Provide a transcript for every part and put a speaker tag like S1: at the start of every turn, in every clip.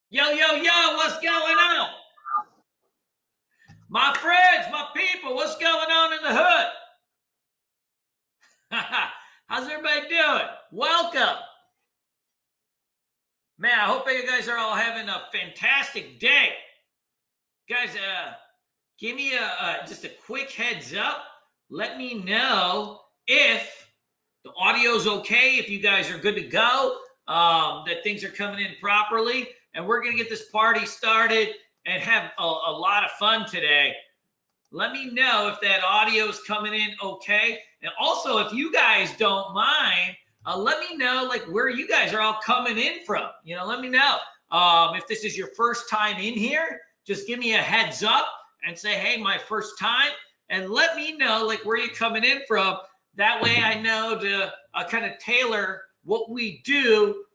S1: Yo, yo, yo, what's going on? My friends, my people, what's going on in the hood? How's everybody doing? Welcome. Man, I hope you guys are all having a fantastic day. Guys, give me just a quick heads up. Let me know if the audio's okay, if you guys are good to go, that things are coming in properly. And we're going to get this party started and have a lot of fun today. Let me know if that audio is coming in okay. And also, if you guys don't mind, let me know like where you guys are all coming in from. Let me know. If this is your first time in here, just give me a heads up and say, hey, my first time. And let me know like where you're coming in from. That way I know to kind of tailor what we do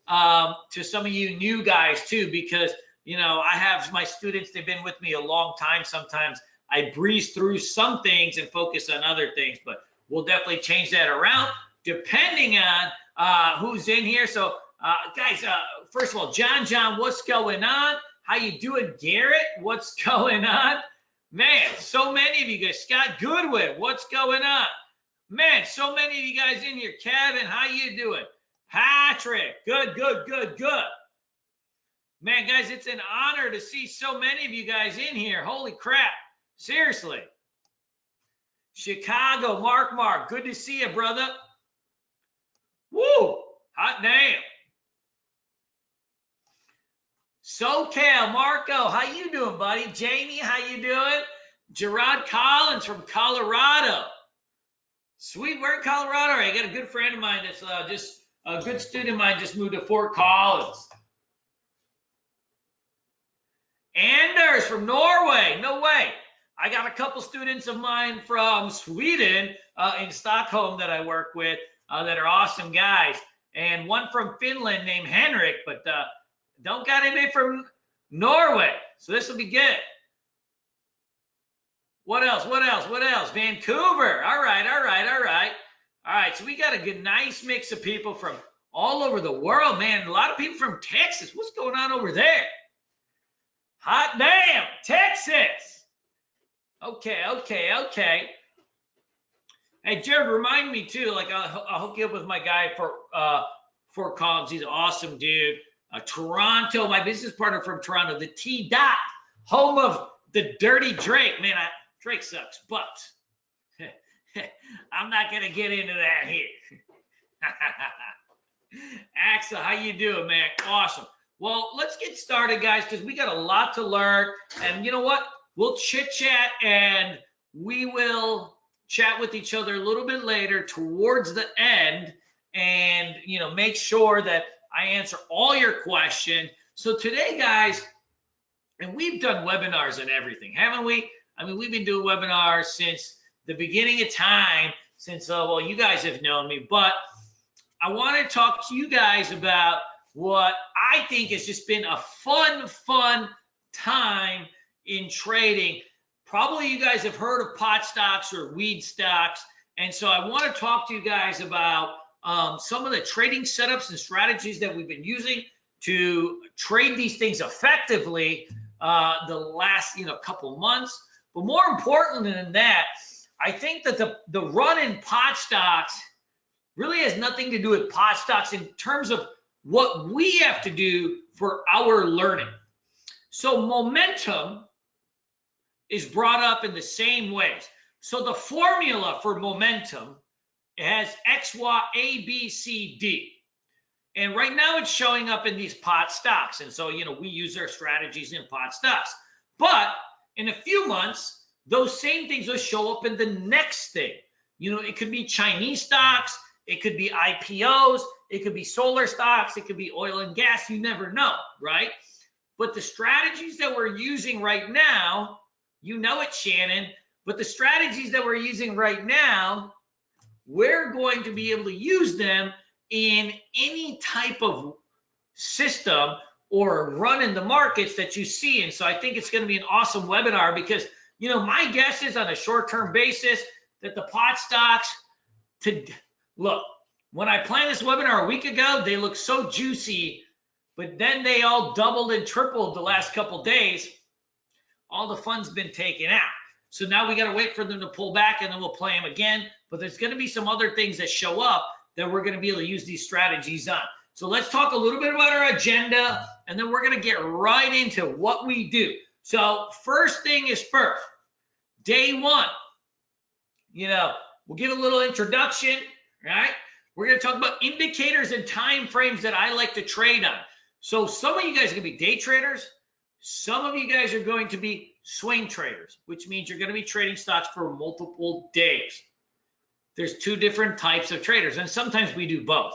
S1: to some of you new guys too, because, I have my students, they've been with me a long time. Sometimes I breeze through some things and focus on other things, but we'll definitely change that around depending on who's in here. So guys, first of all, John, what's going on? How you doing? Garrett, what's going on? Man, so many of you guys. Scott Goodwin, what's going on? Man, so many of you guys in here. Kevin, how you doing? Patrick, good. Man, guys, it's an honor to see so many of you guys in here. Holy crap. Seriously. Chicago, Mark, good to see you, brother. Woo, hot damn. SoCal, Marco, how you doing, buddy? Jamie, how you doing? Gerard Collins from Colorado. Sweet, where in Colorado are you? I got a good friend of mine that's just a good student of mine just moved to Fort Collins. Anders from Norway, no way. I got a couple students of mine from Sweden in Stockholm that I work with that are awesome guys. And one from Finland named Henrik, but don't got anybody from Norway. So this will be good. What else? Vancouver. All right. So we got a good, nice mix of people from all over the world, man. A lot of people from Texas. What's going on over there? Hot damn, Texas. Okay. Hey, Jared, remind me too. Like I'll hook you up with my guy for Fort Collins. He's an awesome dude. Toronto, my business partner from Toronto, the T Dot, home of the Dirty Drake. Man, Drake sucks, but I'm not gonna get into that here. Axel, how you doing, man? Awesome. Well, let's get started, guys, because we got a lot to learn. And you know what? We'll chit-chat and we will chat with each other a little bit later towards the end and, make sure that I answer all your questions. So today, guys, and we've done webinars and everything, haven't we? I mean, we've been doing webinars since the beginning of time, since, well, you guys have known me, but I want to talk to you guys about what I think has just been a fun time in trading. Probably you guys have heard of pot stocks or weed stocks. And so I want to talk to you guys about some of the trading setups and strategies that we've been using to trade these things effectively the last couple months. But more important than that, I think that the run in pot stocks really has nothing to do with pot stocks in terms of what we have to do for our learning. So momentum is brought up in the same ways. So the formula for momentum has X, Y, A, B, C, D. And right now it's showing up in these pot stocks. And so, we use our strategies in pot stocks. But in a few months, those same things will show up in the next thing. It could be Chinese stocks. It could be IPOs. It could be solar stocks. It could be oil and gas. You never know, right? But the strategies that we're using right now, it, Shannon, but the strategies that we're using right now, we're going to be able to use them in any type of system or run in the markets that you see. And so I think it's going to be an awesome webinar because, my guess is on a short-term basis that the pot stocks look, when I planned this webinar a week ago, they look so juicy but then they all doubled and tripled the last couple days. All the fun's been taken out. So now we got to wait for them to pull back, and then we'll play them again. But there's going to be some other things that show up that we're going to be able to use these strategies on. So let's talk a little bit about our agenda, and then we're going to get right into what we do. So first thing is first, day one, we'll give a little introduction, right? We're going to talk about indicators and time frames that I like to trade on. So some of you guys are going to be day traders. Some of you guys are going to be swing traders, which means you're going to be trading stocks for multiple days. There's two different types of traders, and sometimes we do both.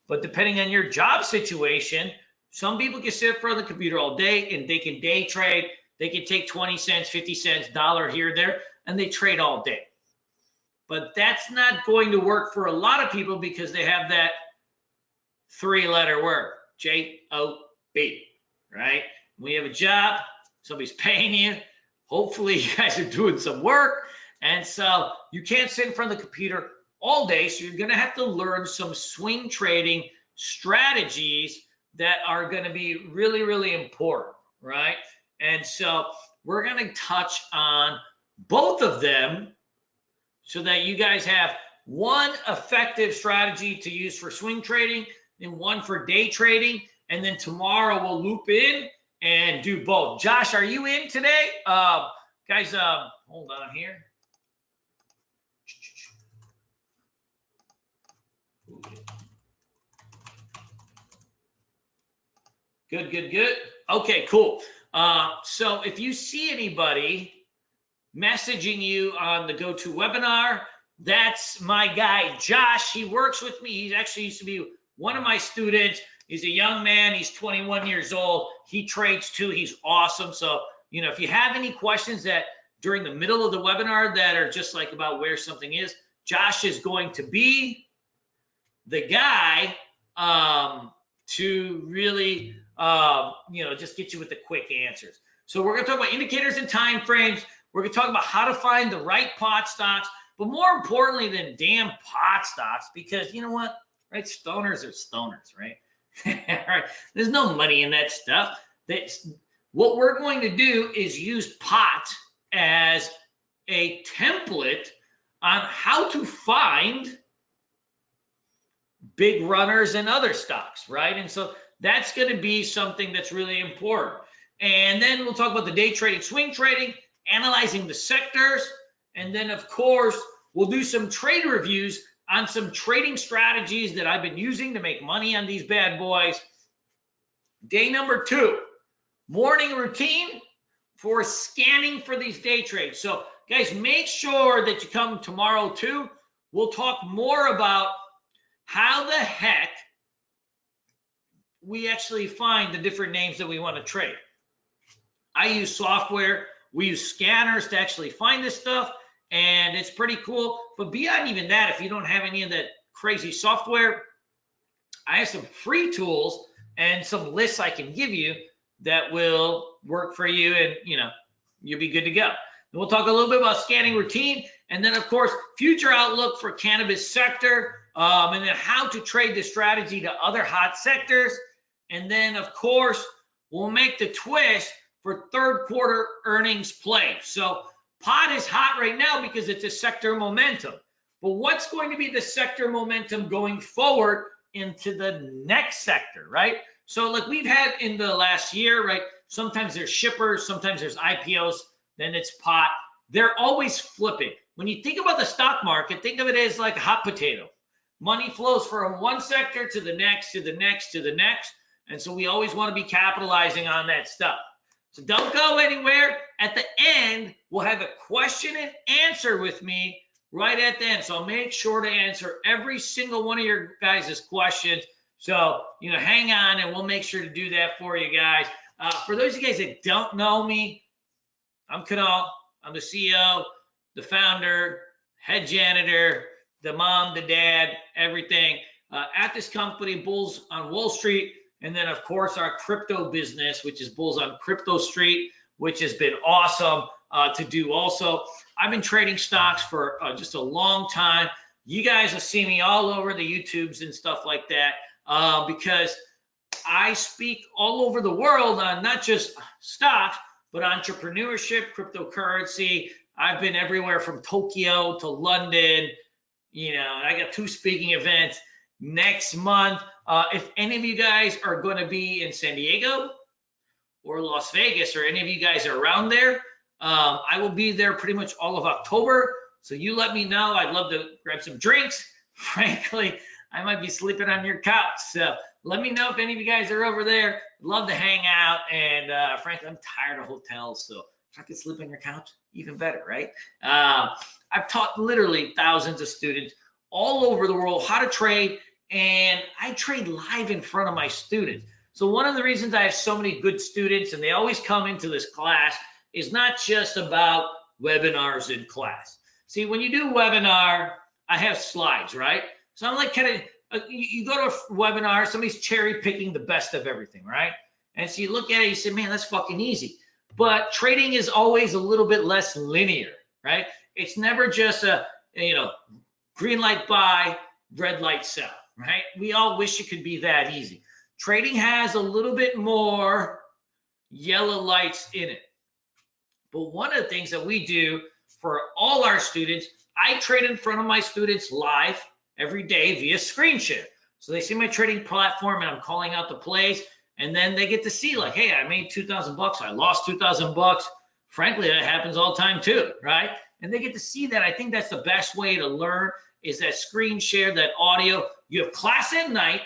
S1: But depending on your job situation, some people can sit in front of the computer all day and they can day trade. They can take 20 cents, 50 cents, $1 here, there, and they trade all day. But that's not going to work for a lot of people because they have that three-letter word, J-O-B, right? We have a job, somebody's paying you. Hopefully you guys are doing some work. And so you can't sit in front of the computer all day. So you're going to have to learn some swing trading strategies that are going to be really, really important, right? And so we're going to touch on both of them so that you guys have one effective strategy to use for swing trading and one for day trading. And then tomorrow we'll loop in and do both. Josh, are you in today? Guys, hold on here. Good, good, good. Okay, cool. So if you see anybody messaging you on the GoToWebinar, that's my guy, Josh. He works with me. He actually used to be one of my students. He's a young man. He's 21 years old. He trades too. He's awesome. So, if you have any questions that during the middle of the webinar that are just like about where something is, Josh is going to be the guy to really, just get you with the quick answers. So we're going to talk about indicators and time frames. We're going to talk about how to find the right pot stocks, but more importantly than damn pot stocks, because you know what, right? Stoners are stoners, right? Right. There's no money in that stuff. What we're going to do is use pot as a template on how to find big runners and other stocks, right? And so that's going to be something that's really important. And then we'll talk about the day trading, swing trading, analyzing the sectors, and then of course we'll do some trade reviews on some trading strategies that I've been using to make money on these bad boys. Day number 2, morning routine for scanning for these day trades. So guys, make sure that you come tomorrow too. We'll talk more about how the heck we actually find the different names that we want to trade. I use software. We use scanners to actually find this stuff, and it's pretty cool. But beyond even that, if you don't have any of that crazy software, I have some free tools and some lists I can give you that will work for you, and you'll be good to go. And we'll talk a little bit about scanning routine, and then of course future outlook for cannabis sector, and then how to trade the strategy to other hot sectors. And then of course we'll make the twist for third quarter earnings play. So pot is hot right now because it's a sector momentum. But what's going to be the sector momentum going forward into the next sector, right? So like we've had in the last year, right? Sometimes there's shippers, sometimes there's IPOs, then it's pot. They're always flipping. When you think about the stock market, think of it as like a hot potato. Money flows from one sector to the next, to the next, to the next. And so we always want to be capitalizing on that stuff. So don't go anywhere. At the end, we'll have a question and answer with me right at the end. So I'll make sure to answer every single one of your guys' questions. So, hang on and we'll make sure to do that for you guys. For those of you guys that don't know me, I'm Kunal. I'm the CEO, the founder, head janitor, the mom, the dad, everything at this company, Bulls on Wall Street. And then, of course, our crypto business, which is Bulls on Crypto Street, which has been awesome to do also. I've been trading stocks for just a long time. You guys will see me all over the YouTubes and stuff like that because I speak all over the world on not just stocks, but entrepreneurship, cryptocurrency. I've been everywhere from Tokyo to London. You know, I got 2 speaking events next month. If any of you guys are going to be in San Diego or Las Vegas, or any of you guys are around there, I will be there pretty much all of October. So you let me know. I'd love to grab some drinks. Frankly, I might be sleeping on your couch. So let me know if any of you guys are over there. I'd love to hang out. And frankly, I'm tired of hotels. So if I could sleep on your couch, even better, right? I've taught literally thousands of students all over the world how to trade. And I trade live in front of my students. So one of the reasons I have so many good students, and they always come into this class, is not just about webinars in class. See, when you do webinar, I have slides, right? So I'm like kind of, you go to a webinar, somebody's cherry picking the best of everything, right? And so you look at it, you say, man, that's fucking easy. But trading is always a little bit less linear, right? It's never just a, green light buy, red light sell, right? We all wish it could be that easy. Trading has a little bit more yellow lights in it. But one of the things that we do for all our students, I trade in front of my students live every day via screen share. So they see my trading platform and I'm calling out the plays, and then they get to see like, hey, I made 2,000 bucks, I lost 2,000 bucks. Frankly, that happens all the time too, right? And they get to see that. I think that's the best way to learn, is that screen share, that audio. You have class at night,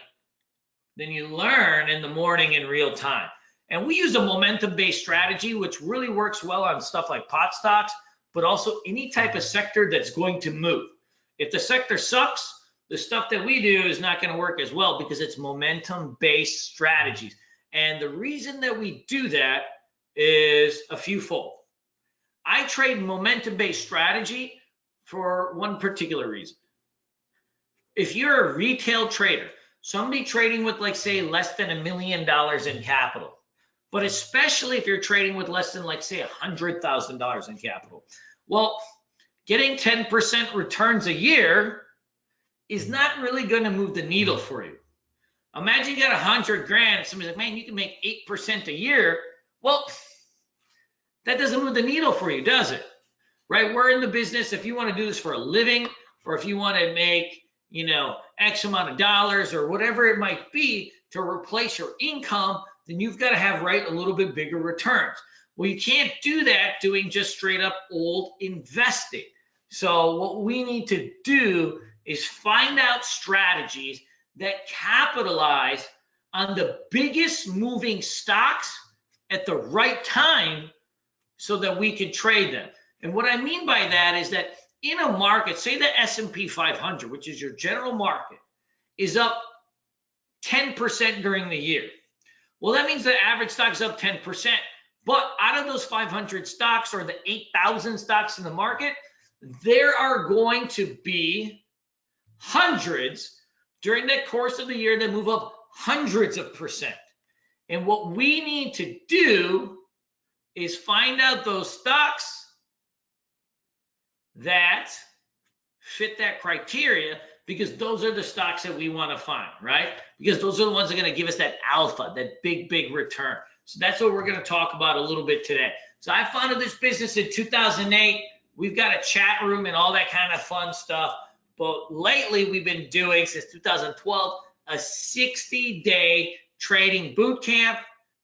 S1: then you learn in the morning in real time. And we use a momentum-based strategy, which really works well on stuff like pot stocks, but also any type of sector that's going to move. If the sector sucks, the stuff that we do is not going to work as well because it's momentum-based strategies. And the reason that we do that is a few-fold. I trade momentum-based strategy for one particular reason. If you're a retail trader, somebody trading with, like, say, less than $1 million in capital, but especially if you're trading with less than, like, say, $100,000 in capital, well, getting 10% returns a year is not really going to move the needle for you. Imagine you got 100 grand. Somebody's like, man, you can make 8% a year. Well, that doesn't move the needle for you, does it? Right? We're in the business. If you want to do this for a living, or if you want to make, X amount of dollars or whatever it might be to replace your income, then you've got to have, right, a little bit bigger returns. Well, you can't do that doing just straight up old investing. So what we need to do is find out strategies that capitalize on the biggest moving stocks at the right time so that we can trade them. And what I mean by that is that in a market, say the S&P 500, which is your general market, is up 10% during the year. Well, that means the average stock is up 10%. But out of those 500 stocks, or the 8,000 stocks in the market, there are going to be hundreds during the course of the year that move up hundreds of percent. And what we need to do is find out those stocks that fit that criteria, because those are the stocks that we want to find, right? Because those are the ones that are going to give us that alpha, that big return. So that's what we're going to talk about a little bit today. So I founded this business in 2008. We've got a chat room and all that kind of fun stuff. But lately we've been doing, since 2012, a 60-day trading boot camp.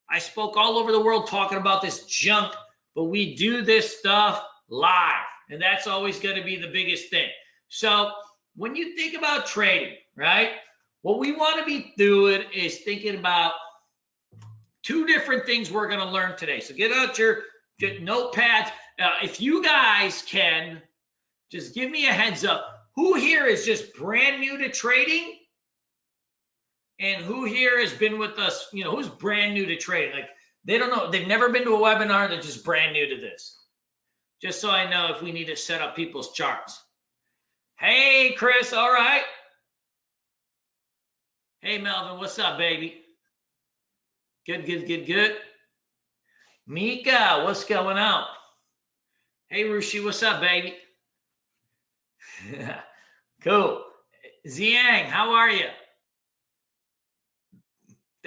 S1: I spoke all over the world talking about this junk, but we do this stuff live. And that's always going to be the biggest thing. So when you think about trading, right, what we want to be doing is thinking about two different things we're going to learn today. So get out your notepads. If you guys can, just give me a heads up. Who here is just brand new to trading? And who here has been with us, who's brand new to trading? Like, they don't know. They've never been to a webinar. They're just brand new to this. Just so I know if we need to set up people's charts. Hey, Chris, all right. Hey, Melvin, what's up, baby? Good. Mika, what's going on? Hey, Rushi, what's up, baby? Cool. Ziang, how are you?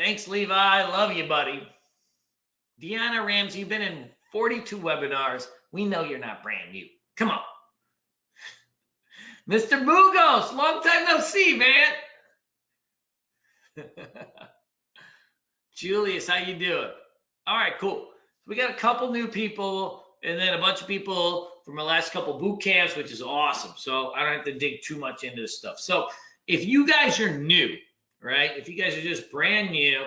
S1: Thanks, Levi. Love you, buddy. Deanna Ramsey, you've been in 42 webinars. We know you're not brand new. Come on. Mr. Bugos, long time no see, man. Julius, how you doing? All right, cool. We got a couple new people and then a bunch of people from our last couple boot camps, which is awesome. So I don't have to dig too much into this stuff. So if you guys are new, right? If you guys are just brand new,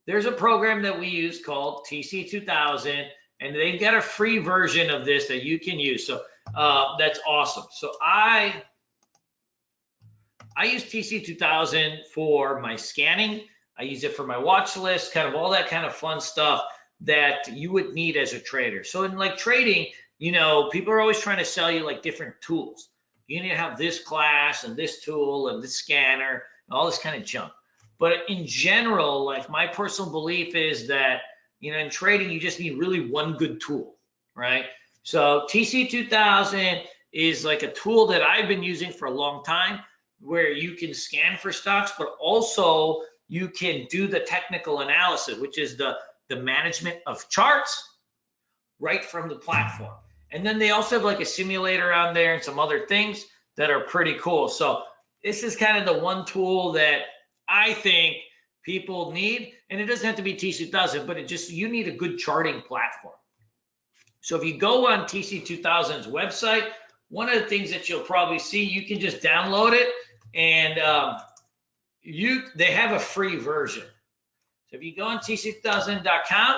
S1: there's a program that we use called TC2000, and they've got a free version of this that you can use. So that's awesome. So I use TC2000 for my scanning. I use it for my watch list, kind of all that kind of fun stuff that you would need as a trader. So in like trading, you know, people are always trying to sell you like different tools. You need to have this class and this tool and this scanner and all this kind of junk. But in general, like my personal belief is that, you know, in trading, you just need really one good tool, right? So TC2000 is like a tool that I've been using for a long time where you can scan for stocks, but also you can do the technical analysis, which is the management of charts right from the platform. And then they also have like a simulator on there and some other things that are pretty cool. So this is kind of the one tool that I think people need, and it doesn't have to be TC2000, but you need a good charting platform. So if you go on TC2000's website, one of the things that you'll probably see, you can just download it, and they have a free version. So if you go on TC2000.com,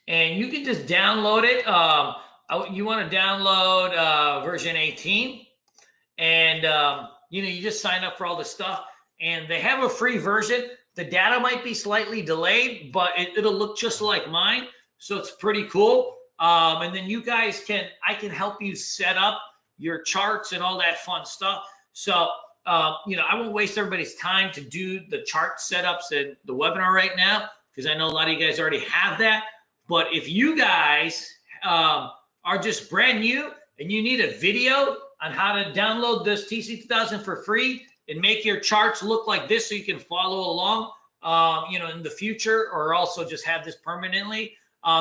S1: and you can just download it. You want to download version 18, and you know, you just sign up for all the stuff, and they have a free version. The data might be slightly delayed, but it'll look just like mine, so it's pretty cool. And then you guys I can help you set up your charts and all that fun stuff. So you know, I won't waste everybody's time to do the chart setups in the webinar right now, because I know a lot of you guys already have that. But if you guys are just brand new and you need a video on how to download this TC2000 for free and make your charts look like this so you can follow along, you know, in the future, or also just have this permanently,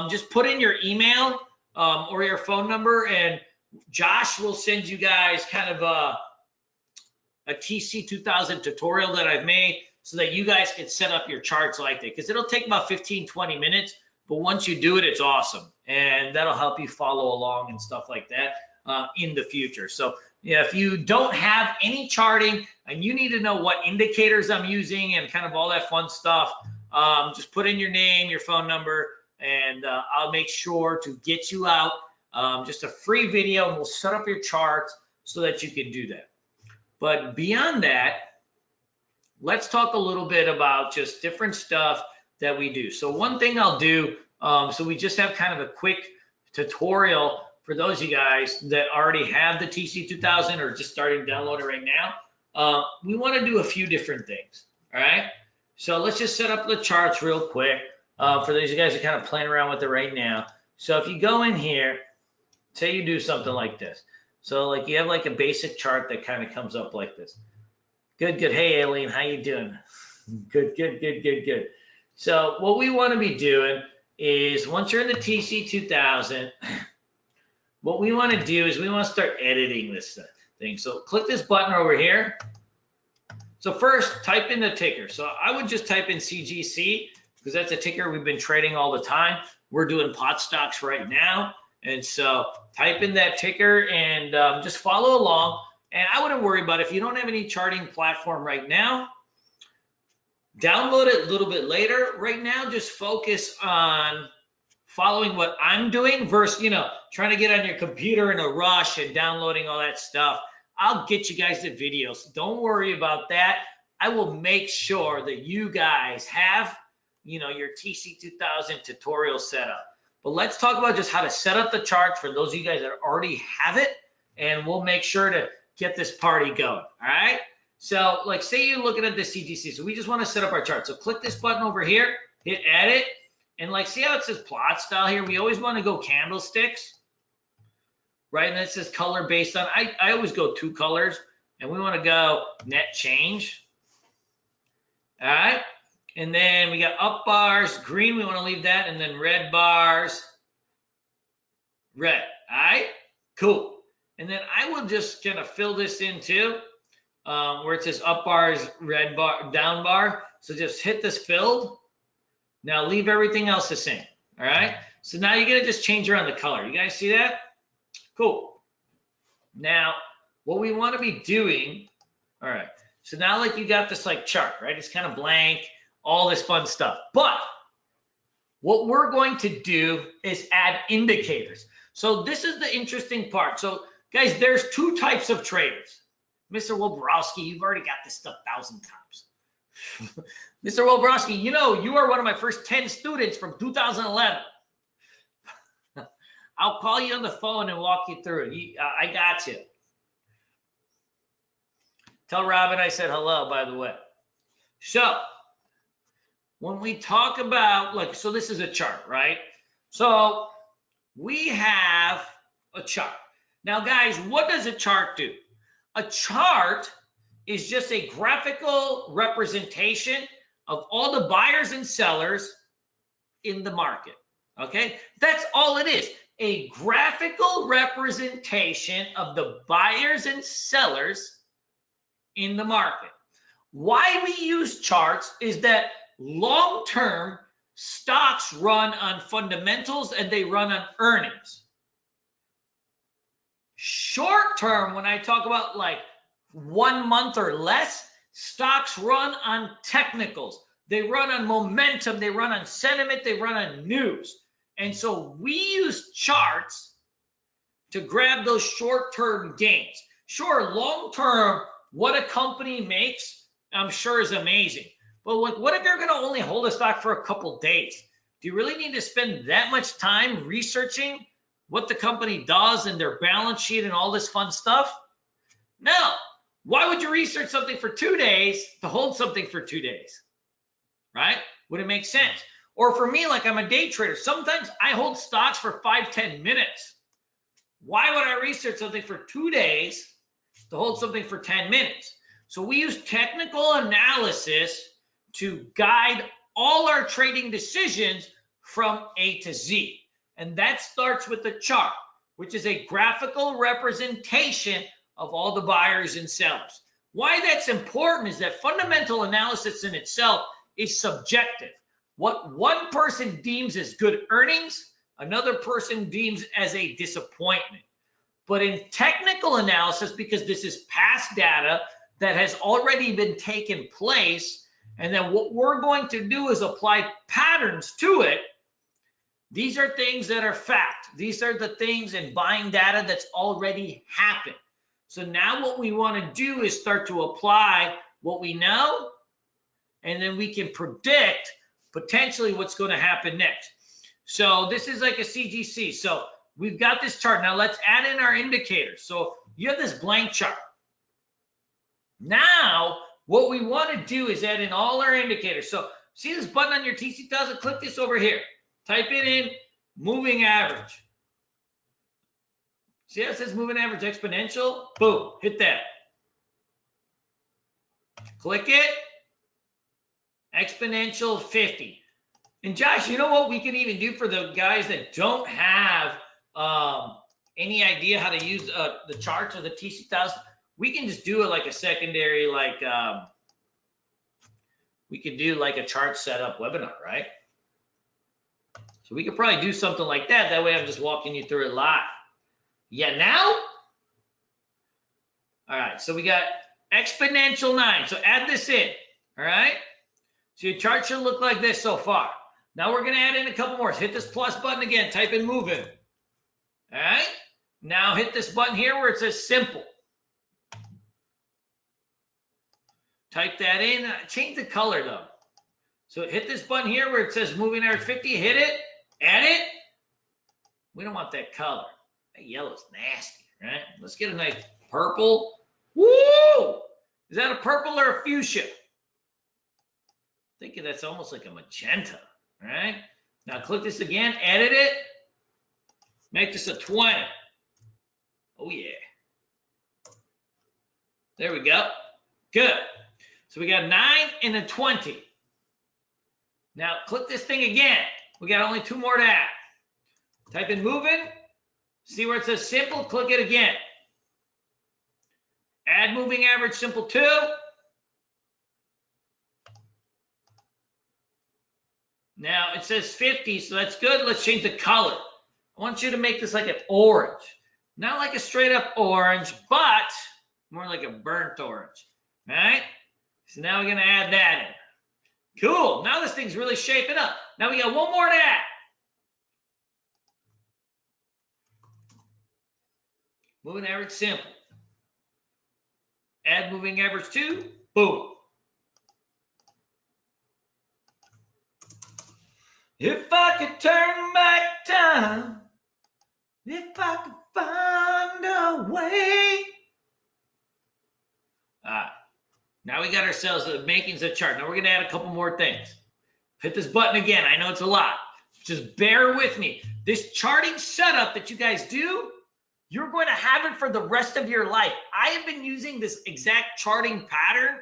S1: just put in your email or your phone number, and Josh will send you guys kind of a TC2000 tutorial that I've made so that you guys can set up your charts like that, because it'll take about 15-20 minutes. But once you do it, it's awesome, and that'll help you follow along and stuff like that in the future. So yeah, if you don't have any charting and you need to know what indicators I'm using and kind of all that fun stuff, just put in your name, your phone number, and I'll make sure to get you out just a free video, and we'll set up your charts so that you can do that. But beyond that, let's talk a little bit about just different stuff that we do. So one thing I'll do, so we just have kind of a quick tutorial for those of you guys that already have the TC2000 or just starting to download it right now. We want to do a few different things, all right? So let's just set up the charts real quick for those of you guys that are kind of playing around with it right now. So if you go in here, say you do something like this. So like you have like a basic chart that kind of comes up like this. Good, good. Hey, Aileen, how you doing? Good, good, good, good, good. So what we want to be doing is once you're in the TC2000, what we want to do is we want to start editing this thing. So click this button over here. So first, type in the ticker. So I would just type in CGC because that's a ticker we've been trading all the time. We're doing pot stocks right now. And so type in that ticker and just follow along. And I wouldn't worry about it. If you don't have any charting platform right now, download it a little bit later. Right now, just focus on following what I'm doing versus, you know, trying to get on your computer in a rush and downloading all that stuff. I'll get you guys the videos. Don't worry about that. I will make sure that you guys have, you know, your TC2000 tutorial set up. But let's talk about just how to set up the charts for those of you guys that already have it, and we'll make sure to get this party going, all right? So like say you're looking at the CGC, so we just want to set up our chart. So click this button over here, hit edit, and like see how it says plot style here? We always want to go candlesticks, right? And it says color based on, I always go 2 colors. and we want to go net change. All right. And then we got up bars, green, we want to leave that, and then red bars, red. All right, cool. And then I will just kind of fill this in too, where it says up bars, red bar, down bar. So just hit this filled. Now leave everything else the same. All right. So now you're going to just change around the color. You guys see that? Cool. Now, what we want to be doing, all right. So now like you got this like chart, right? It's kind of blank, all this fun stuff. But what we're going to do is add indicators. So this is the interesting part. So guys, there's two types of traders. Mr. Wobrowski, you've already got this stuff 1,000 times. Mr. Wobrowski, you know, you are one of my first 10 students from 2011. I'll call you on the phone and walk you through it. I got you. Tell Robin I said hello, by the way. So when we talk about, like, so this is a chart, right? So we have a chart. Now, guys, what does a chart do? A chart is just a graphical representation of all the buyers and sellers in the market, okay? That's all it is, a graphical representation of the buyers and sellers in the market. Why we use charts is that long-term stocks run on fundamentals and they run on earnings. Short-term, when I talk about like 1 month or less, stocks run on technicals. They run on momentum, they run on sentiment, they run on news. And so we use charts to grab those short-term gains. Sure, long-term, what a company makes, I'm sure is amazing. But like, what if you're going to only hold a stock for a couple days? Do you really need to spend that much time researching what the company does and their balance sheet and all this fun stuff? No. Why would you research something for 2 days to hold something for 2 days? Right? Would it make sense? Or for me, like I'm a day trader, sometimes I hold stocks for 5-10 minutes. Why would I research something for 2 days to hold something for 10 minutes? So we use technical analysis to guide all our trading decisions from A to Z. And that starts with the chart, which is a graphical representation of all the buyers and sellers. Why that's important is that fundamental analysis in itself is subjective. What one person deems as good earnings, another person deems as a disappointment. But in technical analysis, because this is past data that has already been taken place, and then what we're going to do is apply patterns to it. These are things that are fact. These are the things in buying data that's already happened. So now what we want to do is start to apply what we know, and then we can predict potentially what's going to happen next. So this is like a CGC. So we've got this chart. Now let's add in our indicators. So you have this blank chart. Now what we want to do is add in all our indicators. So see this button on your TC1000? Click this over here. Type it in, moving average. See how it says moving average exponential? Boom, hit that. Click it, exponential 50. And Josh, you know what we can even do for the guys that don't have any idea how to use the charts or the TC1000? We can just do it like a secondary, like we could do like a chart setup webinar, right? So we could probably do something like that. That way I'm just walking you through it live. Yeah, now? All right, so we got exponential 9. So add this in, all right? So your chart should look like this so far. Now we're going to add in a couple more. Hit this plus button again. Type in moving. All right? Now hit this button here where it says simple. Type that in. Change the color, though. So hit this button here where it says moving average 50. Hit it. Add it. We don't want that color. That yellow's nasty, right? Let's get a nice purple. Woo! Is that a purple or a fuchsia? Thinking that's almost like a magenta, all right? Now click this again, edit it, make this a 20. Oh yeah. There we go. Good. So we got 9 and a 20. Now click this thing again. We got only 2 more to add. Type in moving. See where it says simple, click it again. Add moving average simple 2. Now it says 50, so that's good. Let's change the color. I want you to make this like an orange. Not like a straight up orange, but more like a burnt orange. All right? So now we're going to add that in. Cool. Now this thing's really shaping up. Now we got 1 more to add. Moving average simple. Add moving average 2. Boom. If I could turn back time, if I could find a way. All right. Now we got ourselves the makings of a chart. Now we're going to add a couple more things. Hit this button again. I know it's a lot. Just bear with me. This charting setup that you guys do, you're going to have it for the rest of your life. I have been using this exact charting pattern,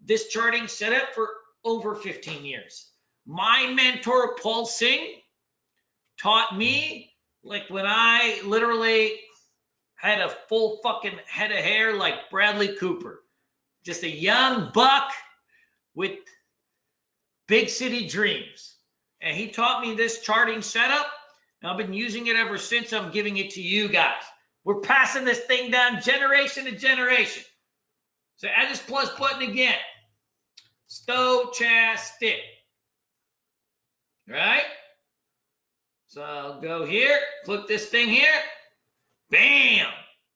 S1: this charting setup for over 15 years. My mentor, Paul Singh, taught me, like when I literally had a full fucking head of hair like Bradley Cooper. Just a young buck with big city dreams. And he taught me this charting setup, and I've been using it ever since. I'm giving it to you guys. We're passing this thing down generation to generation. So add this plus button again. Stochastic. Right? So I'll go here, click this thing here. Bam!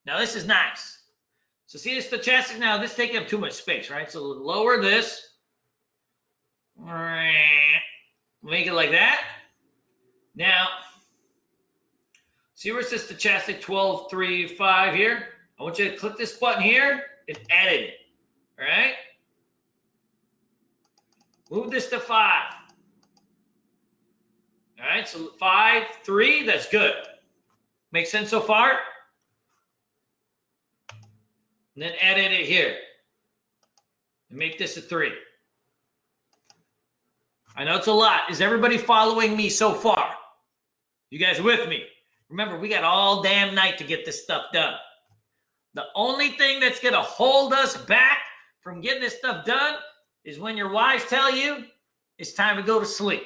S1: Now this is nice. So see the stochastic now, this taking up too much space, right? So lower this. Make it like that. Now, see where it says stochastic 12, 3, 5 here? I want you to click this button here and edit it. All right? Move this to 5. All right, so 5, 3, that's good. Make sense so far? And then edit it here. And make this a 3. I know it's a lot. Is everybody following me so far? You guys with me? Remember, we got all damn night to get this stuff done. The only thing that's going to hold us back from getting this stuff done is when your wives tell you it's time to go to sleep.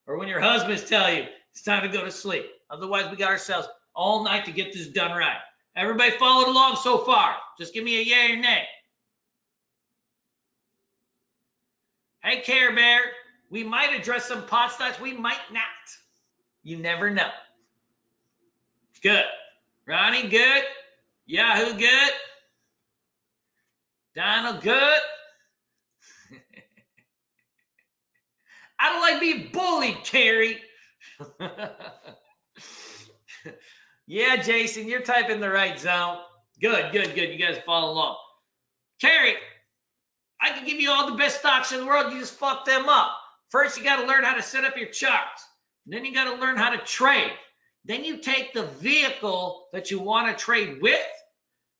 S1: Or when your husbands tell you it's time to go to sleep. Otherwise, we got ourselves all night to get this done right. Everybody followed along so far. Just give me a yay or nay. Hey, Care Bear, we might address some pot stocks. We might not. You never know. Good. Ronnie, good. Yahoo, good. Donald, good. I don't like being bullied, Carrie. Yeah, Jason, you're typing the right zone. Good, good, good. You guys follow along. Carrie, I can give you all the best stocks in the world. You just fuck them up. First, you got to learn how to set up your charts. Then you got to learn how to trade. Then you take the vehicle that you want to trade with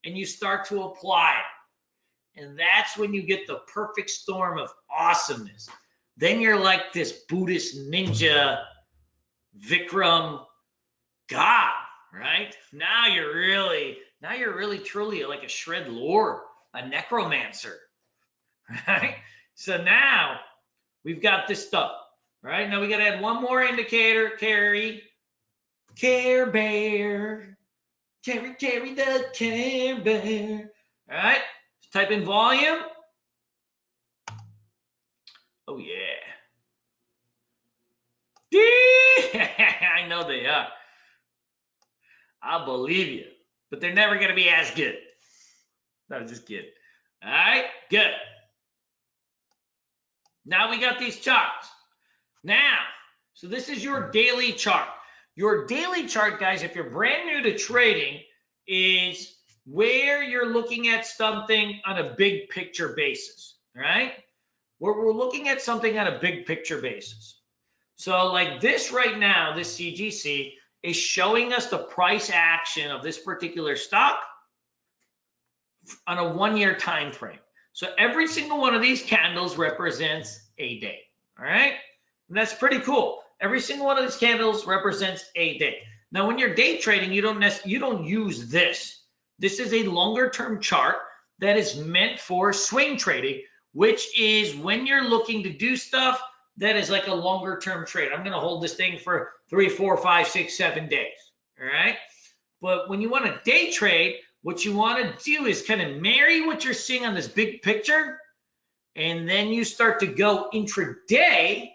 S1: and you start to apply it. And that's when you get the perfect storm of awesomeness. Then you're like this Buddhist ninja Vikram God, right? Now you're really truly like a shred lord, a necromancer, right? So now we've got this stuff, right? Now we got to add one more indicator, Carrie. Care Bear. Carrie the Care Bear. All right, let's type in volume. Oh, yeah. I know they are. I'll believe you. But they're never going to be as good. No, just kidding. All right, good. Now we got these charts. Now, so this is your daily chart. Your daily chart, guys, if you're brand new to trading, is where you're looking at something on a big picture basis, all right? Where we're looking at something on a big picture basis. So like this right now, this CGC is showing us the price action of this particular stock on a 1 year time frame. So every single one of these candles represents a day. All right. And that's pretty cool. Every single one of these candles represents a day. Now, when you're day trading, you don't use this. This is a longer term chart that is meant for swing trading, which is when you're looking to do stuff that is like a longer term trade. I'm going to hold this thing for 3, 4, 5, 6, 7 days. All right. But when you want to day trade, what you want to do is kind of marry what you're seeing on this big picture, and then you start to go intraday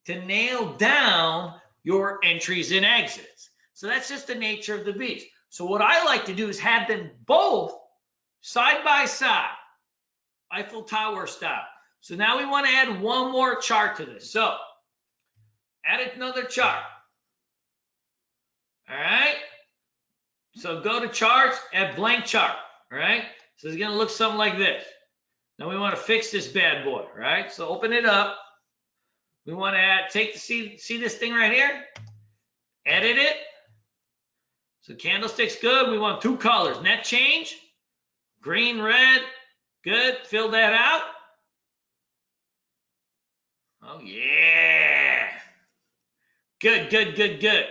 S1: to nail down your entries and exits. So that's just the nature of the beast. So what I like to do is have them both side by side, Eiffel Tower style. So now we want to add one more chart to this. So add another chart. All right. So go to charts, add blank chart. All right. So it's going to look something like this. Now we want to fix this bad boy. All right. So open it up. We want to add, see this thing right here? Edit it. So candlestick's good. We want 2 colors. Net change, green, red. Good. Fill that out. Oh, yeah. Good, good, good, good.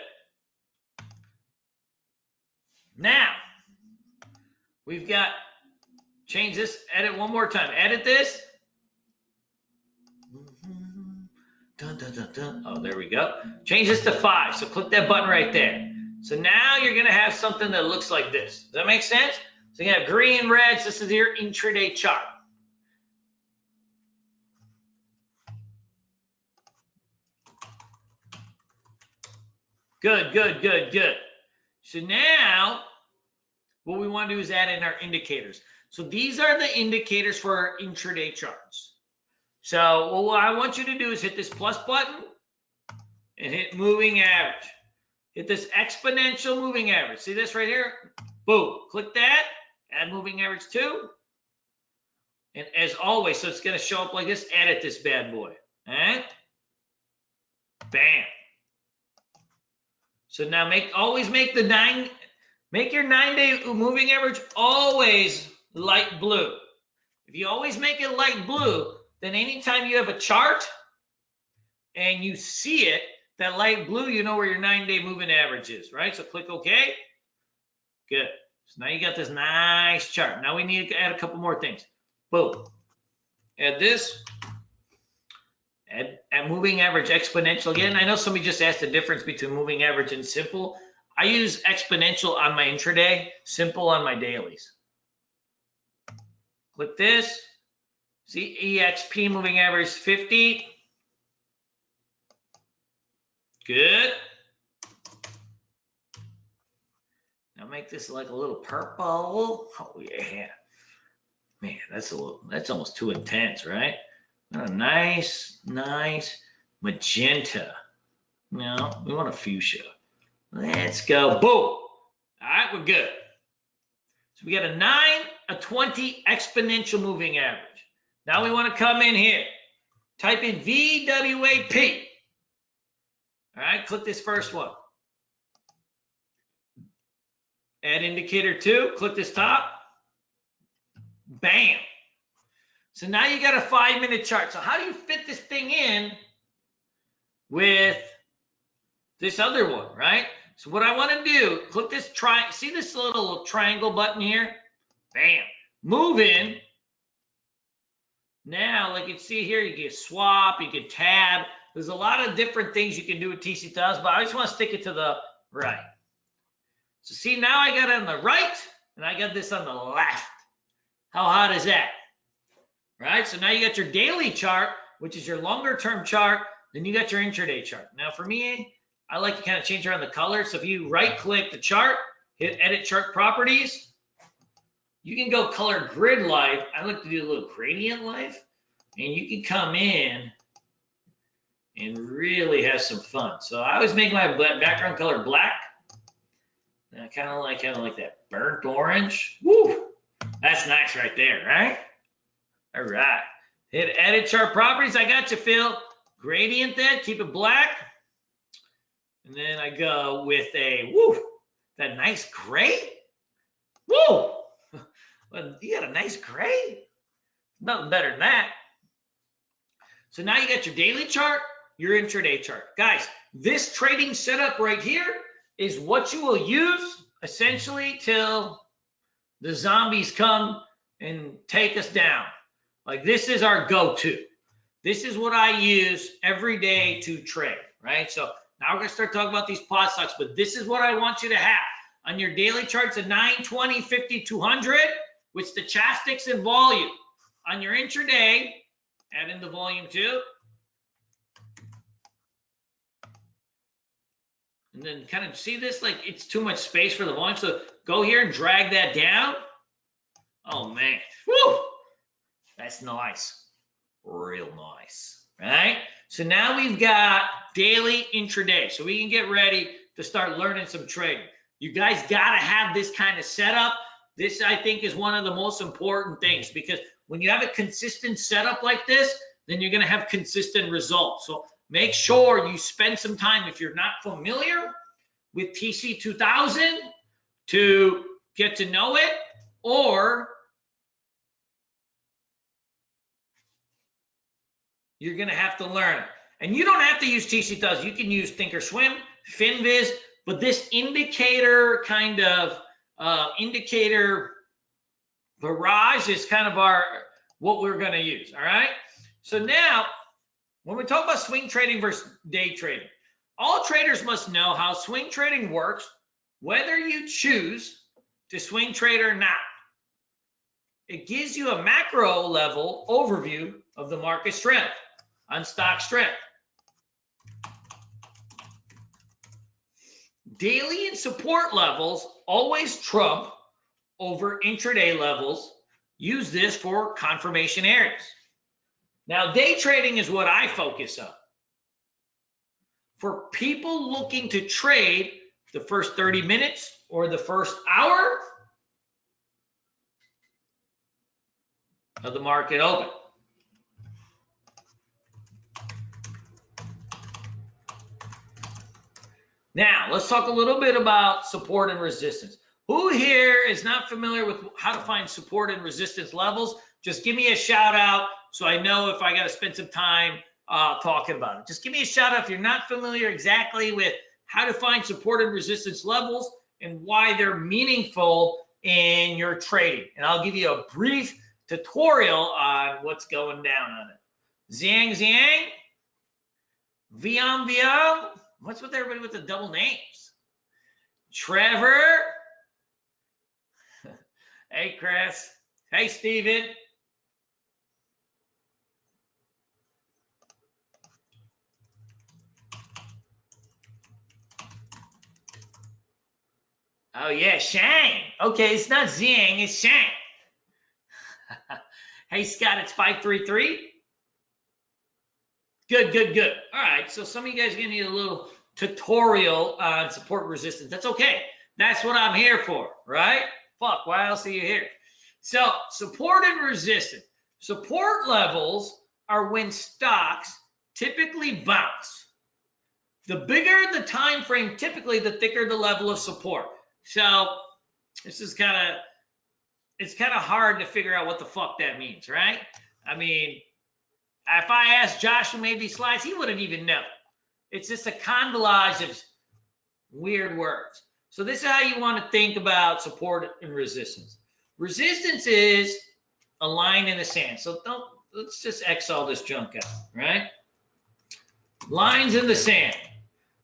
S1: Now, we've got, change this, edit one more time. Edit this. Dun, dun, dun, dun. Oh, there we go. Change this to 5. So click that button right there. So now you're going to have something that looks like this. Does that make sense? So you have green, reds. This is your intraday chart. Good, good, good, good. So now what we want to do is add in our indicators. So these are the indicators for our intraday charts. So what I want you to do is hit this plus button and hit moving average. Hit this exponential moving average. See this right here? Boom. Click that. Add moving average too. And as always, so it's going to show up like this. Edit this bad boy. All right? Bam. So now always make your 9-day moving average always light blue. If you always make it light blue, then anytime you have a chart and you see it, that light blue, you know where your 9-day moving average is, right? So click OK. Good. So now you got this nice chart. Now we need to add a couple more things. Boom. Add this. Add moving average exponential. Again, I know somebody just asked the difference between moving average and simple. I use exponential on my intraday, simple on my dailies. Click this. See, EXP moving average 50. Good. Now make this like a little purple. Oh yeah. Man, that's almost too intense, right? A nice magenta. No, we want a fuchsia. Let's go. Boom. All right, we're good. So we got a 9, a 20 exponential moving average. Now we want to come in here. Type in VWAP. All right, click this first one. Add indicator 2. Click this top. Bam. So now you got a 5-minute chart. So how do you fit this thing in with this other one, right? So what I want to do, click this see this little triangle button here? Bam. Move in. Now, like you can see here, you can swap, you can tab. There's a lot of different things you can do with TC1000s, but I just want to stick it to the right. So see, now I got it on the right, and I got this on the left. How hot is that? Right? So now you got your daily chart, which is your longer term chart. Then you got your intraday chart. Now for me, I like to kind of change around the color. So if you right click the chart, hit edit chart properties, you can go color grid life. I like to do a little gradient life, and you can come in and really have some fun. So I always make my background color black. And I kind of like that burnt orange. Woo! That's nice right there, right? All right. Hit edit chart properties. I got you, Phil. Gradient that. Keep it black. And then I go with that nice gray. Woo! Well, you got a nice grade. Nothing better than that. So now you got your daily chart, your intraday chart. Guys, this trading setup right here is what you will use essentially till the zombies come and take us down. Like, this is our go-to. This is what I use every day to trade, right? So now we're going to start talking about these pot stocks, but this is what I want you to have. On your daily charts, a 9, 20, 50, 200, with stochastics and volume. On your intraday, add in the volume too. And then kind of see this, like it's too much space for the volume. So go here and drag that down. Oh man, woo! That's nice, real nice, right? So now we've got daily, intraday. So we can get ready to start learning some trading. You guys gotta have this kind of setup. This, I think, is one of the most important things, because when you have a consistent setup like this, then you're gonna have consistent results. So make sure you spend some time, if you're not familiar with TC2000, to get to know it, or you're going to have to learn it. And you don't have to use TC2000. You can use Thinkorswim, FinViz, but this indicator kind of indicator barrage is kind of what we're going to use, all right? So now, when we talk about swing trading versus day trading, all traders must know how swing trading works, whether you choose to swing trade or not. It gives you a macro level overview of the market strength on stock strength. Daily and support levels always trump over intraday levels. Use this for confirmation areas. Now, day trading is what I focus on. For people looking to trade the first 30 minutes or the first hour of the market open. Now, let's talk a little bit about support and resistance. Who here is not familiar with how to find support and resistance levels? Just give me a shout out so I know if I got to spend some time talking about it. Just give me a shout out if you're not familiar exactly with how to find support and resistance levels and why they're meaningful in your trading. And I'll give you a brief tutorial on what's going down on it. Zhang Zhang, Viam Viam. What's with everybody with the double names? Trevor. Hey, Chris. Hey, Steven. Oh, yeah, Shang. Okay, it's not Zhang, it's Shang. Hey, Scott, it's 533. Good, good, good. All right, so some of you guys are going to need a little tutorial on support and resistance. That's okay. That's what I'm here for, right? Fuck, why else are you here? So, support and resistance. Support levels are when stocks typically bounce. The bigger the time frame, typically, the thicker the level of support. So, this is it's kind of hard to figure out what the fuck that means, right? I mean, if I asked Josh who made these slides, he wouldn't even know. It's just a convolage of weird words. So this is how you want to think about support and resistance. Resistance is a line in the sand. So let's just X all this junk out, right? Lines in the sand.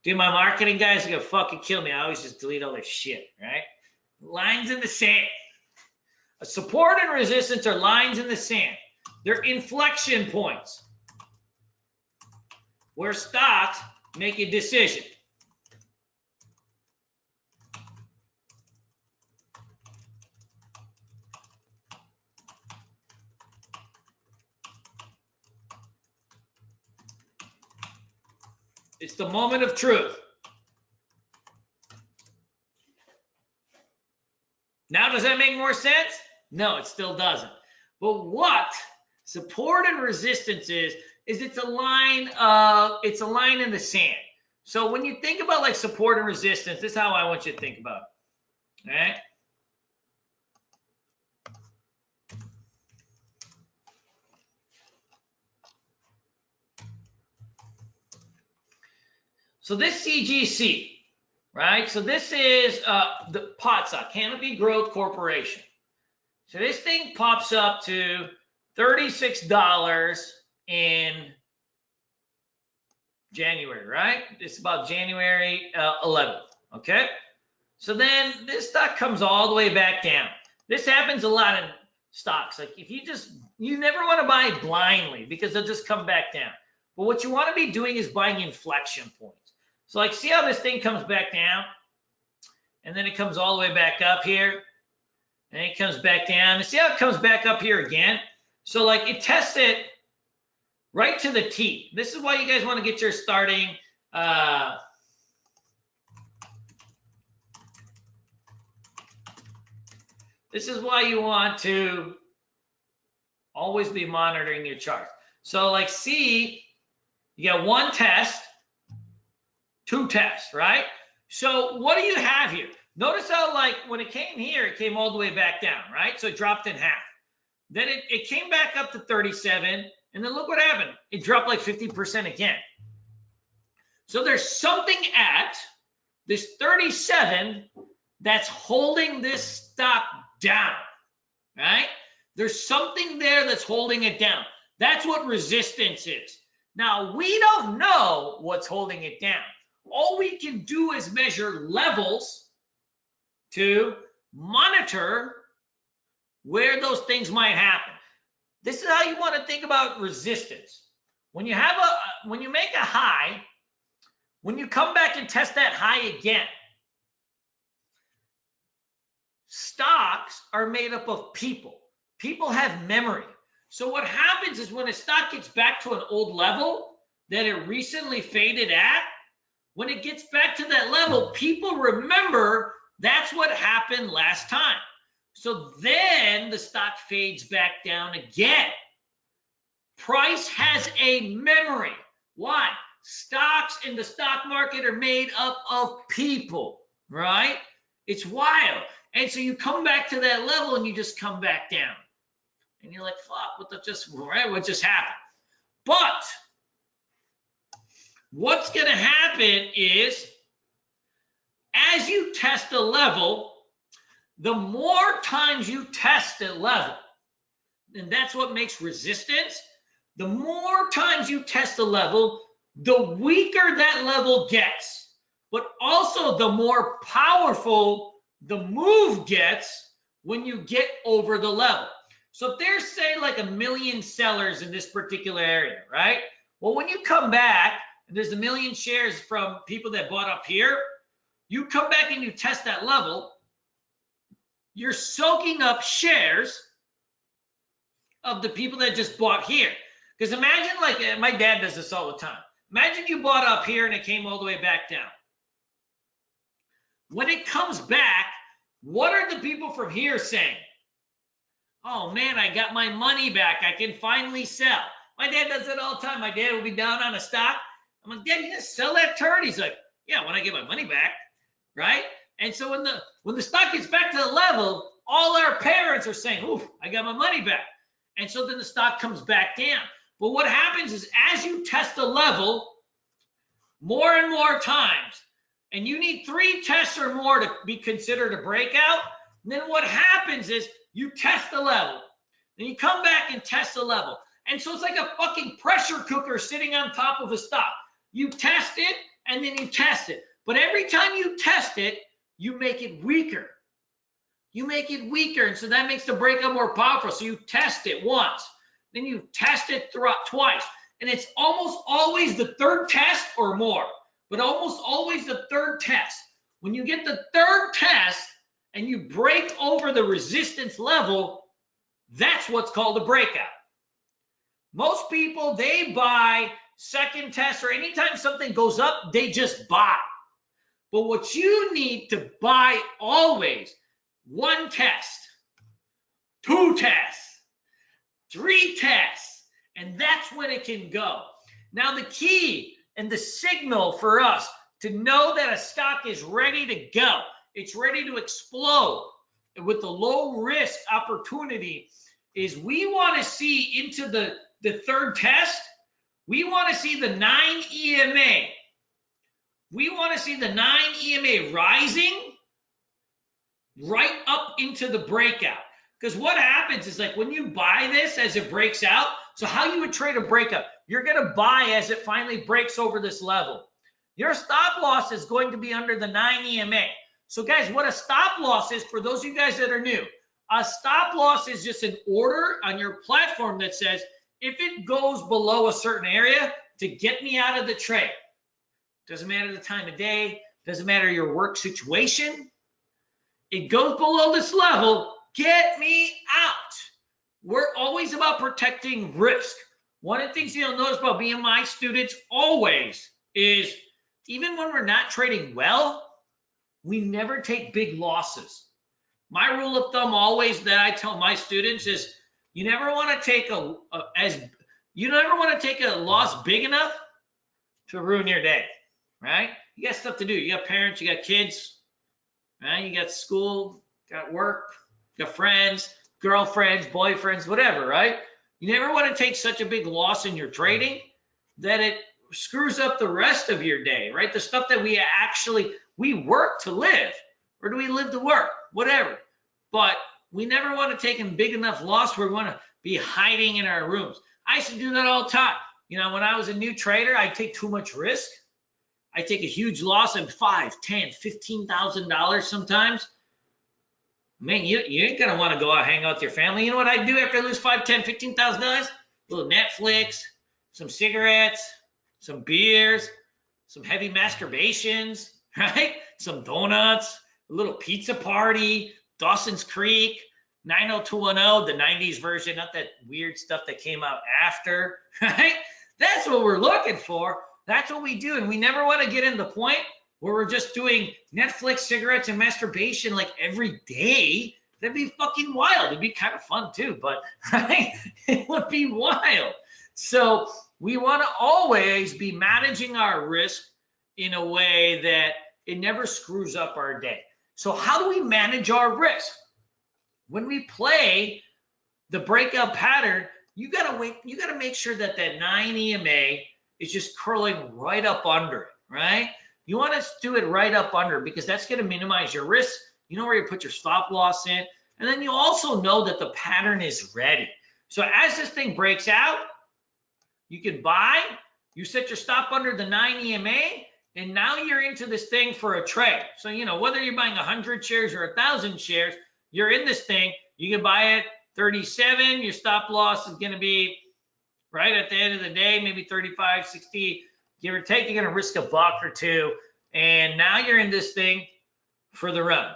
S1: Dude, my marketing guys are gonna fucking kill me. I always just delete all this shit, right? Lines in the sand. A support and resistance are lines in the sand. They're inflection points where stocks make a decision. It's the moment of truth. Now, does that make more sense? No, it still doesn't. But what support and resistance is it's a line in the sand. So when you think about like support and resistance, this is how I want you to think about it. All right. So this CGC, right? So this is the pot stock, Canopy Growth Corporation. So this thing pops up to $36 in January, right? It's about January 11th, okay? So then this stock comes all the way back down. This happens a lot in stocks. Like if you never want to buy blindly because they'll just come back down. But what you want to be doing is buying inflection points. So like see how this thing comes back down and then it comes all the way back up here and it comes back down. And see how it comes back up here again? So like it tests it right to the T. This is why you guys want to get your starting this is why you want to always be monitoring your charts. So like see, you got one test, two tests, right? So what do you have here? Notice how like when it came here, it came all the way back down, right? So it dropped in half. Then it came back up to 37, and then look what happened. It dropped like 50% again. So there's something at this 37 that's holding this stock down, right? There's something there that's holding it down. That's what resistance is. Now, we don't know what's holding it down. All we can do is measure levels to monitor where those things might happen. This is how you want to think about resistance. When you make a high, when you come back and test that high again, stocks are made up of people. People have memory. So what happens is when a stock gets back to an old level that it recently faded at, when it gets back to that level, people remember that's what happened last time. So then the stock fades back down again. Price has a memory. Why? Stocks in the stock market are made up of people, right? It's wild. And so you come back to that level and you just come back down. And you're like, fuck, what just happened? But what's going to happen is as you test a level, the more times you test a level, and that's what makes resistance, the more times you test a level, the weaker that level gets, but also the more powerful the move gets when you get over the level. So if there's, say, like 1 million sellers in this particular area, right? Well, when you come back and there's 1 million shares from people that bought up here, you come back and you test that level, you're soaking up shares of the people that just bought here. Because imagine, like, my dad does this all the time. Imagine you bought up here and it came all the way back down. When it comes back, what are the people from here saying? Oh man, I got my money back. I can finally sell. My dad does it all the time. My dad will be down on a stock. I'm like, Dad, you gonna sell that turn? He's like, yeah, when I get my money back, right? And so when the stock gets back to the level, all our parents are saying, oof, I got my money back. And so then the stock comes back down. But what happens is as you test a level more and more times, and you need 3 tests or more to be considered a breakout, then what happens is you test the level, then you come back and test the level. And so it's like a fucking pressure cooker sitting on top of a stock. You test it, and then you test it. But every time you test it, you make it weaker. You make it weaker, and so that makes the breakout more powerful. So you test it once, then you test it twice. And it's almost always the 3rd test or more, but almost always the 3rd test. When you get the 3rd test and you break over the resistance level, that's what's called a breakout. Most people, they buy 2nd test, or anytime something goes up, they just buy. But what you need to buy always, 1 test, 2 tests, 3 tests, and that's when it can go. Now the key and the signal for us to know that a stock is ready to go, it's ready to explode with the low risk opportunity, is we want to see into the 3rd test, we want to see the 9 EMA We want to see the 9 EMA rising right up into the breakout. Because what happens is, like, when you buy this as it breaks out, so how you would trade a breakout, you're going to buy as it finally breaks over this level. Your stop loss is going to be under the 9 EMA. So guys, what a stop loss is, for those of you guys that are new, a stop loss is just an order on your platform that says, if it goes below a certain area, to get me out of the trade. Doesn't matter the time of day, doesn't matter your work situation. It goes below this level, get me out. We're always about protecting risk. One of the things you'll notice about me and my students always is, even when we're not trading well, we never take big losses. My rule of thumb always that I tell my students is, you never want to take a loss big enough to ruin your day, right? You got stuff to do. You got parents, you got kids, right? You got school, got work, you got friends, girlfriends, boyfriends, whatever, right? You never want to take such a big loss in your trading that it screws up the rest of your day, right? The stuff that we work to live, or do we live to work? Whatever. But we never want to take a big enough loss where we want to be hiding in our rooms. I used to do that all the time. You know, when I was a new trader, I'd take too much risk. I'd take a huge loss of $5,000, $10,000, $15,000 sometimes. Man, you ain't gonna want to go out hang out with your family. You know what I do after I lose $5,000, $10,000, $15,000? A little Netflix, some cigarettes, some beers, some heavy masturbations, right? Some donuts, a little pizza party, Dawson's Creek, 90210, the 90s version, not that weird stuff that came out after, right? That's what we're looking for. That's what we do. And we never want to get in the point where we're just doing Netflix, cigarettes, and masturbation like every day. That'd be fucking wild. It'd be kind of fun too, but right? It would be wild. So we want to always be managing our risk in a way that it never screws up our day. So how do we manage our risk? When we play the breakout pattern, you gotta make sure that that 9 EMA is just curling right up under it, right? You want to do it right up under, because that's going to minimize your risk. You know where you put your stop loss in, and then you also know that the pattern is ready. So as this thing breaks out, you can buy, you set your stop under the 9 EMA, and now you're into this thing for a trade. So, you know, whether you're buying 100 shares or 1,000 shares, you're in this thing. You can buy it 37. Your stop loss is going to be right at the end of the day, maybe 35, 60, give or take. You're going to risk a buck or two. And now you're in this thing for the run,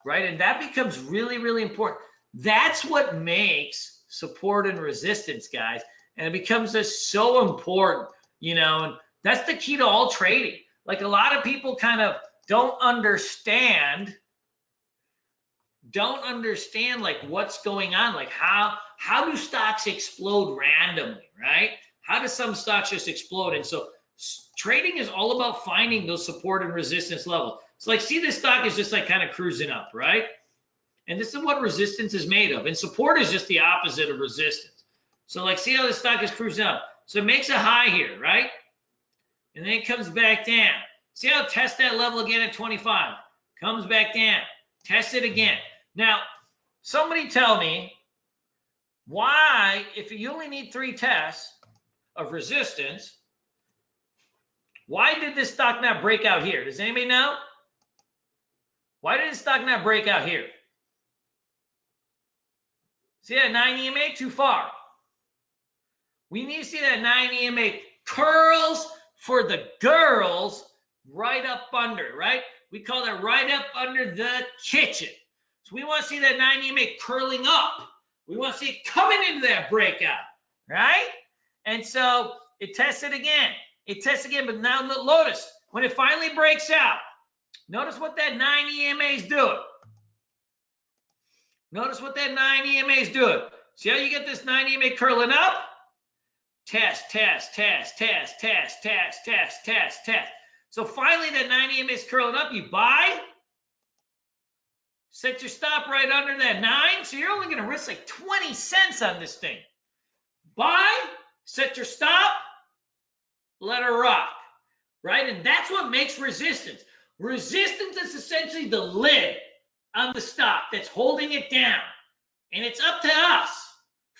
S1: right? And that becomes really, really important. That's what makes support and resistance, guys. And it becomes just so important, you know, and that's the key to all trading. Like, a lot of people kind of don't understand like what's going on. Like, how do stocks explode randomly, right? How do some stocks just explode? And so trading is all about finding those support and resistance levels. So like, see, this stock is just like kind of cruising up, right? And this is what resistance is made of. And support is just the opposite of resistance. So like, see how this stock is cruising up. So it makes a high here, right? And then it comes back down. See how it tests that level again at 25. Comes back down. Test it again. Now, somebody tell me why, if you only need 3 tests of resistance, why did this stock not break out here? Does anybody know? Why did this stock not break out here? See that 9 EMA? Too far. We need to see that 9 EMA curls for the girls right up under, right? We call that right up under the kitchen. So we want to see that 9 EMA curling up. We want to see it coming into that breakout, right? And so it tests it again. It tests again, but now notice when it finally breaks out, notice what that 9 EMA is doing. Notice what that 9 EMA is doing. See how you get this 9 EMA curling up? Test, test, test, test, test, test, test, test, test. So finally that 9 EMA is curling up. You buy. Set your stop right under that 9. So you're only going to risk like 20 cents on this thing. Buy, set your stop, let her rock. right? And that's what makes resistance. Resistance is essentially the lid on the stock that's holding it down. And it's up to us,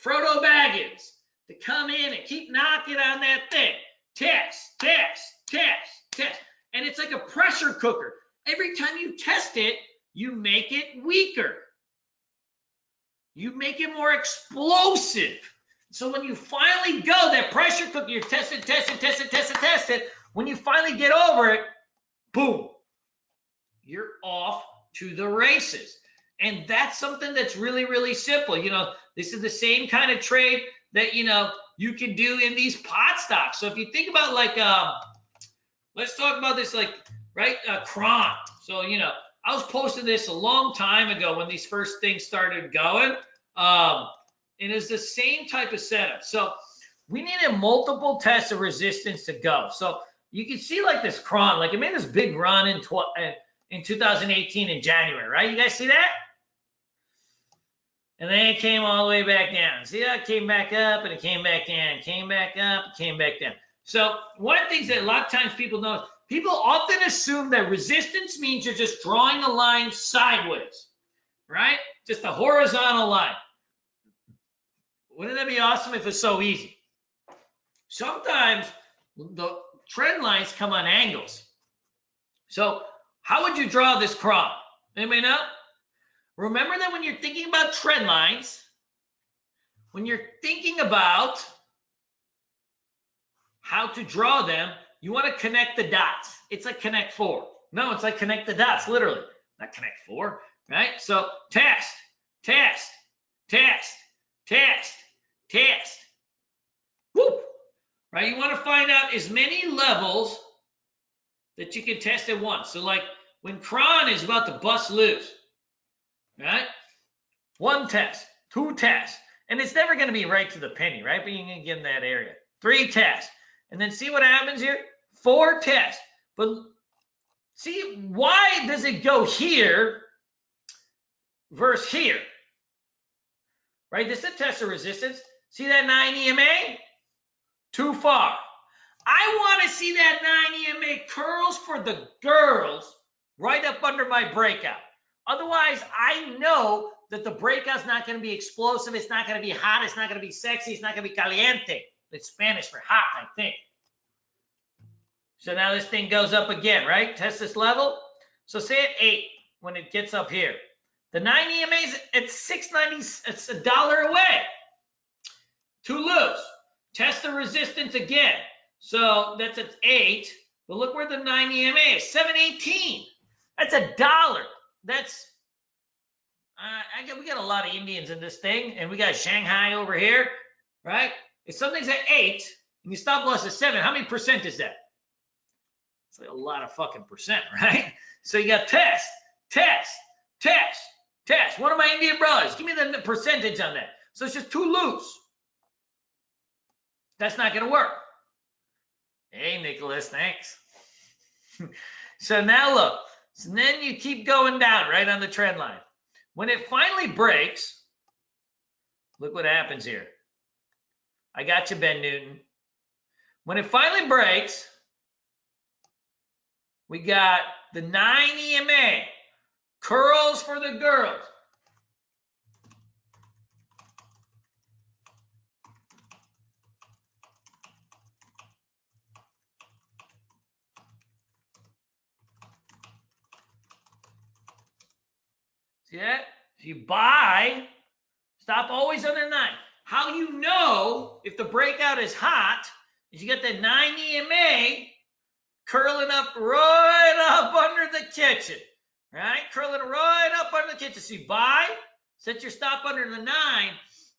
S1: Frodo Baggins, to come in and keep knocking on that thing. Test, test, test, test. And it's like a pressure cooker. Every time you test it, you make it weaker. You make it more explosive. So when you finally go, that pressure cooker, you're testing, testing, testing, testing, testing. When you finally get over it, boom, you're off to the races. And that's something that's really, really simple. You know, this is the same kind of trade that, you know, you can do in these pot stocks. So if you think about like, let's talk about this, like, right, Kron. So, you know, I was posting this a long time ago when these first things started going. And it's the same type of setup. So we needed multiple tests of resistance to go. So you can see like this Kron, like it made this big run in 2018 in January, right? You guys see that? And then it came all the way back down. See that? It came back up and it came back down, came back up, came back down. So one of the things that a lot of times people know, people often assume that resistance means you're just drawing a line sideways, right? Just a horizontal line. Wouldn't that be awesome if it's so easy? Sometimes the trend lines come on angles. So how would you draw this Kron? Anybody know? Remember that when you're thinking about trend lines, when you're thinking about how to draw them, you want to connect the dots. It's like connect four. No, it's like connect the dots, literally. Not connect four, right? So test, test, test, test, test. Whoop. Right? You want to find out as many levels that you can test at once. So like when Kron is about to bust loose, right? One test, two tests, and it's never going to be right to the penny, right? But you're going to get in that area. 3 tests, and then see what happens here? 4 tests. But see, why does it go here versus here? Right? This is a test of resistance. See that 9 EMA? Too far. I want to see that 9 EMA curls for the girls right up under my breakout. Otherwise, I know that the breakout's not going to be explosive. It's not going to be hot. It's not going to be sexy. It's not going to be caliente. It's Spanish for hot, I think. So now this thing goes up again, right? Test this level. So say at 8 when it gets up here. The 9 EMA's at $6.90. It's $1 away. Too loose. Test the resistance again. So that's at 8. But look where the 9 EMA is. $7.18. That's $1. That's we got a lot of Indians in this thing, and we got Shanghai over here, right? If something's at 8 and you stop loss at 7, how many percent is that? It's like a lot of fucking percent, right? So you got test, test, test, test. One of my Indian brothers, give me the percentage on that. So it's just too loose. That's not going to work. Hey, Nicholas, thanks. So now look. So then you keep going down right on the trend line. When it finally breaks, look what happens here. I got you, Ben Newton. When it finally breaks, we got the 9 EMA, curls for the girls. See that? If you buy, stop always under 9. How you know if the breakout is hot is you get the 9 EMA curling up right up under the kitchen, right? Curling right up under the kitchen. So you buy, set your stop under the 9.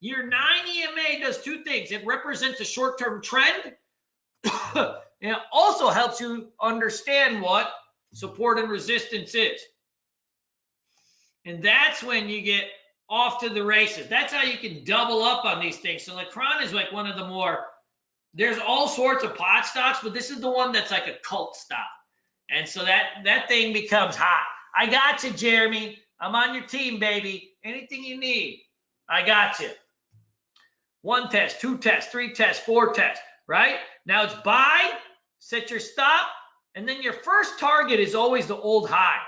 S1: Your 9 EMA does 2 things. It represents a short-term trend. And it also helps you understand what support and resistance is. And that's when you get off to the races. That's how you can double up on these things. So like Kron is like one of the more, there's all sorts of pot stocks, but this is the one that's like a cult stock. And so that thing becomes hot. I got you, Jeremy. I'm on your team, baby. Anything you need, I got you. 1 test, 2 tests, 3 tests, 4 tests, right? Now it's buy, set your stop, And then your first target is always the old high.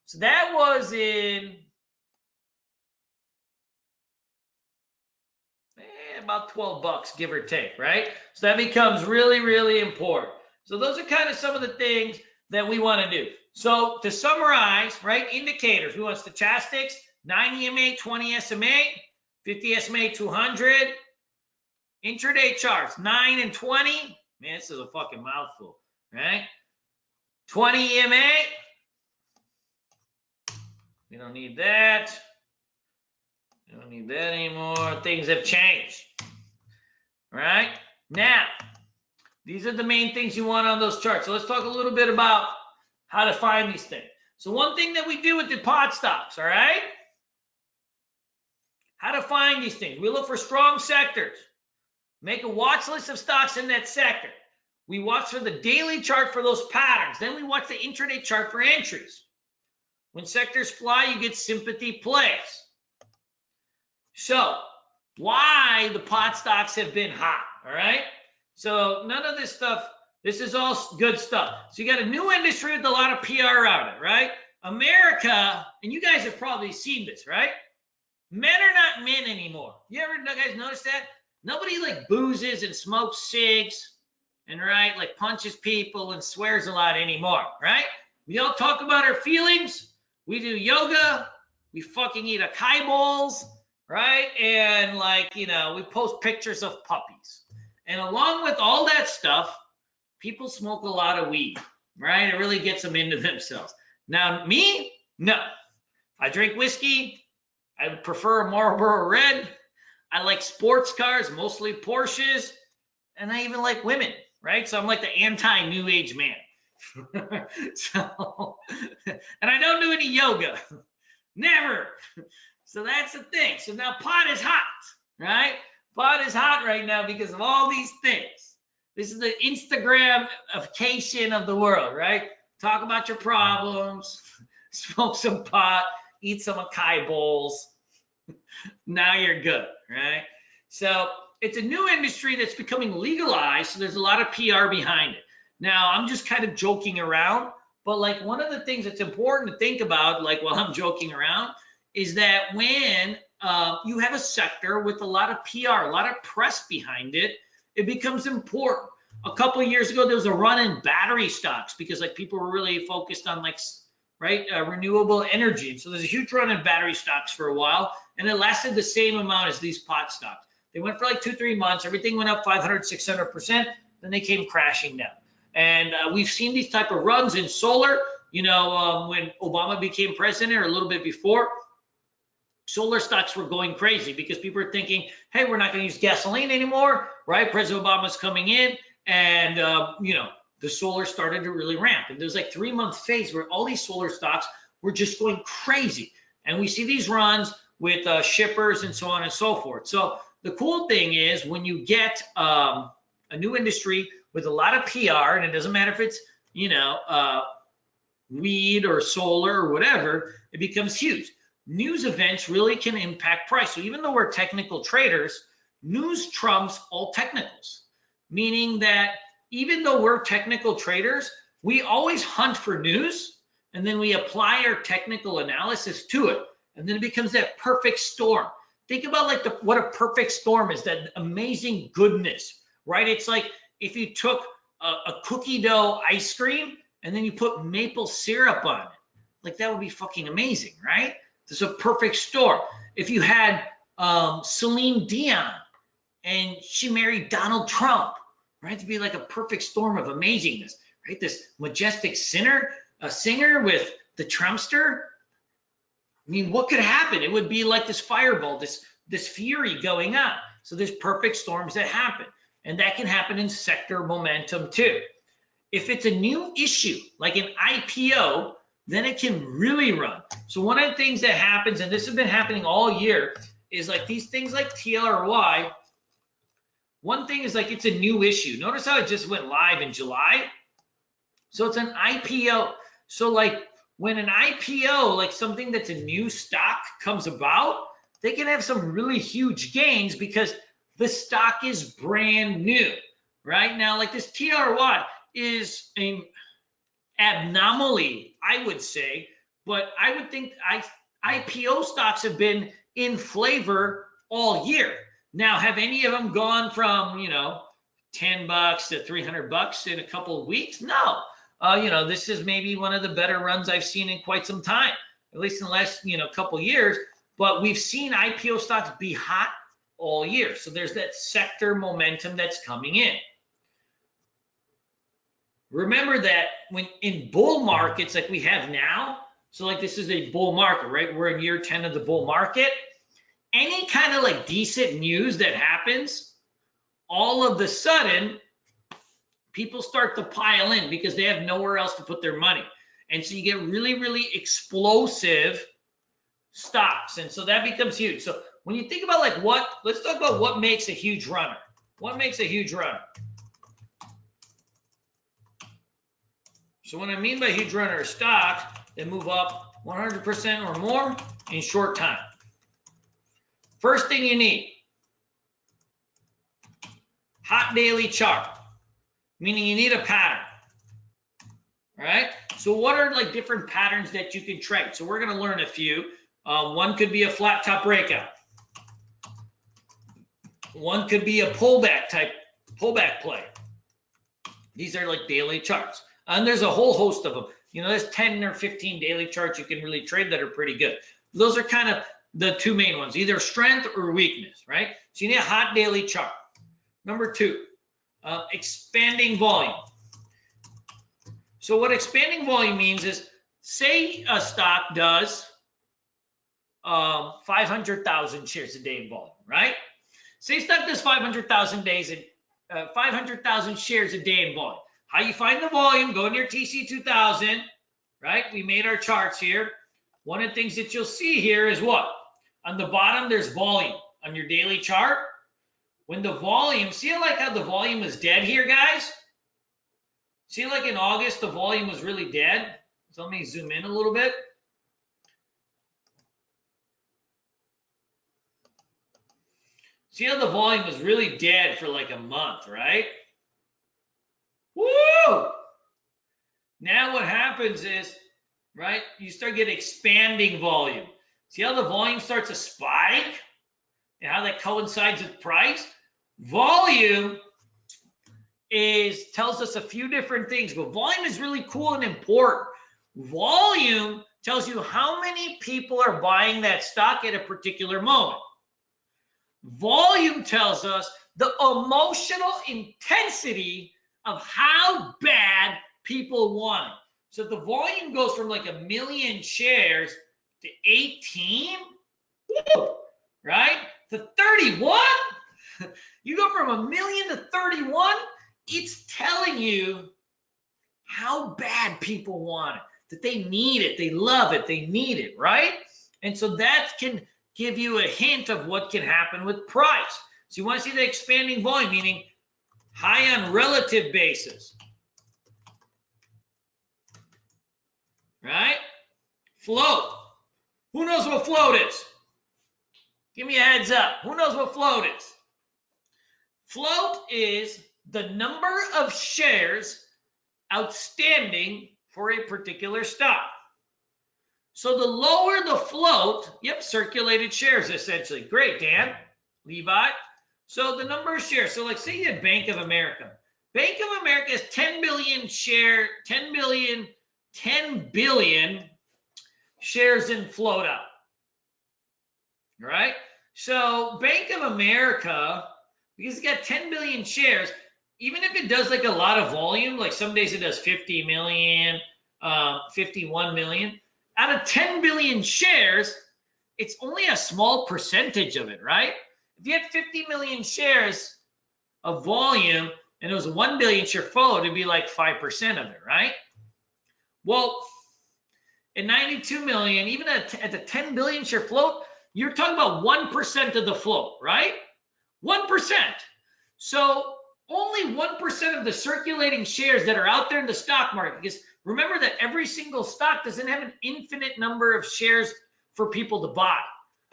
S1: So that was in about 12 bucks, give or take, right? So that becomes really, really important. So those are kind of some of the things that we want to do. So to summarize, right, indicators, we want stochastics, 9 EMA, 20 SMA, 50 SMA, 200. Intraday charts, 9 and 20. Man, this is a fucking mouthful, right? 20 EMA. We don't need that. We don't need that anymore. Things have changed, right? Now, these are the main things you want on those charts. So let's talk a little bit about how to find these things. So one thing that we do with the pot stocks, all right? How to find these things. We look for strong sectors. Make a watch list of stocks in that sector. We watch for the daily chart for those patterns. Then we watch the intraday chart for entries. When sectors fly, you get sympathy plays. So why the pot stocks have been hot, all right? So none of this stuff, this is all good stuff. So you got a new industry with a lot of PR around it, right? America, and you guys have probably seen this, right? Men are not men anymore. You ever guys notice that? Nobody like boozes and smokes cigs and right, like punches people and swears a lot anymore, right? We all talk about our feelings. We do yoga. We fucking eat acai bowls, right? And like, you know, we post pictures of puppies. And along with all that stuff, people smoke a lot of weed, right? It really gets them into themselves. Now, me, no. I drink whiskey. I prefer a Marlboro Red. I like sports cars, mostly Porsches, and I even like women, right? So I'm like the anti-new age man. So, and I don't do any yoga, never. So that's the thing. So now pot is hot, right? Pot is hot right now because of all these things. This is the Instagramification of the world, right? Talk about your problems, smoke some pot, eat some acai bowls. Now you're good, right? So it's a new industry that's becoming legalized, so there's a lot of PR behind it. Now, I'm just kind of joking around, but like one of the things that's important to think about, like while I'm joking around, is that when you have a sector with a lot of PR, a lot of press behind it, it becomes important. A couple of years ago, there was a run in battery stocks because like people were really focused on like, right, renewable energy. So there's a huge run in battery stocks for a while, and it lasted the same amount as these pot stocks. They went for like 2-3 months. Everything went up 500, 600%. Then they came crashing down. And we've seen these type of runs in solar, you know, when Obama became president or a little bit before, solar stocks were going crazy because people were thinking, hey, we're not going to use gasoline anymore, right? President Obama's coming in, and, you know, the solar started to really ramp. And there's like 3-month phase where all these solar stocks were just going crazy. And we see these runs with shippers and so on and so forth. So the cool thing is when you get a new industry with a lot of PR, and it doesn't matter if it's, you know, weed or solar or whatever, it becomes huge. News events really can impact price. So even though we're technical traders, news trumps all technicals, meaning that even though we're technical traders, we always hunt for news, and then we apply our technical analysis to it, and then it becomes that perfect storm. Think about like what a perfect storm is, that amazing goodness, right? It's like if you took a cookie dough ice cream and then you put maple syrup on it, like that would be fucking amazing, right? This is a perfect storm. If you had Celine Dion and she married Donald Trump, right? To be like a perfect storm of amazingness, right? This majestic singer with the Trumpster. I mean, what could happen? It would be like this fireball, this fury going on. So there's perfect storms that happen. And that can happen in sector momentum too. If it's a new issue, like an IPO, then it can really run. So one of the things that happens, and this has been happening all year, is like these things like TLRY. One thing is like it's a new issue. Notice how it just went live in July. So it's an IPO. So like when an IPO, like something that's a new stock comes about, they can have some really huge gains because the stock is brand new, right? Now, like this TRY is a abnormally, I would say, but I would think IPO stocks have been in flavor all year. Now, have any of them gone from, $10 to $300 in a couple of weeks? No. This is maybe one of the better runs I've seen in quite some time, at least in the last, couple of years. But we've seen IPO stocks be hot all year. So there's that sector momentum that's coming in. Remember that when in bull markets like we have now, so like this is a bull market, right? We're in year 10 of the bull market. Any kind of like decent news that happens, all of the sudden, people start to pile in because they have nowhere else to put their money. And so you get really, really explosive stocks. And so that becomes huge. So when you think about let's talk about what makes a huge runner. What makes a huge runner? So what I mean by huge runner is stocks that move up 100% or more in short time. First thing you need, hot daily chart, meaning you need a pattern. All right. So what are like different patterns that you can trade? So we're going to learn a few. One could be a flat top breakout. One could be a pullback play. These are like daily charts. And there's a whole host of them. There's 10 or 15 daily charts you can really trade that are pretty good. Those are kind of the two main ones, either strength or weakness, right? So you need a hot daily chart. Number two, expanding volume. So what expanding volume means is, say a stock does 500,000 shares a day in volume, right? Say stock does 500,000 shares a day in volume. How you find the volume? Go in your TC2000, right? We made our charts here. One of the things that you'll see here is what? On the bottom, there's volume on your daily chart. When the volume, see like how the volume is dead here, guys? See like in August, the volume was really dead. So let me zoom in a little bit. See how the volume was really dead for like a month, right? Woo! Now what happens is, right, you start getting expanding volume. See how the volume starts to spike and how that coincides with price? Volume tells us a few different things, but volume is really cool and important. Volume tells you how many people are buying that stock at a particular moment. Volume tells us the emotional intensity of how bad people want it. So if the volume goes from like 1 million shares to 18, right, to 31, you go from 1 million to 31, it's telling you how bad people want it, that they need it, they love it, they need it, right? And so that can give you a hint of what can happen with price. So you want to see the expanding volume, meaning high on relative basis, right? Float. Who knows what float is? Give me a heads up. Who knows what float is? Float is the number of shares outstanding for a particular stock. So the lower the float, circulated shares essentially. Great, Dan, Levi. So the number of shares, so like say you had Bank of America. Bank of America has 10 billion shares in float out. All right? So Bank of America, because it's got 10 billion shares, even if it does like a lot of volume, like some days it does 50 million, 51 million, out of 10 billion shares, it's only a small percentage of it, right? If you had 50 million shares of volume and it was a 1 billion share float, it'd be like 5% of it, right? Well, at 92 million, even at the 10 billion share float, you're talking about 1% of the float, right? 1%. So only 1% of the circulating shares that are out there in the stock market, because remember that every single stock doesn't have an infinite number of shares for people to buy.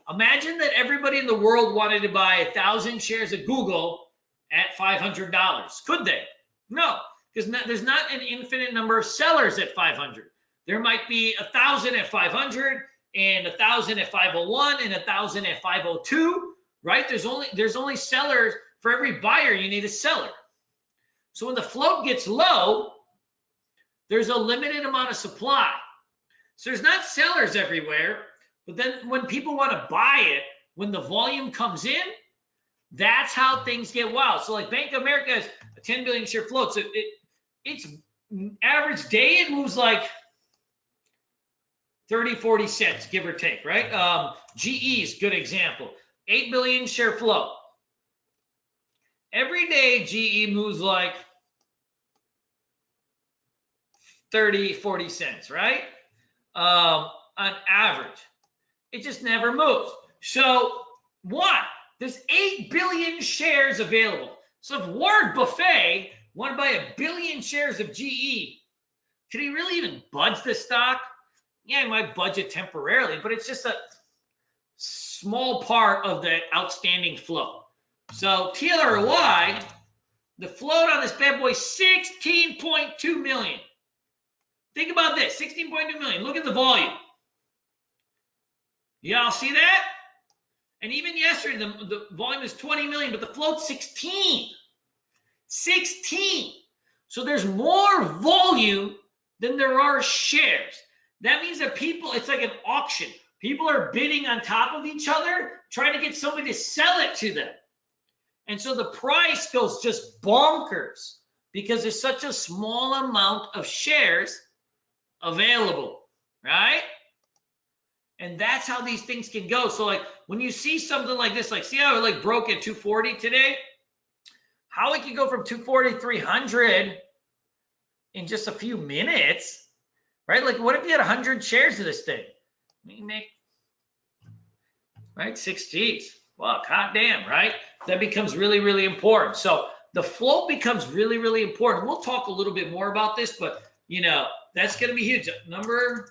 S1: Imagine that everybody in the world wanted to buy 1,000 shares of Google at $500. Could they? No, because there's not an infinite number of sellers at 500. There might be 1,000 at 500 and 1,000 at 501 and 1,000 at 502, right? There's only sellers for every buyer. You need a seller. So when the float gets low, there's a limited amount of supply. So there's not sellers everywhere, but then when people want to buy it, when the volume comes in, that's how things get wild. So like Bank of America has a 10 billion share float. So it's average day, it moves like 30, 40 cents, give or take, right? GE is a good example. 8 billion share float. Every day, GE moves like 30, 40 cents, right? On average. It just never moves. So what? There's 8 billion shares available. So if Warren Buffett wanted to buy 1 billion shares of GE, could he really even budge the stock? Yeah, he might budge it temporarily, but it's just a small part of the outstanding float. So TLRY, the float on this bad boy, 16.2 million. Think about this, 16.2 million. Look at the volume. Y'all see that? And even yesterday, the volume is 20 million, but the float's 16. 16. So there's more volume than there are shares. That means that people, it's like an auction. People are bidding on top of each other, trying to get somebody to sell it to them. And so the price goes just bonkers because there's such a small amount of shares available, right? And that's how these things can go. So like when you see something like this, like see how it like broke at 240 today? How it can go from 240 to 300 in just a few minutes, right? Like what if you had 100 shares of this thing? You make, right, 6 G's. Well, hot damn, right? That becomes really, really important. So the float becomes really, really important. We'll talk a little bit more about this, but you know, that's going to be huge. Number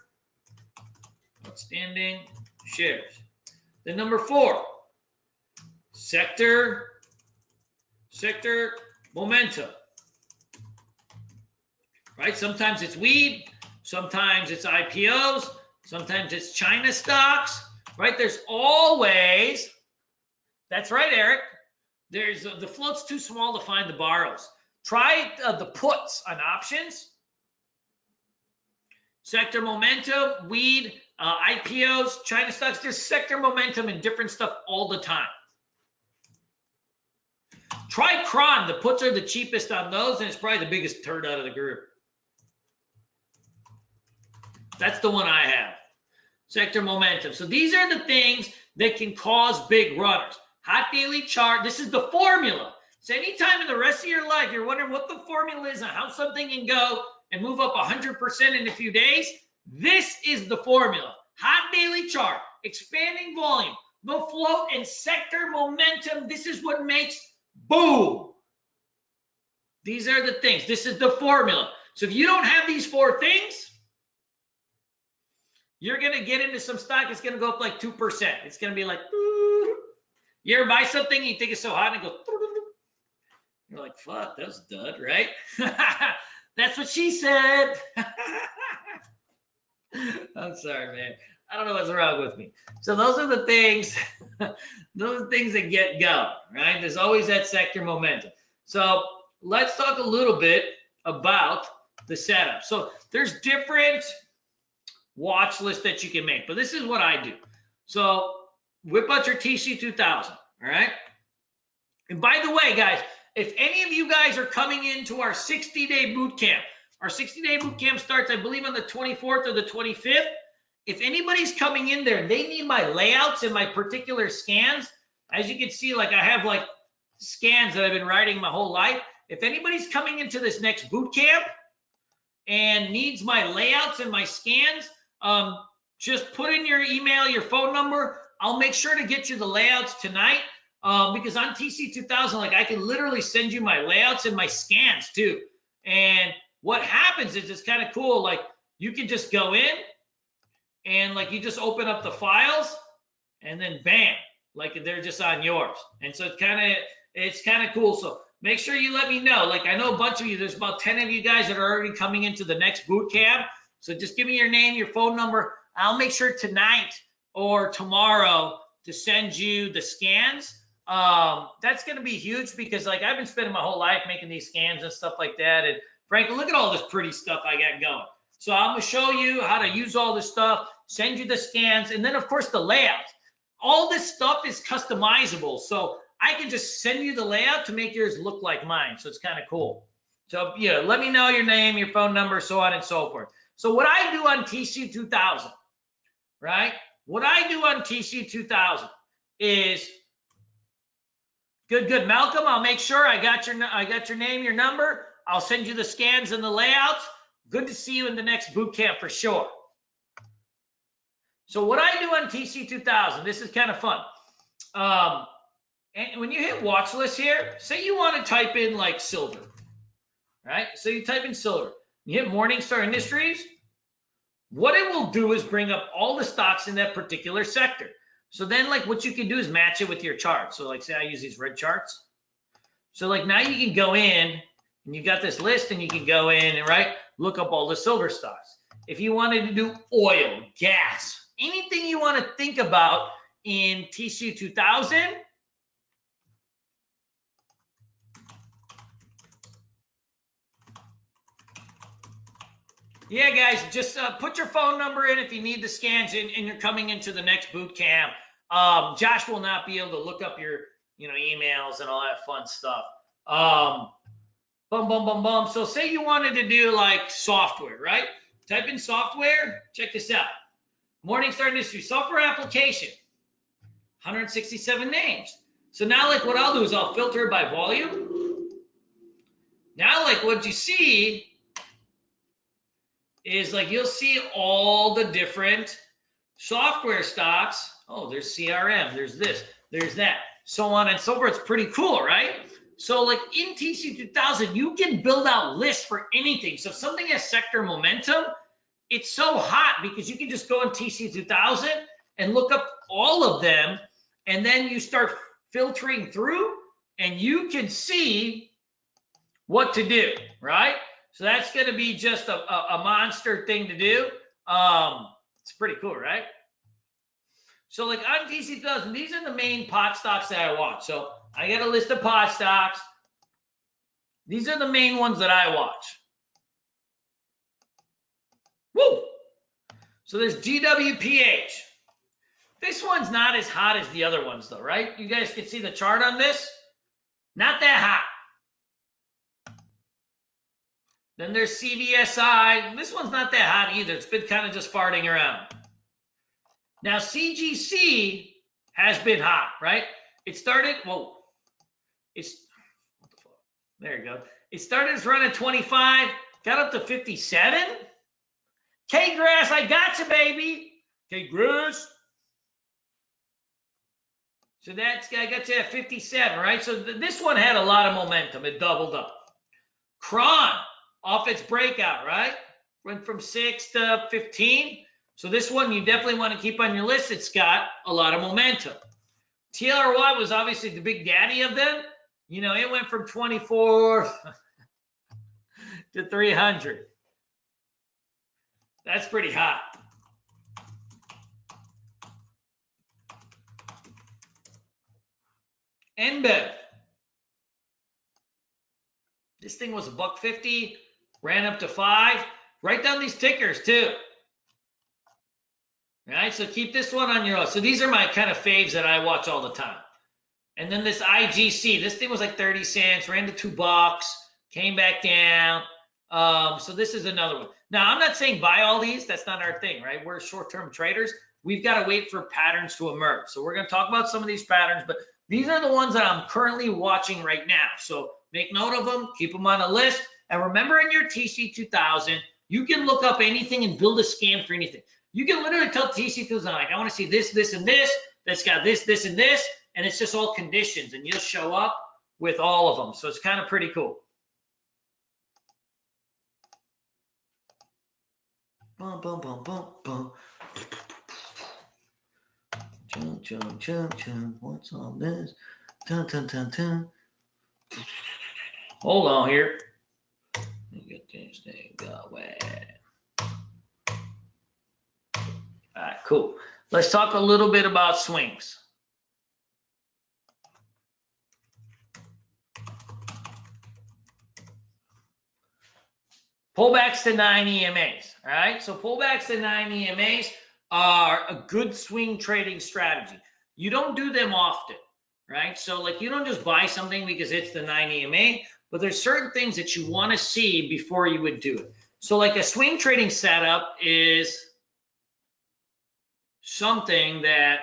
S1: outstanding shares. Then number 4, sector momentum. Right? Sometimes it's weed, sometimes it's IPOs, sometimes it's China stocks, right? There's always, that's right, Eric. There's the float's too small to find the borrows. Try the puts on options. Sector momentum, weed, IPOs, China stocks. There's sector momentum and different stuff all the time. Try Cron. The puts are the cheapest on those, and it's probably the biggest turd out of the group. That's the one I have. Sector momentum. So these are the things that can cause big runners. Hot daily chart. This is the formula. So anytime in the rest of your life you're wondering what the formula is and how something can go and move up 100% in a few days, this is the formula. Hot daily chart, expanding volume, the float, and sector momentum. This is what makes boom. These are the things. This is the formula. So if you don't have these 4 things, you're going to get into some stock. It's going to go up like 2%. It's going to be like, you ever buy something and you think it's so hot and it goes, you're like, fuck, that was a dud, right? That's what she said. I'm sorry, man. I don't know what's wrong with me. So those are the things, those are things that get going, right? There's always that sector momentum. So let's talk a little bit about the setup. So there's different watch lists that you can make, but this is what I do. So whip out your TC2000, all right? And by the way, guys, if any of you guys are coming into our 60-day boot camp, our 60-day boot camp starts, I believe, on the 24th or the 25th. If anybody's coming in there, they need my layouts and my particular scans. As you can see, like I have like scans that I've been writing my whole life. If anybody's coming into this next boot camp and needs my layouts and my scans, just put in your email, your phone number. I'll make sure to get you the layouts tonight. Because on TC2000, like I can literally send you my layouts and my scans too. And what happens is it's kind of cool. Like you can just go in and like you just open up the files and then bam, like they're just on yours. And so it's kind of cool. So make sure you let me know. Like, I know a bunch of you, there's about 10 of you guys that are already coming into the next boot camp. So just give me your name, your phone number. I'll make sure tonight or tomorrow to send you the scans. That's going to be huge because, like, I've been spending my whole life making these scans and stuff like that. And frankly, look at all this pretty stuff I got going. So I'm going to show you how to use all this stuff, send you the scans, and then, of course, the layout. All this stuff is customizable. So I can just send you the layout to make yours look like mine. So it's kind of cool. So, yeah, let me know your name, your phone number, so on and so forth. So what I do on TC 2000, right? What I do on TC 2000 is good. Malcolm, I'll make sure I got your name, your number. I'll send you the scans and the layouts. Good to see you in the next boot camp for sure. So what I do on TC 2000, this is kind of fun. And when you hit watch list here, say you want to type in like silver, right? So you type in silver. You hit Morningstar Industries. What it will do is bring up all the stocks in that particular sector. So then, like, what you can do is match it with your chart. So, like, say I use these red charts. So, like, now you can go in and you got this list and you can go in and, right, look up all the silver stocks. If you wanted to do oil, gas, anything you want to think about in TC 2000, yeah, guys, just put your phone number in if you need the scans and you're coming into the next boot camp. Josh will not be able to look up your, emails and all that fun stuff. So say you wanted to do like software, right? Type in software. Check this out. Morningstar Industry software application. 167 names. So now, like, what I'll do is I'll filter it by volume. Now, like, what you see is, like, you'll see all the different software stocks. Oh, there's CRM, there's this, there's that, so on and so forth. It's pretty cool, right? So, like, in TC 2000, you can build out lists for anything. So if something has sector momentum, it's so hot because you can just go in TC 2000 and look up all of them, and then you start filtering through, and you can see what to do, right? So that's going to be just a monster thing to do. It's pretty cool, right? So, like, on TC 2000, these are the main pot stocks that I watch. So I got a list of pot stocks. These are the main ones that I watch. Woo! So there's GWPH. This one's not as hot as the other ones, though, right? You guys can see the chart on this. Not that hot. Then there's CVSI. This one's not that hot either. It's been kind of just farting around. Now, CGC has been hot, right? It started, what the fuck? There you go. It started its run at 25, got up to 57. K-Grass, I got you, baby. K-Grass. So I got you at 57, right? So this one had a lot of momentum. It doubled up. Cron, off its breakout, right? Went from 6 to 15. So this one you definitely want to keep on your list. It's got a lot of momentum. TLRY was obviously the big daddy of them. It went from 24 to 300. That's pretty hot. NBEV. This thing was $1.50, ran up to 5. Write down these tickers too. All right, so keep this one on your list. So these are my kind of faves that I watch all the time. And then this IGC, this thing was like 30 cents, ran to $2, came back down. So this is another one. Now, I'm not saying buy all these. That's not our thing, right? We're short-term traders. We've got to wait for patterns to emerge. So we're going to talk about some of these patterns, but these are the ones that I'm currently watching right now. So make note of them, keep them on a list. And remember, in your TC 2000, you can look up anything and build a scan for anything. You can literally tell TC 2000, like, I want to see this, this, and this. That's got this, this, and this. And it's just all conditions. And you'll show up with all of them. So it's kind of pretty cool. Bum, bum, bum, bum, bum. Chum, chum, chum, chum. What's all this? Dun, dun, dun, dun. Hold on here. Let me get this thing going. All right, cool. Let's talk a little bit about swings. Pullbacks to 9 EMAs, all right? So pullbacks to 9 EMAs are a good swing trading strategy. You don't do them often, right? So like you don't just buy something because it's the 9 EMA, but there's certain things that you want to see before you would do it. So like a swing trading setup is something that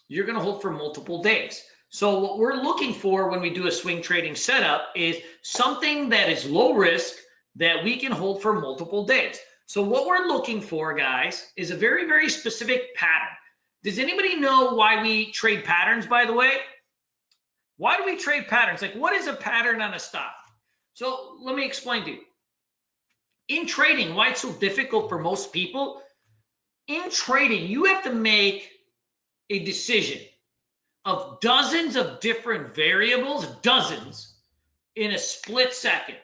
S1: you're going to hold for multiple days. So what we're looking for when we do a swing trading setup is something that is low risk that we can hold for multiple days. So what we're looking for, guys, is a very, very specific pattern. Does anybody know why we trade patterns, by the way? Why do we trade patterns? Like, what is a pattern on a stock? So let me explain to you. In trading, why it's so difficult for most people, in trading, you have to make a decision of dozens of different variables, dozens, in a split second.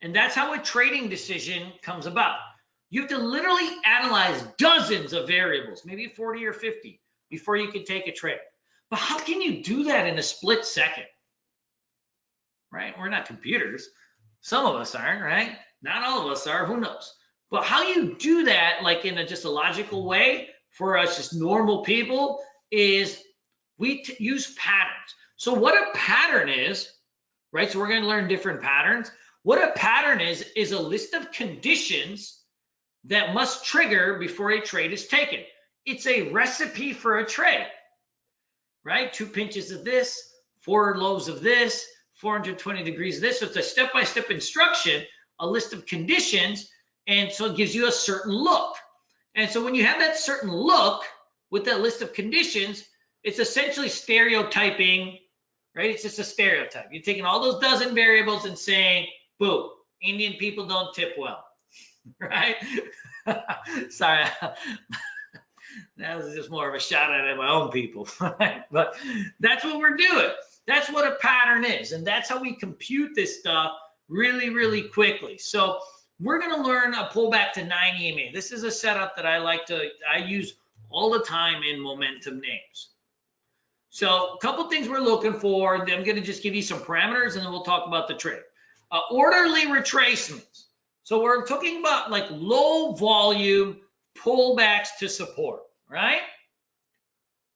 S1: And that's how a trading decision comes about. You have to literally analyze dozens of variables, maybe 40 or 50, before you can take a trade. But how can you do that in a split second? Right? We're not computers. Some of us aren't, right? Not all of us are, who knows? But how you do that, like in just a logical way, for us just normal people, is we use patterns. So what a pattern is, right? So we're going to learn different patterns. What a pattern is a list of conditions that must trigger before a trade is taken. It's a recipe for a trade, right? 2 pinches of this, 4 lows of this, 420 degrees of this. So it's a step-by-step instruction, a list of conditions, and so it gives you a certain look. And so when you have that certain look with that list of conditions, it's essentially stereotyping, right? It's just a stereotype. You're taking all those dozen variables and saying, boom, Indian people don't tip well, right? Sorry, that was just more of a shot at my own people, right? But that's what we're doing. That's what a pattern is, and that's how we compute this stuff really, really quickly. So we're going to learn a pullback to 9 EMA. This is a setup that I use all the time in momentum names. So a couple things we're looking for. I'm going to just give you some parameters, and then we'll talk about the trade. Orderly retracements. So we're talking about like low volume pullbacks to support, right?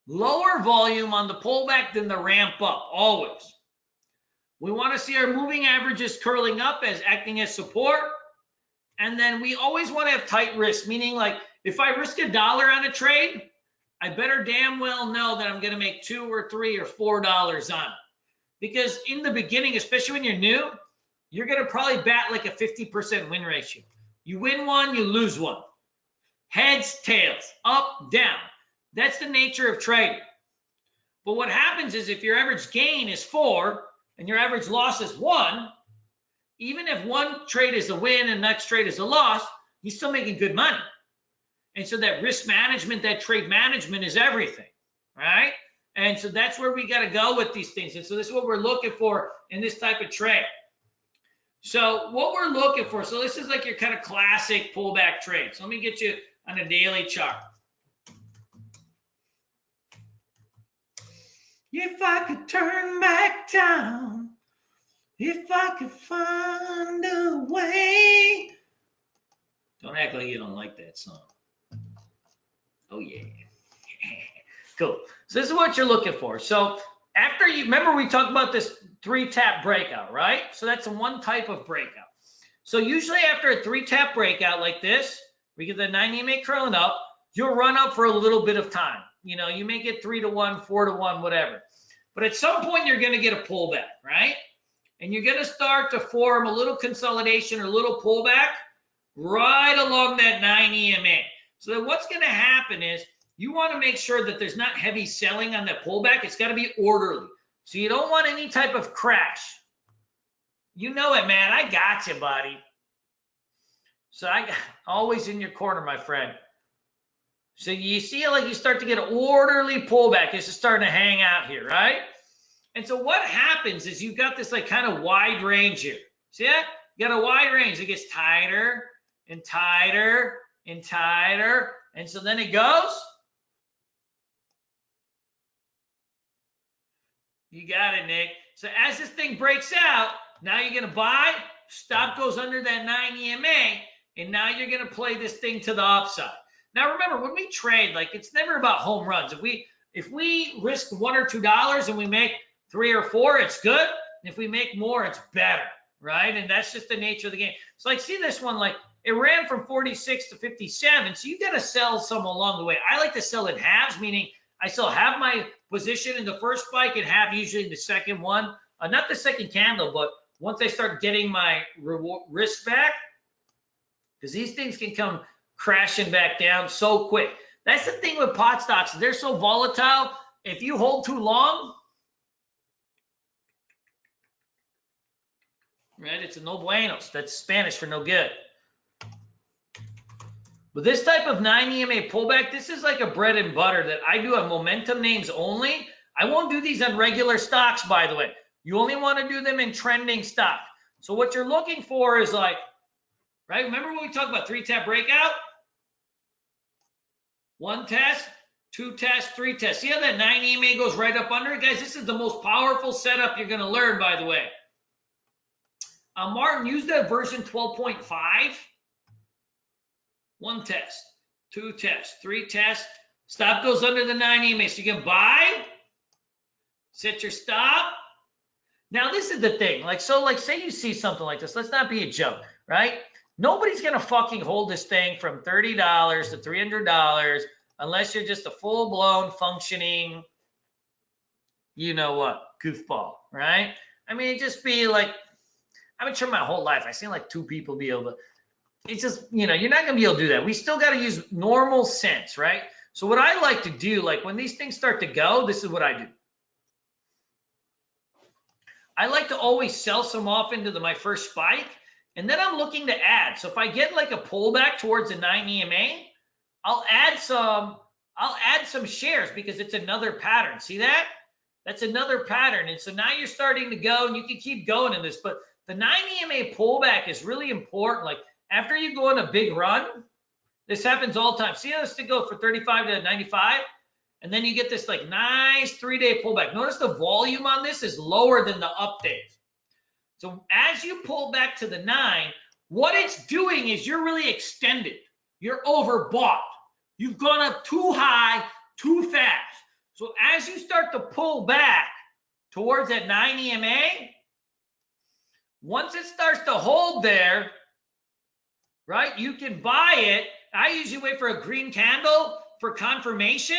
S1: Lower volume on the pullback than the ramp up, always. We want to see our moving averages curling up as acting as support. And then we always want to have tight risk, meaning like if I risk $1 on a trade, I better damn well know that I'm going to make $2 or $3 or $4 on it. Because in the beginning, especially when you're new, you're going to probably bat like a 50% win ratio. You win one, you lose one. Heads, tails, up, down. That's the nature of trading. But what happens is if your average gain is 4 and your average loss is 1, even if one trade is a win and the next trade is a loss, you're still making good money. And so that risk management, that trade management is everything, right? And so that's where we got to go with these things. And so this is what we're looking for in this type of trade. So what we're looking for, so this is like your kind of classic pullback trade. So let me get you on a daily chart. If I could turn back time, if I could find a way. Don't act like you don't like that song. Oh, yeah. Cool. So this is what you're looking for. So after you, remember we talked about this 3-tap breakout, right? So that's one type of breakout. So usually after a 3-tap breakout like this, we get the 9 EMA curling up, you'll run up for a little bit of time. You know, you may get 3 to 1, 4 to 1, whatever. But at some point, you're going to get a pullback, right? And you're going to start to form a little consolidation or a little pullback right along that 9 EMA. So then what's going to happen is you want to make sure that there's not heavy selling on that pullback. It's got to be orderly. So you don't want any type of crash. You know it, man. I got you, buddy. So I got always in your corner, my friend. So you see it like you start to get an orderly pullback. It's just starting to hang out here, right? And so what happens is you've got this like kind of wide range here. See that? You got a wide range. It gets tighter and tighter and tighter. And so then it goes. You got it, Nick. So as this thing breaks out, now you're going to buy. Stop goes under that 9 EMA. And now you're going to play this thing to the upside. Now remember, when we trade, like it's never about home runs. If we risk $1 or $2 and we make 3 or 4, it's good. And if we make more, it's better, right? And that's just the nature of the game. So like, see this one, like it ran from 46 to 57. So you got to sell some along the way. I like to sell in halves, meaning I still have my position in the first spike and have usually the second one, not the second candle, but once I start getting my risk back, because these things can come crashing back down so quick. That's the thing with pot stocks. They're so volatile. If you hold too long, right, it's a no buenos. That's Spanish for no good. But this type of 9 EMA pullback, this is like a bread and butter that I do on momentum names only. I won't do these on regular stocks, by the way. You only want to do them in trending stock. So what you're looking for is like, right? Remember when we talked about 3-tap breakout? 1 test, 2 tests, 3 tests. See how that 9 EMA goes right up under it? Guys, this is the most powerful setup you're going to learn, by the way. Martin, use that version 12.5. 1 test, 2 tests, 3 tests. Stop goes under the 9 EMA. So you can buy, set your stop. Now, this is the thing. Like, so like say you see something like this. Let's not be a joke, right? Nobody's going to fucking hold this thing from $30 to $300 unless you're just a full-blown functioning, you know what, goofball, right? I mean, it'd just be like, I've been trying my whole life. I've seen like 2 people be able to, it's just, you know, you're not going to be able to do that. We still got to use normal sense, right? So what I like to do, like when these things start to go, this is what I do. I like to always sell some off into my first spike, and then I'm looking to add. So if I get like a pullback towards a 9 EMA, I'll add some shares because it's another pattern. See that? That's another pattern. And so now you're starting to go, and you can keep going in this. But the 9 EMA pullback is really important. Like after you go on a big run, this happens all the time. See how this thing goes for 35 to 95? And then you get this like nice 3-day pullback. Notice the volume on this is lower than the up days. So as you pull back to the 9, what it's doing is you're really extended. You're overbought. You've gone up too high, too fast. So as you start to pull back towards that 9 EMA, once it starts to hold there, right, you can buy it. I usually wait for a green candle for confirmation.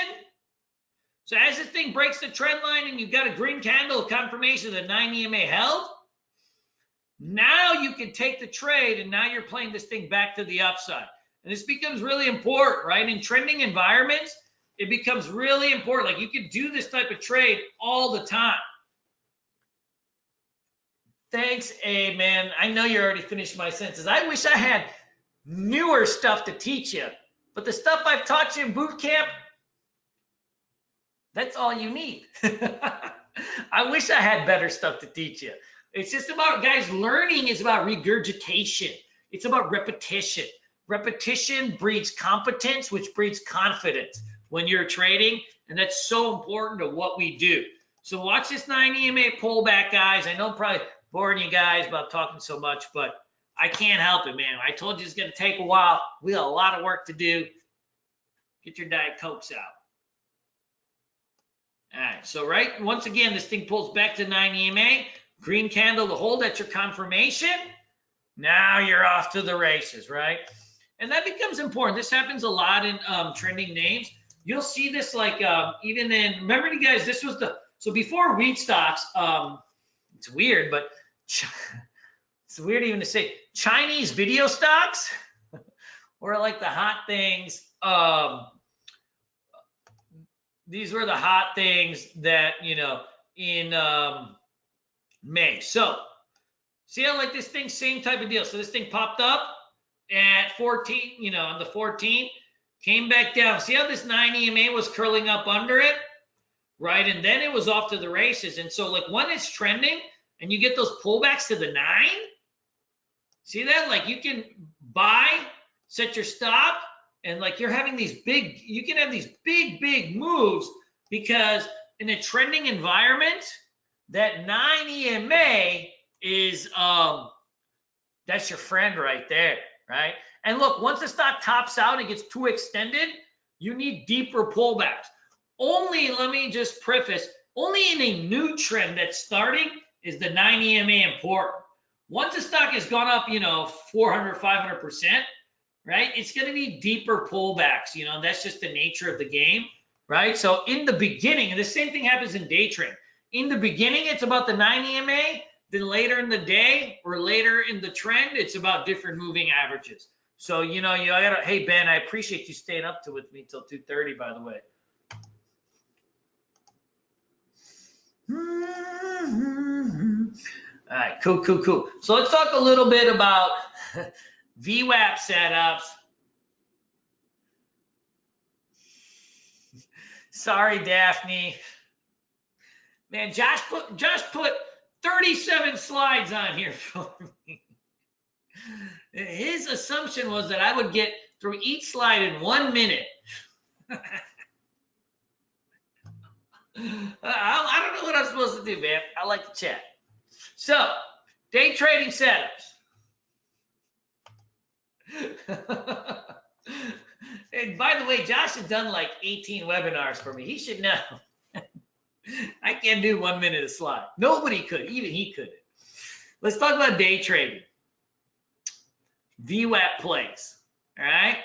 S1: So as this thing breaks the trend line and you've got a green candle of confirmation that 9 EMA held, now you can take the trade and now you're playing this thing back to the upside. And this becomes really important, right? In trending environments, it becomes really important. Like you can do this type of trade all the time. Thanks, A, man. I know you already finished my sentences. I wish I had newer stuff to teach you, but the stuff I've taught you in boot camp, that's all you need. I wish I had better stuff to teach you. It's just about, guys, learning is about regurgitation. It's about repetition. Repetition breeds competence, which breeds confidence when you're trading, and that's so important to what we do. So watch this 9 EMA pullback, guys. I know I'm probably boring you guys about talking so much, but I can't help it, man. I told you it's going to take a while. We got a lot of work to do. Get your Diet Cokes out. All right, so right, once again, this thing pulls back to 9 EMA, green candle to hold, that's your confirmation. Now you're off to the races, right? And that becomes important. This happens a lot in trending names. You'll see this like even in, remember you guys, this was the, so before wheat stocks, it's weird, but it's weird even to say, Chinese video stocks were like the hot things. These were the hot things that, you know, in May. So see how like this thing, same type of deal. So this thing popped up at 14, you know, on the 14th, came back down. See how this 9 EMA was curling up under it? right? And then it was off to the races. And so like when it's trending and you get those pullbacks to the 9, see that? Like you can buy, set your stop, and like you're having these big, you can have these big moves because in a trending environment, that 9 EMA is, that's your friend right there, right? And look, once the stock tops out and gets too extended, you need deeper pullbacks. Only, let me just preface, only in a new trend that's starting is the 9 EMA important. Once the stock has gone up, 400, 500%, right? It's going to be deeper pullbacks. That's just the nature of the game, right? So in the beginning, and the same thing happens in day trade. In the beginning, it's about the 9 EMA. Then later in the day or later in the trend, it's about different moving averages. So, I gotta, hey, Ben, I appreciate you staying up with me till 2:30, by the way. All right, cool. So let's talk a little bit about VWAP setups. Sorry, Daphne. Man, Josh put 37 slides on here for me. His assumption was that I would get through each slide in 1 minute. I don't know what I'm supposed to do, man. I like to chat. So, day trading setups. And by the way, Josh has done like 18 webinars for me. He should know. I can't do 1 minute a slide. Nobody could. Even he couldn't. Let's talk about day trading. VWAP plays. All right.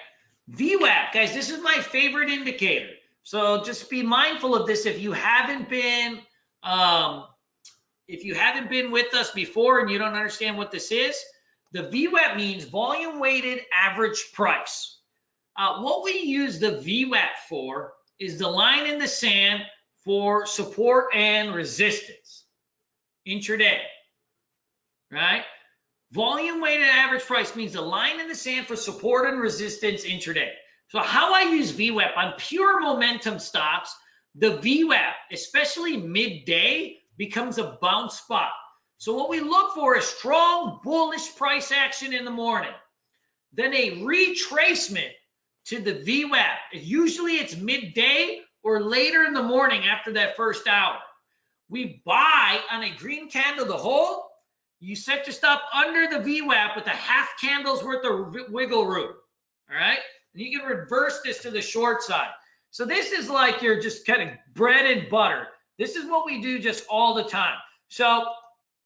S1: VWAP, guys, this is my favorite indicator. So just be mindful of this if you haven't been with us before and you don't understand what this is. The VWAP means volume weighted average price. What we use the VWAP for is the line in the sand for support and resistance intraday, right? Volume weighted average price means the line in the sand for support and resistance intraday. So how I use VWAP on pure momentum stocks, the VWAP, especially midday, becomes a bounce spot. So what we look for is strong bullish price action in the morning, then a retracement to the VWAP. Usually it's midday or later in the morning after that first hour. We buy on a green candle to hold. You set your stop under the VWAP with a half candle's worth of wiggle room. All right. And you can reverse this to the short side. So this is like your just kind of bread and butter. This is what we do just all the time. So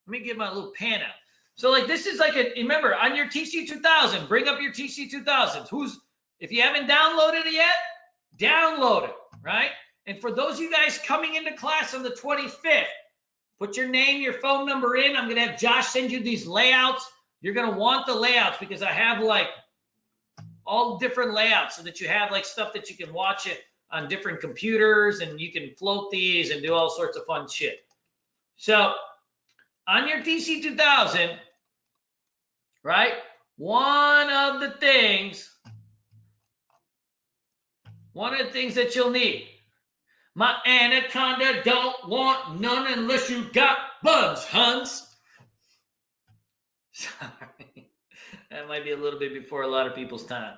S1: let me get my little pan out. So like this is like remember on your TC2000, bring up your TC2000s. If you haven't downloaded it yet, download it, right? And for those of you guys coming into class on the 25th, put your name, your phone number in. I'm going to have Josh send you these layouts. You're going to want the layouts because I have like all different layouts so that you have like stuff that you can watch it on different computers and you can float these and do all sorts of fun shit. So on your TC2000, right, one of the things that you'll need, my anaconda don't want none unless you got buns, Hans. Sorry. That might be a little bit before a lot of people's time.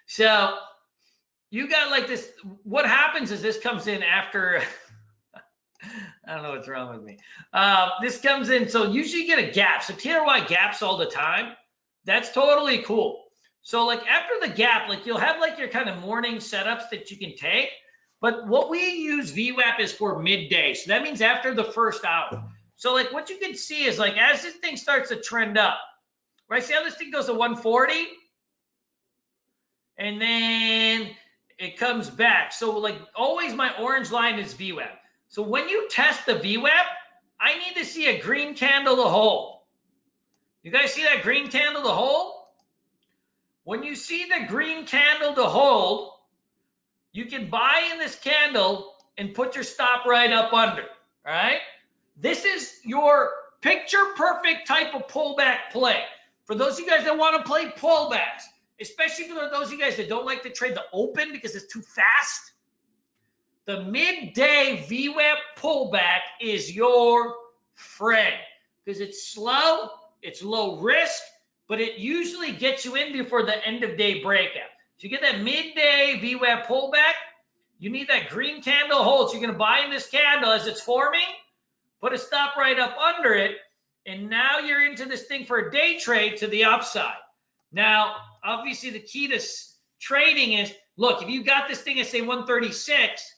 S1: So you got like this. What happens is this comes in after. I don't know what's wrong with me. This comes in. So usually you get a gap. So TRY gaps all the time. That's totally cool. So like after the gap, like you'll have like your kind of morning setups that you can take. But what we use VWAP is for midday. So that means after the first hour. So like what you can see is like as this thing starts to trend up, right? See how this thing goes to 140? And then it comes back. So like always my orange line is VWAP. So when you test the VWAP, I need to see a green candle to hold. You guys see that green candle to hold? When you see the green candle to hold, you can buy in this candle and put your stop right up under, all right? This is your picture perfect type of pullback play. For those of you guys that want to play pullbacks, especially for those of you guys that don't like to trade the open because it's too fast, the midday VWAP pullback is your friend because it's slow, it's low risk, but it usually gets you in before the end of day breakout. So you get that midday VWAP pullback, you need that green candle hold. So you're going to buy in this candle as it's forming, put a stop right up under it, and now you're into this thing for a day trade to the upside. Now, obviously the key to trading is, look, if you got this thing at say 136,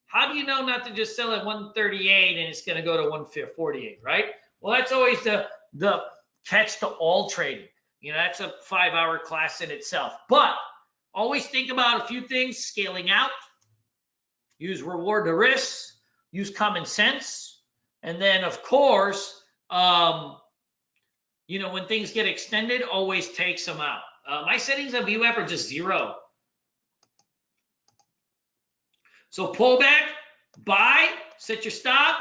S1: how do you know not to just sell at 138 and it's going to go to 148, right? Well, that's always the catch to all trading. You know, that's a 5-hour class in itself. But always think about a few things: scaling out, use reward to risk, use common sense, and then of course, you know, when things get extended, always take some out. My settings on VWAP are just 0. So pull back, buy, set your stop,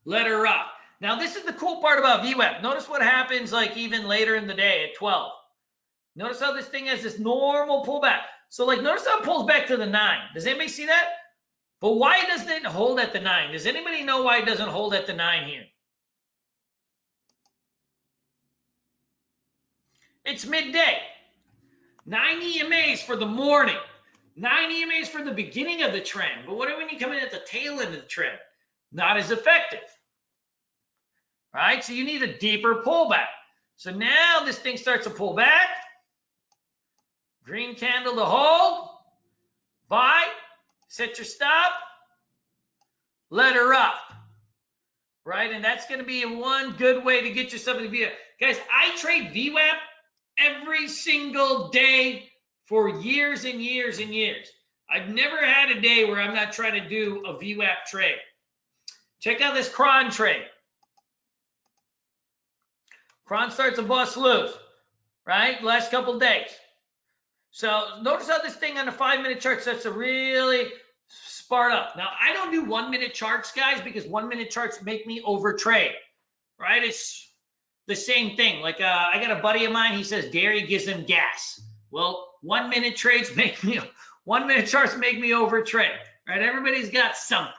S1: let her rock. Now, this is the cool part about VWAP. Notice what happens like even later in the day at 12. Notice how this thing has this normal pullback. So like notice how it pulls back to the 9. Does anybody see that? But why doesn't it hold at the 9? Does anybody know why it doesn't hold at the 9 here? It's midday. 9 EMAs for the morning. 9 EMAs for the beginning of the trend. But what when you come in at the tail end of the trend? Not as effective. Right? So you need a deeper pullback. So now this thing starts to pull back. Green candle to hold. Buy. Set your stop. Let her up. Right? And that's going to be one good way to get yourself into VWAP. Guys, I trade VWAP every single day for years and years and years. I've never had a day where I'm not trying to do a VWAP trade. Check out this cron trade. Cron starts to bust loose, right? Last couple of days. So notice how this thing on the 5-minute chart starts to really spark up. Now, I don't do 1-minute charts, guys, because 1-minute charts make me overtrade, right? It's the same thing. Like I got a buddy of mine, he says dairy gives him gas. Well, 1-minute trades make me, 1-minute charts make me overtrade, right? Everybody's got something.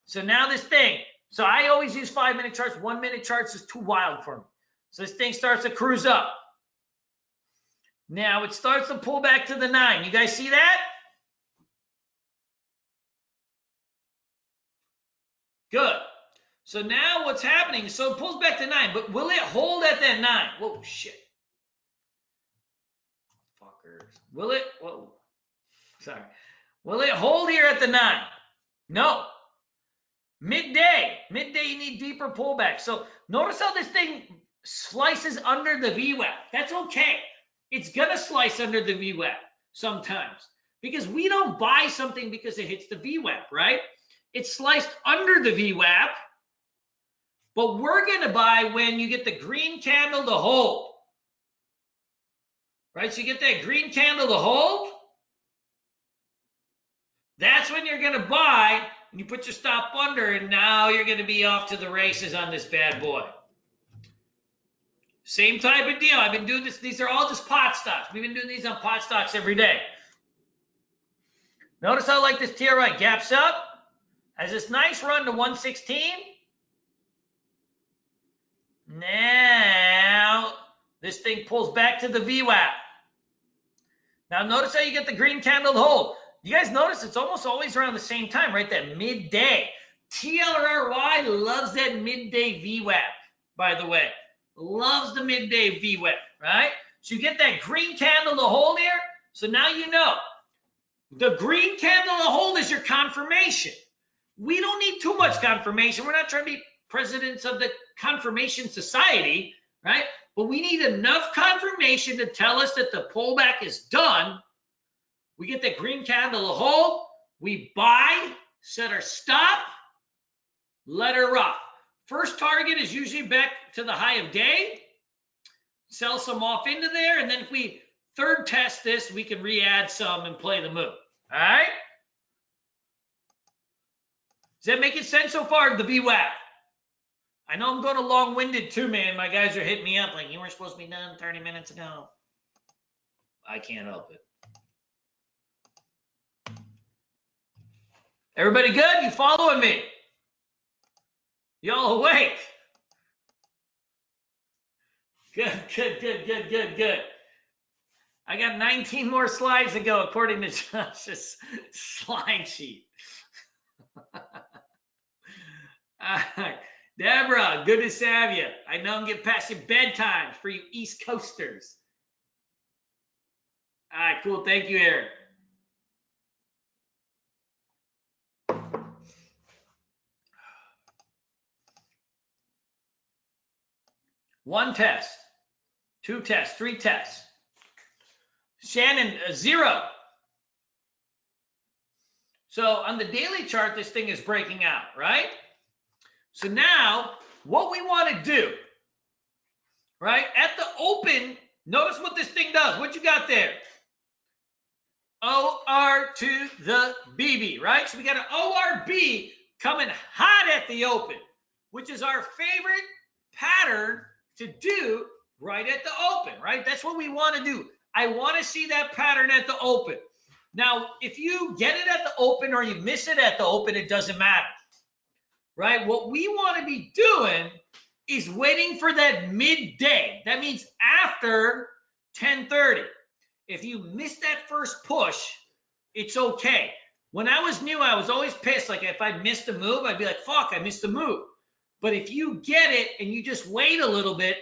S1: So now this thing, so I always use 5-minute charts. 1-minute charts is too wild for me. So this thing starts to cruise up. Now it starts to pull back to the 9. You guys see that? Good. So now what's happening? So it pulls back to 9, but will it hold at that 9? Whoa, shit. Fuckers. Will it? Whoa. Sorry. Will it hold here at the 9? No. Midday. Midday, you need deeper pullback. So notice how this thing slices under the VWAP. That's okay. It's going to slice under the VWAP sometimes because we don't buy something because it hits the VWAP, right? It's sliced under the VWAP, but we're going to buy when you get the green candle to hold, right? So you get that green candle to hold. That's when you're going to buy, and you put your stop under, and now you're going to be off to the races on this bad boy. Same type of deal. I've been doing this. These are all just pot stocks. We've been doing these on pot stocks every day. Notice how like this TRI gaps up, has this nice run to 116. Now this thing pulls back to the VWAP. Now notice how you get the green candle to hold. You guys notice it's almost always around the same time, right? That midday. TLRY loves that midday VWAP, by the way. Loves the midday VWAP, right? So you get that green candle to hold here. So now you know. The green candle to hold is your confirmation. We don't need too much confirmation. We're not trying to be presidents of the confirmation society, right? But we need enough confirmation to tell us that the pullback is done. We get that green candle to hold. We buy, set our stop, let her rock. First target is usually back to the high of day. Sell some off into there. And then if we third test this, we can re-add some and play the move. All right? Does that make sense so far, the VWAP? I know I'm going long-winded too, man. My guys are hitting me up like, you were supposed to be done 30 minutes ago. I can't help it. Everybody good? You following me? Y'all awake? Good. I got 19 more slides to go according to Josh's slide sheet. Deborah, good to have you. I know I'm getting past your bedtime for you East Coasters. All right, cool. Thank you, Eric. One test, two tests, three tests. Shannon, 0. So on the daily chart, this thing is breaking out, right? So now what we want to do, right? At the open, notice what this thing does. What you got there? OR to the BB, right? So we got an ORB coming hot at the open, which is our favorite pattern to do right at the open, right? That's what we want to do. I want to see that pattern at the open. Now, if you get it at the open or you miss it at the open, it doesn't matter, right? What we want to be doing is waiting for that midday. That means after 10:30. If you miss that first push, it's okay. When I was new, I was always pissed. Like if I missed a move, I'd be like, fuck, I missed a move. But if you get it and you just wait a little bit,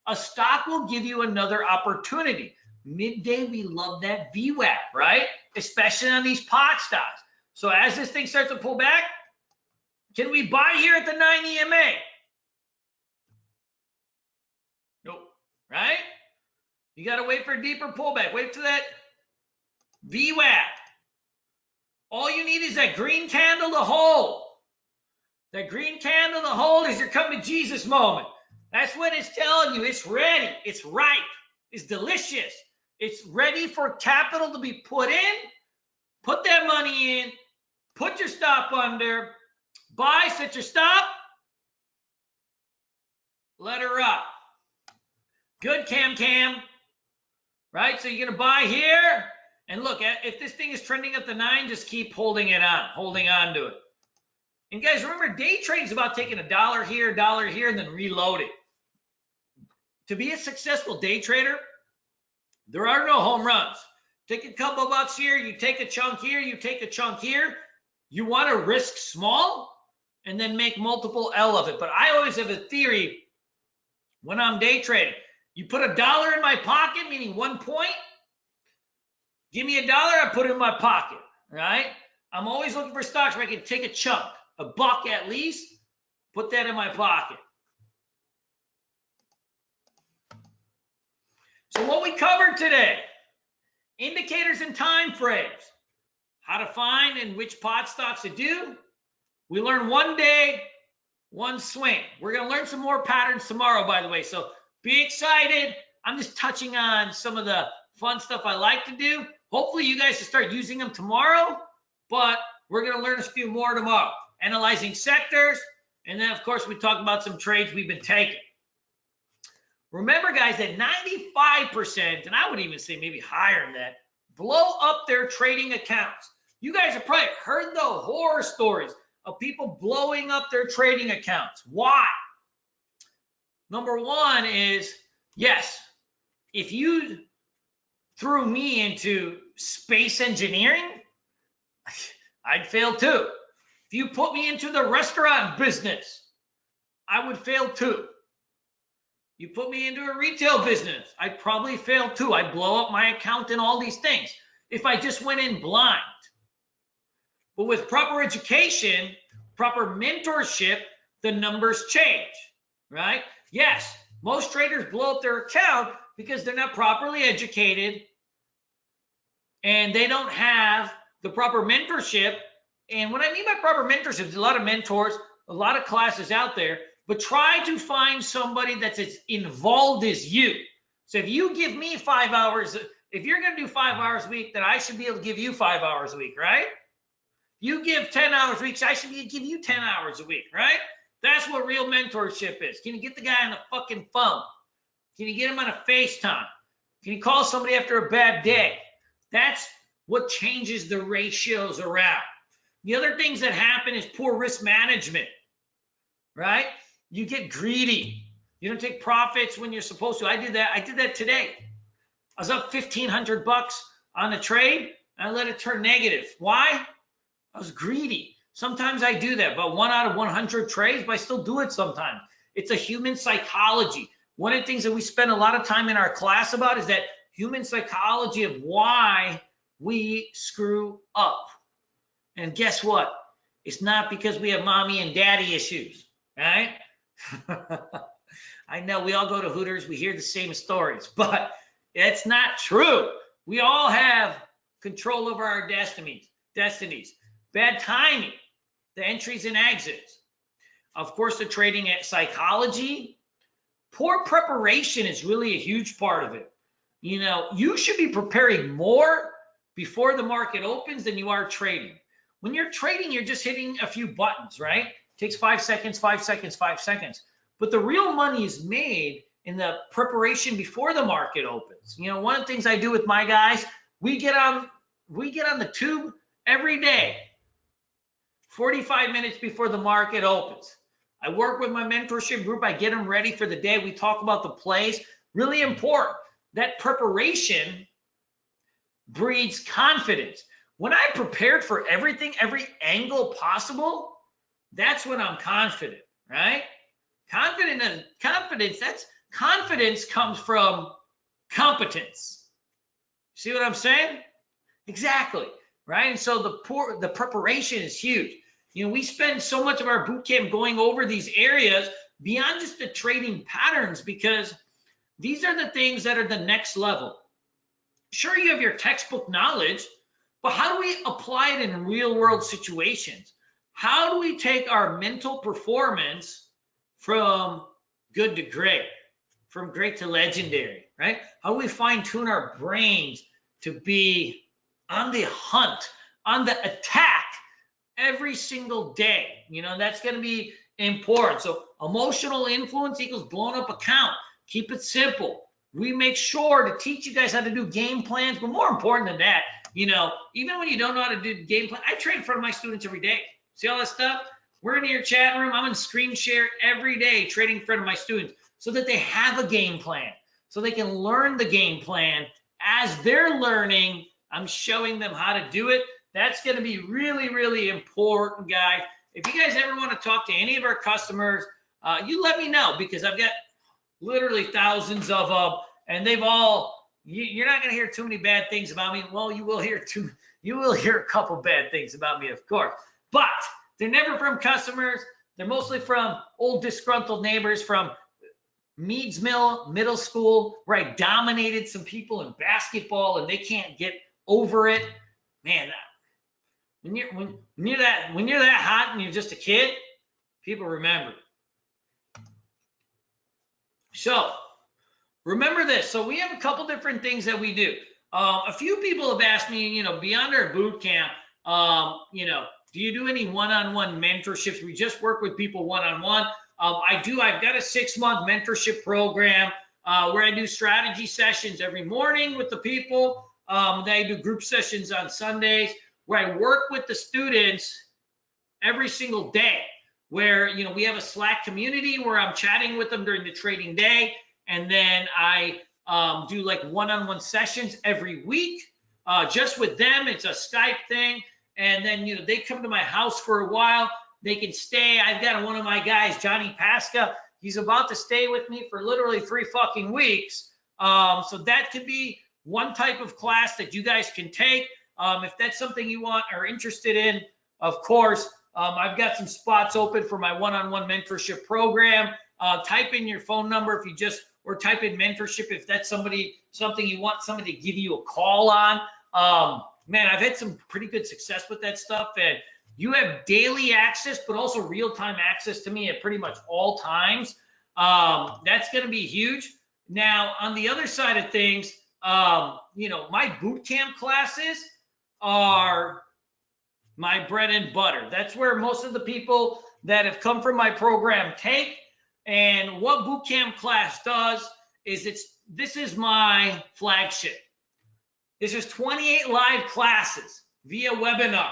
S1: a stock will give you another opportunity. Midday, we love that VWAP, right? Especially on these pot stocks. So as this thing starts to pull back, can we buy here at the 9 EMA? Nope, right? You got to wait for a deeper pullback. Wait for that VWAP. All you need is that green candle to hold. That green candle to hold is your come to Jesus moment. That's what it's telling you. It's ready. It's ripe. It's delicious. It's ready for capital to be put in. Put that money in. Put your stop under. Buy, set your stop. Let her up. Good, Cam. Right? So you're going to buy here. And look, if this thing is trending up the 9, just keep holding it on, holding on to it. And guys, remember, day trading is about taking $1 here, $1 here, and then reload it. To be a successful day trader, there are no home runs. Take a couple bucks here, you take a chunk here, you take a chunk here. You want to risk small and then make multiple L of it. But I always have a theory when I'm day trading. You put $1 in my pocket, meaning 1 point. Give me $1, I put it in my pocket, right? I'm always looking for stocks where I can take a chunk, $1 at least, put that in my pocket. So what we covered today, indicators and time frames, how to find and which pot stocks to do. We learned one day, one swing. We're going to learn some more patterns tomorrow, by the way. So be excited. I'm just touching on some of the fun stuff I like to do. Hopefully you guys will start using them tomorrow, but we're going to learn a few more tomorrow. Analyzing sectors, and then, of course, we talk about some trades we've been taking. Remember, guys, that 95%, and I would even say maybe higher than that, blow up their trading accounts. You guys have probably heard the horror stories of people blowing up their trading accounts. Why? Number one is, yes, if you threw me into space engineering, I'd fail too. If you put me into the restaurant business, I would fail too. You put me into a retail business, I'd probably fail too. I'd blow up my account and all these things if I just went in blind. But with proper education, proper mentorship, the numbers change, right? Yes, most traders blow up their account because they're not properly educated and they don't have the proper mentorship. And what I mean by proper mentorship, there's a lot of mentors, a lot of classes out there, but try to find somebody that's as involved as you. So if you give me 5 hours, if you're going to do 5 hours a week, then I should be able to give you 5 hours a week, right? You give 10 hours a week, so I should be able to give you 10 hours a week, right? That's what real mentorship is. Can you get the guy on the fucking phone? Can you get him on a FaceTime? Can you call somebody after a bad day? That's what changes the ratios around. The other things that happen is poor risk management, right? You get greedy. You don't take profits when you're supposed to. I did that today. I was up $1,500 on a trade, and I let it turn negative. Why? I was greedy. Sometimes I do that, but 1 out of 100 trades, but I still do it sometimes. It's a human psychology. One of the things that we spend a lot of time in our class about is that human psychology of why we screw up. And guess what? It's not because we have mommy and daddy issues, right? I know we all go to Hooters, we hear the same stories, but it's not true. We all have control over our destinies. Bad timing, the entries and exits. Of course, the trading at psychology. Poor preparation is really a huge part of it. You know, you should be preparing more before the market opens than you are trading. When you're trading, you're just hitting a few buttons, right? It takes 5 seconds, 5 seconds, 5 seconds. But the real money is made in the preparation before the market opens. You know, one of the things I do with my guys, we get on the tube every day, 45 minutes before the market opens. I work with my mentorship group. I get them ready for the day. We talk about the plays. Really important. That preparation breeds confidence. When I prepared for everything, every angle possible, that's when I'm confident, right? Confidence comes from competence. See what I'm saying? Exactly, right? And so the preparation is huge. You know, we spend so much of our boot camp going over these areas beyond just the trading patterns, because these are the things that are the next level. Sure, you have your textbook knowledge, but how do we apply it in real world situations? How do we take our mental performance from good to great, from great to legendary, right? How do we fine tune our brains to be on the hunt, on the attack every single day? You know, that's going to be important. So emotional influence equals blown up account. Keep it simple. We make sure to teach you guys how to do game plans, but more important than that, you know, even when you don't know how to do game plan, I trade in front of my students every day. See all that stuff? We're in your chat room. I'm in screen share every day, trading in front of my students so that they have a game plan, so they can learn the game plan as they're learning. I'm showing them how to do it. That's going to be really, really important, guys. If you guys ever want to talk to any of our customers, you let me know, because I've got literally thousands of them, and they've all, you're not going to hear too many bad things about me. Well, you will hear a couple bad things about me, of course, but they're never from customers. They're mostly from old disgruntled neighbors from Meads Middle School, where I dominated some people in basketball and they can't get over it. Man, when you're that hot and you're just a kid, people remember. So remember this. So we have a couple different things that we do. A few people have asked me, you know, beyond our boot camp, you know, do you do any one-on-one mentorships? We just work with people one-on-one. I do. I've got a 6-month mentorship program where I do strategy sessions every morning with the people. Then I do group sessions on Sundays where I work with the students every single day, where, you know, we have a Slack community where I'm chatting with them during the trading day. And then I do like one-on-one sessions every week just with them. It's a Skype thing. And then, you know, they come to my house for a while. They can stay. I've got one of my guys, Johnny Pasca. He's about to stay with me for literally 3 fucking weeks. So that could be one type of class that you guys can take. If that's something you want or interested in, of course, I've got some spots open for my one-on-one mentorship program. Type in your phone number or type in mentorship if that's something you want somebody to give you a call on. Man, I've had some pretty good success with that stuff, and you have daily access, but also real-time access to me at pretty much all times. That's going to be huge. Now, on the other side of things, you know, my boot camp classes are my bread and butter. That's where most of the people that have come from my program take. And what boot camp class does is this is my flagship. This is 28 live classes via webinar.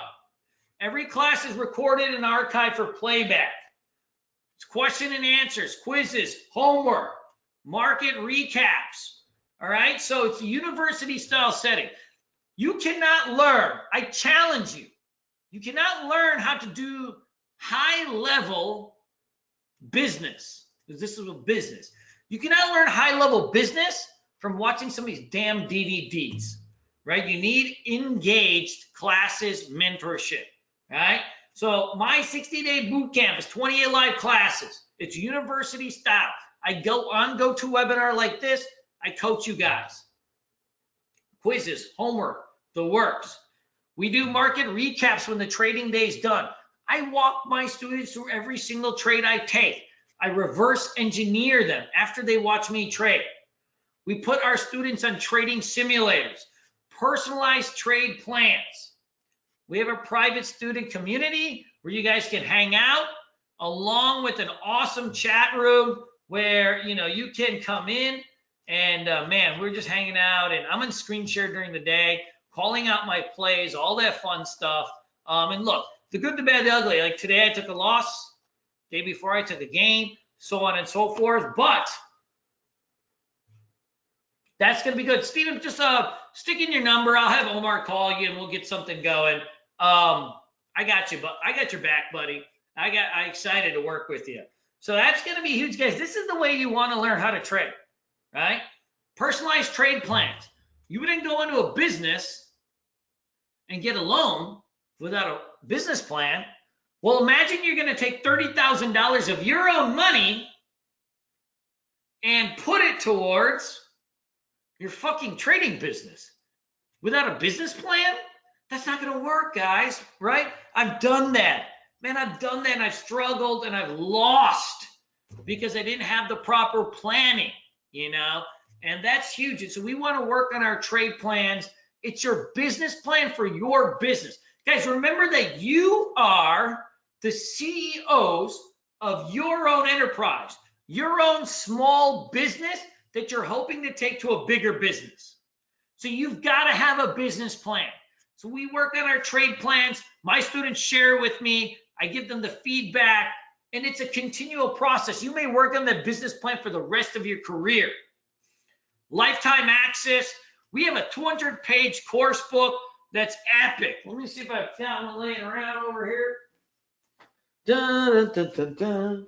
S1: Every class is recorded and archived for playback. It's question and answers, quizzes, homework, market recaps. All right, so it's a university style setting. You cannot learn, I challenge you, you cannot learn how to do high level business, because this is a business. You cannot learn high level business from watching some of these damn DVDs, right? You need engaged classes, mentorship, right? So my 60-day boot camp is 28 live classes. It's university style. I go on GoToWebinar like this. I coach you guys. Quizzes, homework, the works. We do market recaps when the trading day is done. I walk my students through every single trade I take. I reverse engineer them after they watch me trade. We put our students on trading simulators, personalized trade plans. We have a private student community where you guys can hang out, along with an awesome chat room where you can come in and man, we're just hanging out, and I'm on screen share during the day, calling out my plays, all that fun stuff. And look, the good, the bad, the ugly. Like today I took a loss, day before I took a gain, so on and so forth. But that's going to be good. Steven, just stick in your number. I'll have Omar call you and we'll get something going. I got you, but I got your back, buddy. I'm excited to work with you. So that's going to be huge, guys. This is the way you want to learn how to trade, right? Personalized trade plans. You wouldn't go into a business and get a loan without a business plan. Well, imagine you're going to take $30,000 of your own money and put it towards your fucking trading business without a business plan. That's not going to work, guys, right? I've done that. Man, I've done that, and I've struggled, and I've lost because I didn't have the proper planning, and that's huge. And so we want to work on our trade plans. It's your business plan for your business. Guys, remember that you are the CEOs of your own enterprise, your own small business that you're hoping to take to a bigger business. So you've got to have a business plan. So we work on our trade plans. My students share with me. I give them the feedback, and it's a continual process. You may work on the business plan for the rest of your career. Lifetime access. We have a 200-page course book that's epic. Let me see if I've found one laying around over here. Dun, dun, dun, dun.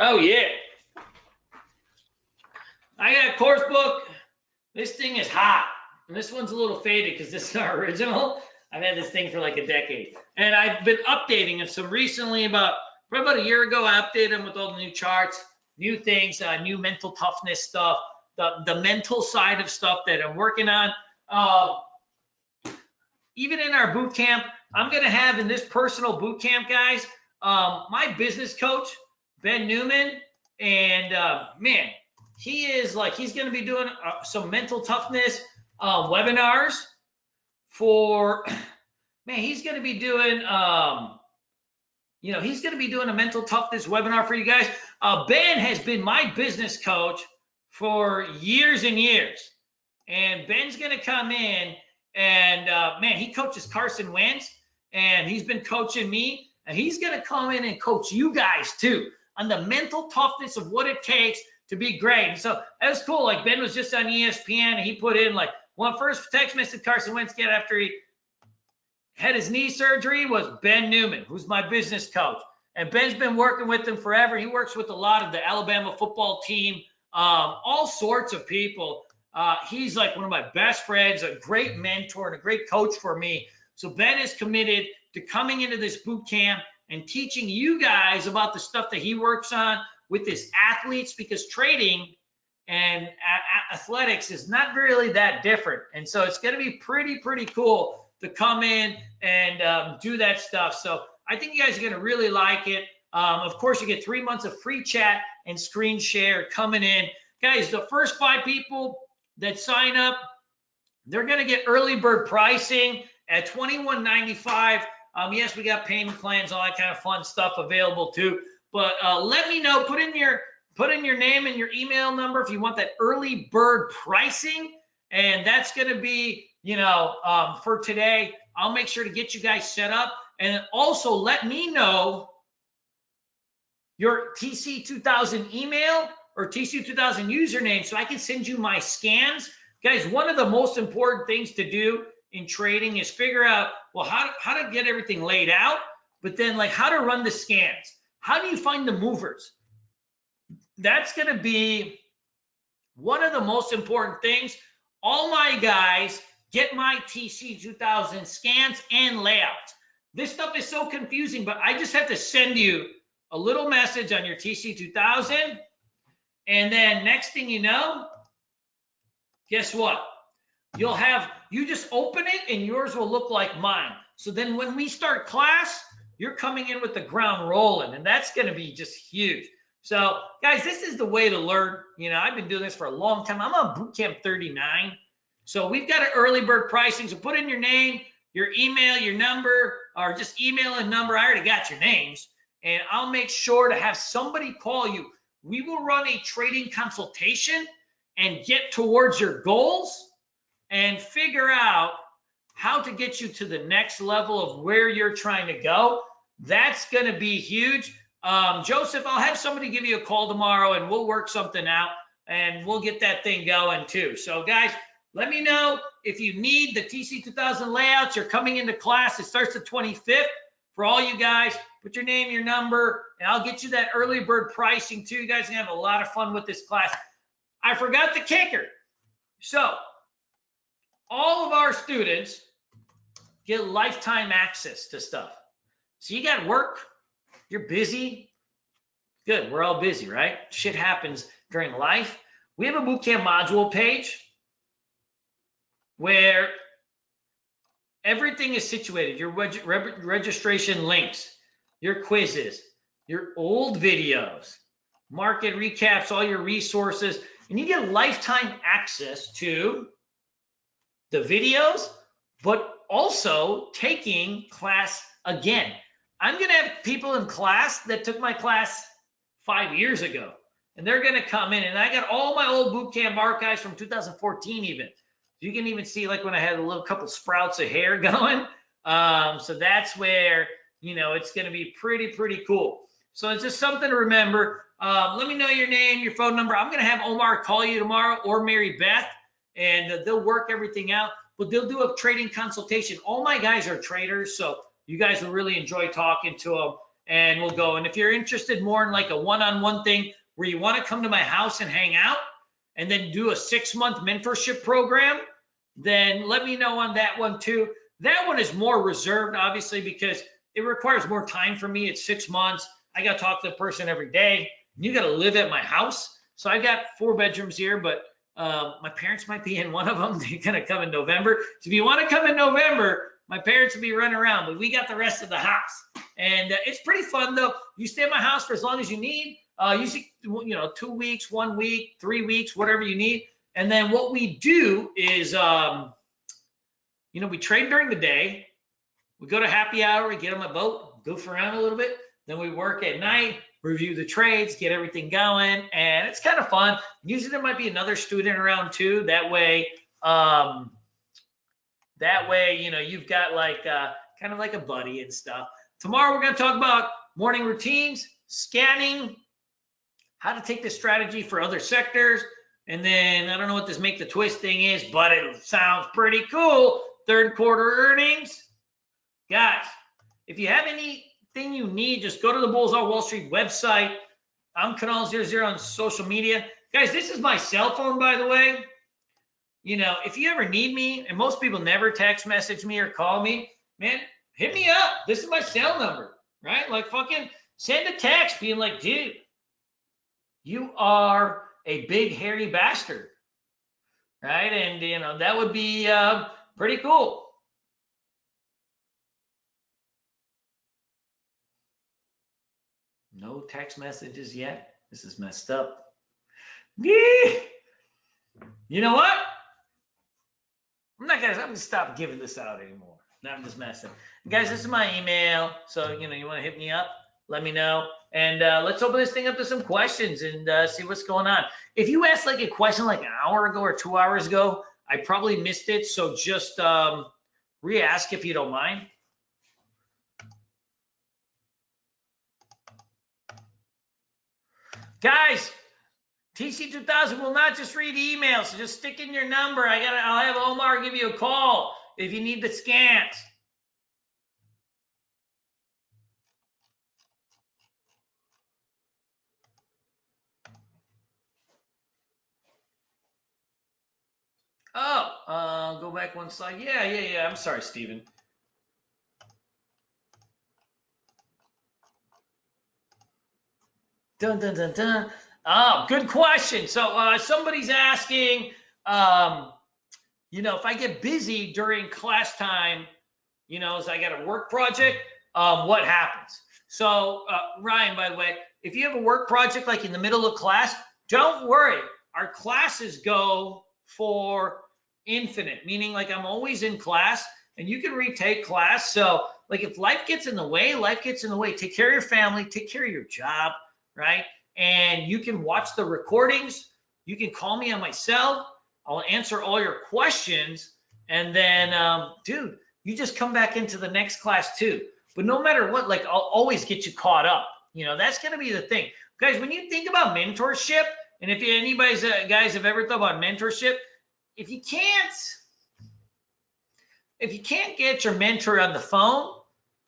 S1: Oh, yeah. I got a course book. This thing is hot. And this one's a little faded because this is our original. I've had this thing for like a decade. And I've been updating it. So recently, probably about a year ago, I updated them with all the new charts, new things, new mental toughness stuff, the mental side of stuff that I'm working on. Even in our boot camp, I'm going to have in this personal boot camp, guys, my business coach, Ben Newman, and man, he's going to be doing some mental toughness webinars for, man, he's going to be doing, he's going to be doing a mental toughness webinar for you guys. Ben has been my business coach for years and years, and Ben's going to come in and, man, he coaches Carson Wentz, and he's been coaching me, and he's going to come in and coach you guys too on the mental toughness of what it takes to be great. And so that was cool. Like Ben was just on ESPN, and he put in like one first text message Carson Wentz get after he had his knee surgery was Ben Newman, who's my business coach. And Ben's been working with him forever. He works with a lot of the Alabama football team, all sorts of people. He's like one of my best friends, a great mentor, and a great coach for me. So Ben is committed to coming into this boot camp and teaching you guys about the stuff that he works on with his athletes, because trading and athletics is not really that different. And so it's going to be pretty cool to come in and do that stuff. So I think you guys are going to really like it. Of course, you get 3 months of free chat and screen share coming in. Guys, the first 5 people that sign up, they're going to get early bird pricing at $21.95. Yes, we got payment plans, all that kind of fun stuff available too. But let me know, put in put in your name and your email number if you want that early bird pricing. And that's going to be, for today. I'll make sure to get you guys set up. And also let me know your TC2000 email or TC2000 username so I can send you my scans. Guys, one of the most important things to do in trading is figure out, well, how to get everything laid out, but then like how to run the scans. How do you find the movers? That's going to be one of the most important things. All my guys get my TC2000 scans and layouts. This stuff is so confusing, but I just have to send you a little message on your TC2000. And then next thing you know, guess what? You just open it and yours will look like mine. So then when we start class, you're coming in with the ground rolling, and that's going to be just huge. So guys, this is the way to learn. I've been doing this for a long time. I'm on Bootcamp 39. So we've got an early bird pricing. So put in your name, your email, your number, or just email and number. I already got your names, and I'll make sure to have somebody call you. We will run a trading consultation and get towards your goals and figure out how to get you to the next level of where you're trying to go. That's going to be huge. Joseph, I'll have somebody give you a call tomorrow and we'll work something out and we'll get that thing going too. So guys, let me know if you need the TC2000 layouts. You're coming into class. It starts the 25th. For all you guys, put your name, your number, and I'll get you that early bird pricing too. You guys can have a lot of fun with this class. I forgot the kicker. So all of our students get lifetime access to stuff. So you got work, you're busy. Good, we're all busy, right? Shit happens during life. We have a bootcamp module page where everything is situated. Your registration links, your quizzes, your old videos, market recaps, all your resources, and you get lifetime access to the videos, but also taking class again. I'm going to have people in class that took my class 5 years ago, and they're going to come in, and I got all my old bootcamp archives from 2014 even. You can even see like when I had a little couple sprouts of hair going. So that's where, it's going to be pretty cool. So it's just something to remember. Let me know your name, your phone number. I'm going to have Omar call you tomorrow or Mary Beth, and they'll work everything out. But they'll do a trading consultation. All my guys are traders, so you guys will really enjoy talking to them, and we'll go. And if you're interested more in like a one-on-one thing where you want to come to my house and hang out and then do a 6-month mentorship program, then let me know on that one too. That one is more reserved, obviously, because it requires more time for me. It's 6 months. I got to talk to the person every day. You got to live at my house. So I got 4 bedrooms here, but my parents might be in one of them. They're going to come in November. So if you want to come in November, my parents will be running around, but we got the rest of the house. And it's pretty fun, though. You stay at my house for as long as you need. Usually, 2 weeks, 1 week, 3 weeks, whatever you need. And then what we do is, we trade during the day. We go to happy hour, we get on my boat, goof around a little bit. Then we work at night, review the trades, get everything going, and it's kind of fun. Usually there might be another student around too. That way, you've got like kind of like a buddy and stuff. Tomorrow we're going to talk about morning routines, scanning, how to take the strategy for other sectors. And then I don't know what this make the twist thing is, but it sounds pretty cool. 3rd quarter earnings. Guys, if you have anything you need, just go to the Bulls on Wall Street website. I'm Canal00 on social media. Guys, this is my cell phone, by the way. If you ever need me, and most people never text message me or call me, man, hit me up. This is my cell number, right? Like fucking send a text being like, dude, you are a big hairy bastard, right? And that would be pretty cool. No text messages yet. This is messed up. You know what? I'm gonna stop giving this out anymore. Now I'm just messing. Guys, this is my email. So you want to hit me up. let me know. And let's open this thing up to some questions and see what's going on. If you asked like a question like an hour ago or 2 hours ago, I probably missed it. So just re-ask if you don't mind. Guys, TC2000 will not just read emails, so just stick in your number. I'll have Omar give you a call if you need the scans. Oh, go back one slide. Yeah. I'm sorry, Steven. Dun, dun, dun, dun. Oh, good question. So somebody's asking, if I get busy during class time, as I got a work project, what happens? So Ryan, by the way, if you have a work project like in the middle of class, don't worry. Our classes go for infinite, meaning like I'm always in class and you can retake class. So like if life gets in the way, take care of your family, take care of your job, right? And you can watch the recordings. You can call me on my cell. I'll answer all your questions. And then, dude, you just come back into the next class too. But no matter what, like I'll always get you caught up. That's going to be the thing. Guys, when you think about mentorship, and if anybody's guys have ever thought about mentorship, if you can't get your mentor on the phone,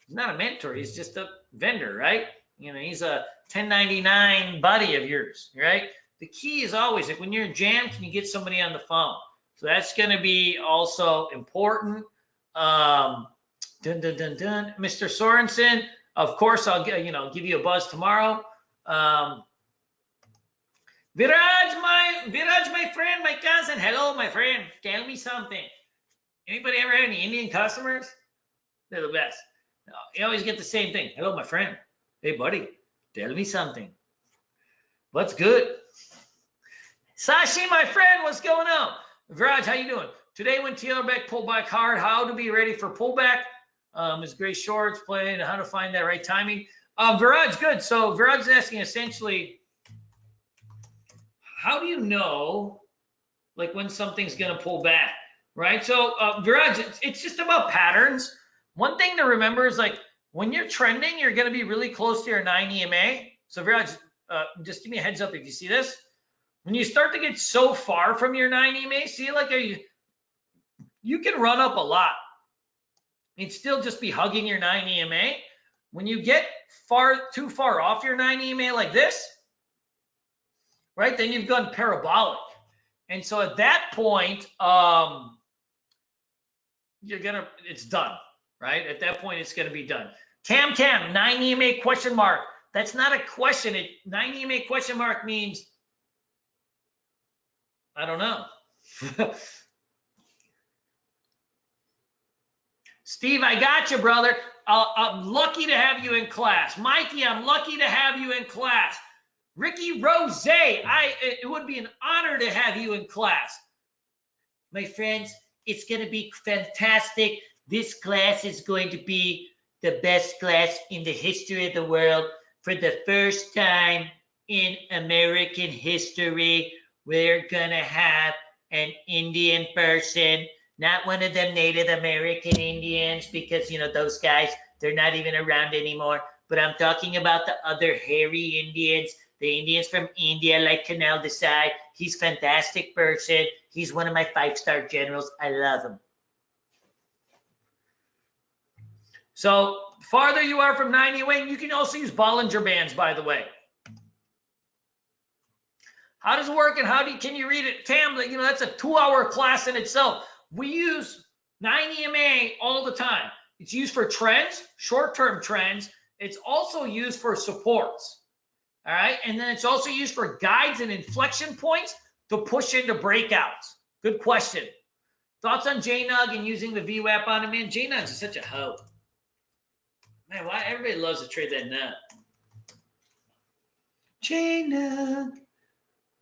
S1: he's not a mentor, he's just a vendor, right? He's a 1099 buddy of yours, right? The key is always like when you're in jam, can you get somebody on the phone? So that's going to be also important. Mr. Sorensen, of course, I'll give you a buzz tomorrow. Viraj, my friend, my cousin. Hello, my friend. Tell me something. Anybody ever have any Indian customers? They're the best. You always get the same thing. Hello, my friend. Hey, buddy. Tell me something. What's good? Sashi, my friend, what's going on? Viraj, how you doing? Today when Taylor Beck pulled back hard, how to be ready for pullback. His gray shorts playing, how to find that right timing. Viraj, good. So Viraj is asking essentially, how do you know like when something's going to pull back, right? So Viraj, it's just about patterns. One thing to remember is like when you're trending, you're going to be really close to your 9 EMA. So Viraj, just give me a heads up if you see this. When you start to get so far from your 9 EMA, see like you can run up a lot and still just be hugging your 9 EMA. When you get too far off your 9 EMA like this, right, then you've gone parabolic. And so at that point, it's done, right? At that point, it's gonna be done. Cam, 9 EMA question mark. That's not a question. 9 EMA question mark means, I don't know. Steve, I got you, brother. I'm lucky to have you in class. Mikey, I'm lucky to have you in class. Ricky Rose, it would be an honor to have you in class. My friends, it's going to be fantastic. This class is going to be the best class in the history of the world. For the first time in American history, we're going to have an Indian person, not one of them Native American Indians, because, those guys, they're not even around anymore. But I'm talking about the other hairy Indians, the Indians from India, like Kunal Desai. He's a fantastic person. He's one of my 5-star generals. I love him. So farther you are from 90 away, you can also use Bollinger Bands, by the way. How does it work and can you read it? Tam, that's a 2-hour class in itself. We use 9 EMA all the time. It's used for trends, short-term trends. It's also used for supports. All right, and then it's also used for guides and inflection points to push into breakouts. Good question. Thoughts on JNUG and using the VWAP on it, man? JNUG is such a hoe. Man, why everybody loves to trade that nut? JNUG.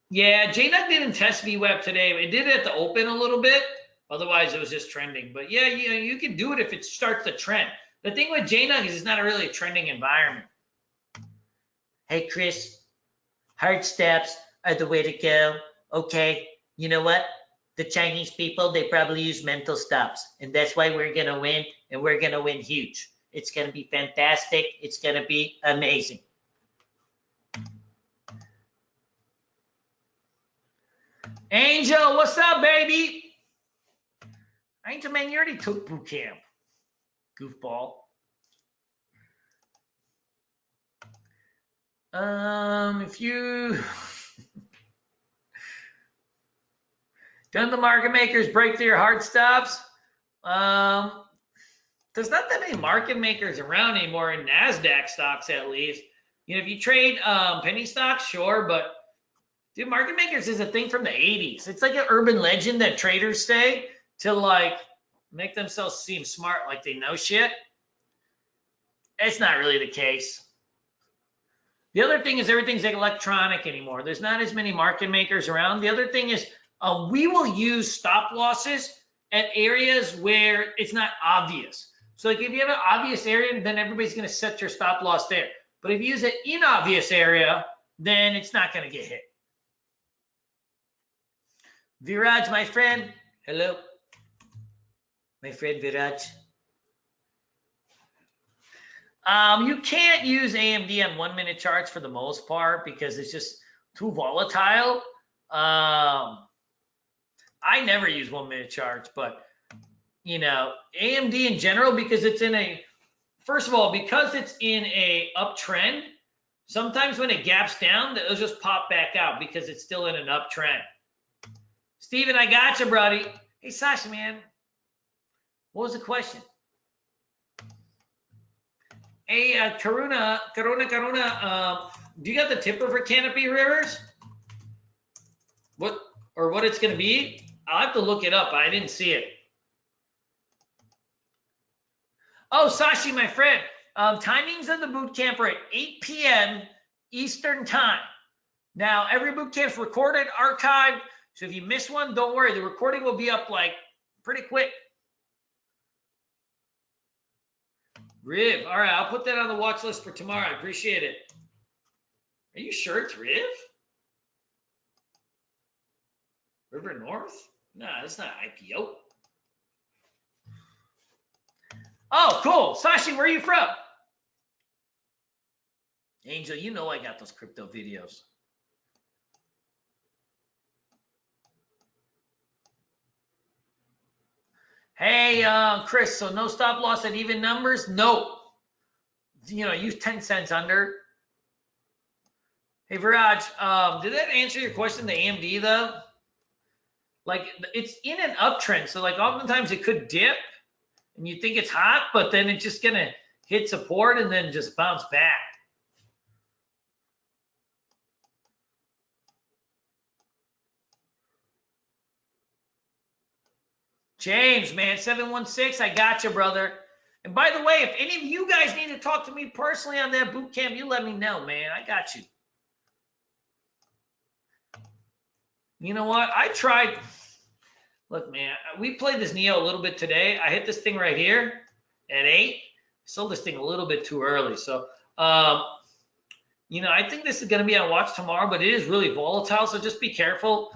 S1: Yeah, JNUG didn't test VWAP today. It did it at the open a little bit. Otherwise, it was just trending. But yeah, you can do it if it starts to trend. The thing with JNUG is it's not really a trending environment.
S2: Hey, Chris, hard steps are the way to go. Okay, you know what? The Chinese people, they probably use mental stops. And that's why we're going to win, and we're going to win huge. It's going to be fantastic. It's going to be amazing.
S1: Angel, what's up, baby? Angel, man, you already took boot camp. Goofball. If you done the market makers break through your hard stops, there's not that many market makers around anymore in NASDAQ stocks, at least. You know, if you trade penny stocks, sure, but dude, market makers is a thing from the 80s. It's like an urban legend that traders say to like make themselves seem smart, like they know shit. It's not really the case. The other thing is everything's electronic anymore. There's not as many market makers around. The other thing is we will use stop losses at areas where it's not obvious. So like if you have an obvious area, then everybody's going to set your stop loss there. But if you use an inobvious area, then it's not going to get hit. Viraj, my friend. Hello. My friend Viraj. You can't use AMD on 1 minute charts for the most part because it's just too volatile. I never use 1 minute charts, but you know, AMD in general, because it's in a, first of all, because it's in a uptrend, sometimes when it gaps down, it'll just pop back out because it's still in an uptrend. Steven, I got you, buddy. Hey, Sasha, man. What was the question? Hey, Karuna, do you got the tipper for Canopy Rivers? What it's going to be? I'll have to look it up. I didn't see it. Oh, Sashi, my friend, timings of the boot camp are at 8 p.m. Eastern time. Now, every boot camp's recorded, archived, so if you miss one, don't worry. The recording will be up like pretty quick. Riv, all right, I'll put that on the watch list for tomorrow. I appreciate it. Are you sure it's Riv? River North? No, that's not IPO. Oh, cool. Sashi, where are you from? Angel, you know I got those crypto videos. Hey, Chris, so no stop loss at even numbers? No. You know, use 10 cents under. Hey, Viraj, did that answer your question, the AMD, though? Like, it's in an uptrend, so, like, oftentimes it could dip, and you think it's hot, but then it's just going to hit support and then just bounce back. James, man, 716, I got you, brother. And by the way, if any of you guys need to talk to me personally on that boot camp, you let me know, man. I got you. You know what? I tried. Look, man, we played this Neo a little bit today. I hit this thing right here at 8. Sold this thing a little bit too early. So, you know, I think this is going to be on watch tomorrow, but it is really volatile. So just be careful.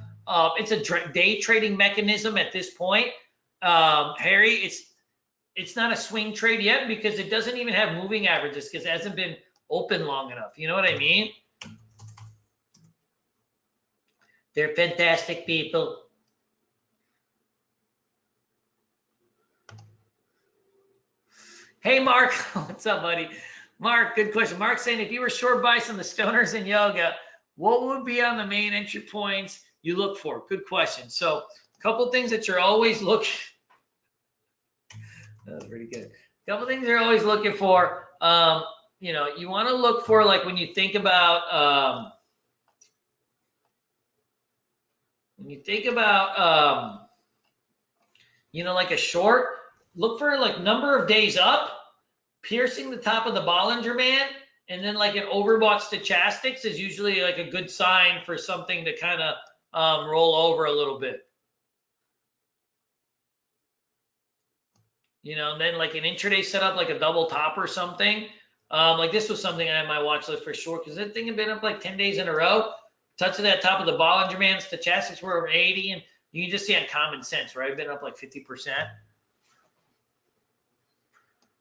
S1: It's a day trading mechanism at this point. Harry, it's not a swing trade yet because it doesn't even have moving averages because it hasn't been open long enough. You know what I mean? They're fantastic people. Hey, Mark. What's up, buddy? Mark, good question. Mark's saying, if you were short bias on the stoners and yoga, what would be on the main entry points you look for? Good question. So a couple things that you're always looking. That was pretty good. A couple things you're always looking for. You know, you want to look for, like, when you think about you know, like a short, look for like number of days up, piercing the top of the Bollinger Band, and then like an overbought stochastics is usually like a good sign for something to kind of roll over a little bit. You know, and then like an intraday setup, like a double top or something, Like this was something I had on my watch list for sure because that thing had been up like 10 days in a row. Touching that top of the Bollinger Band, stochastics were over 80, and you can just see on common sense, right? Been up like 50%.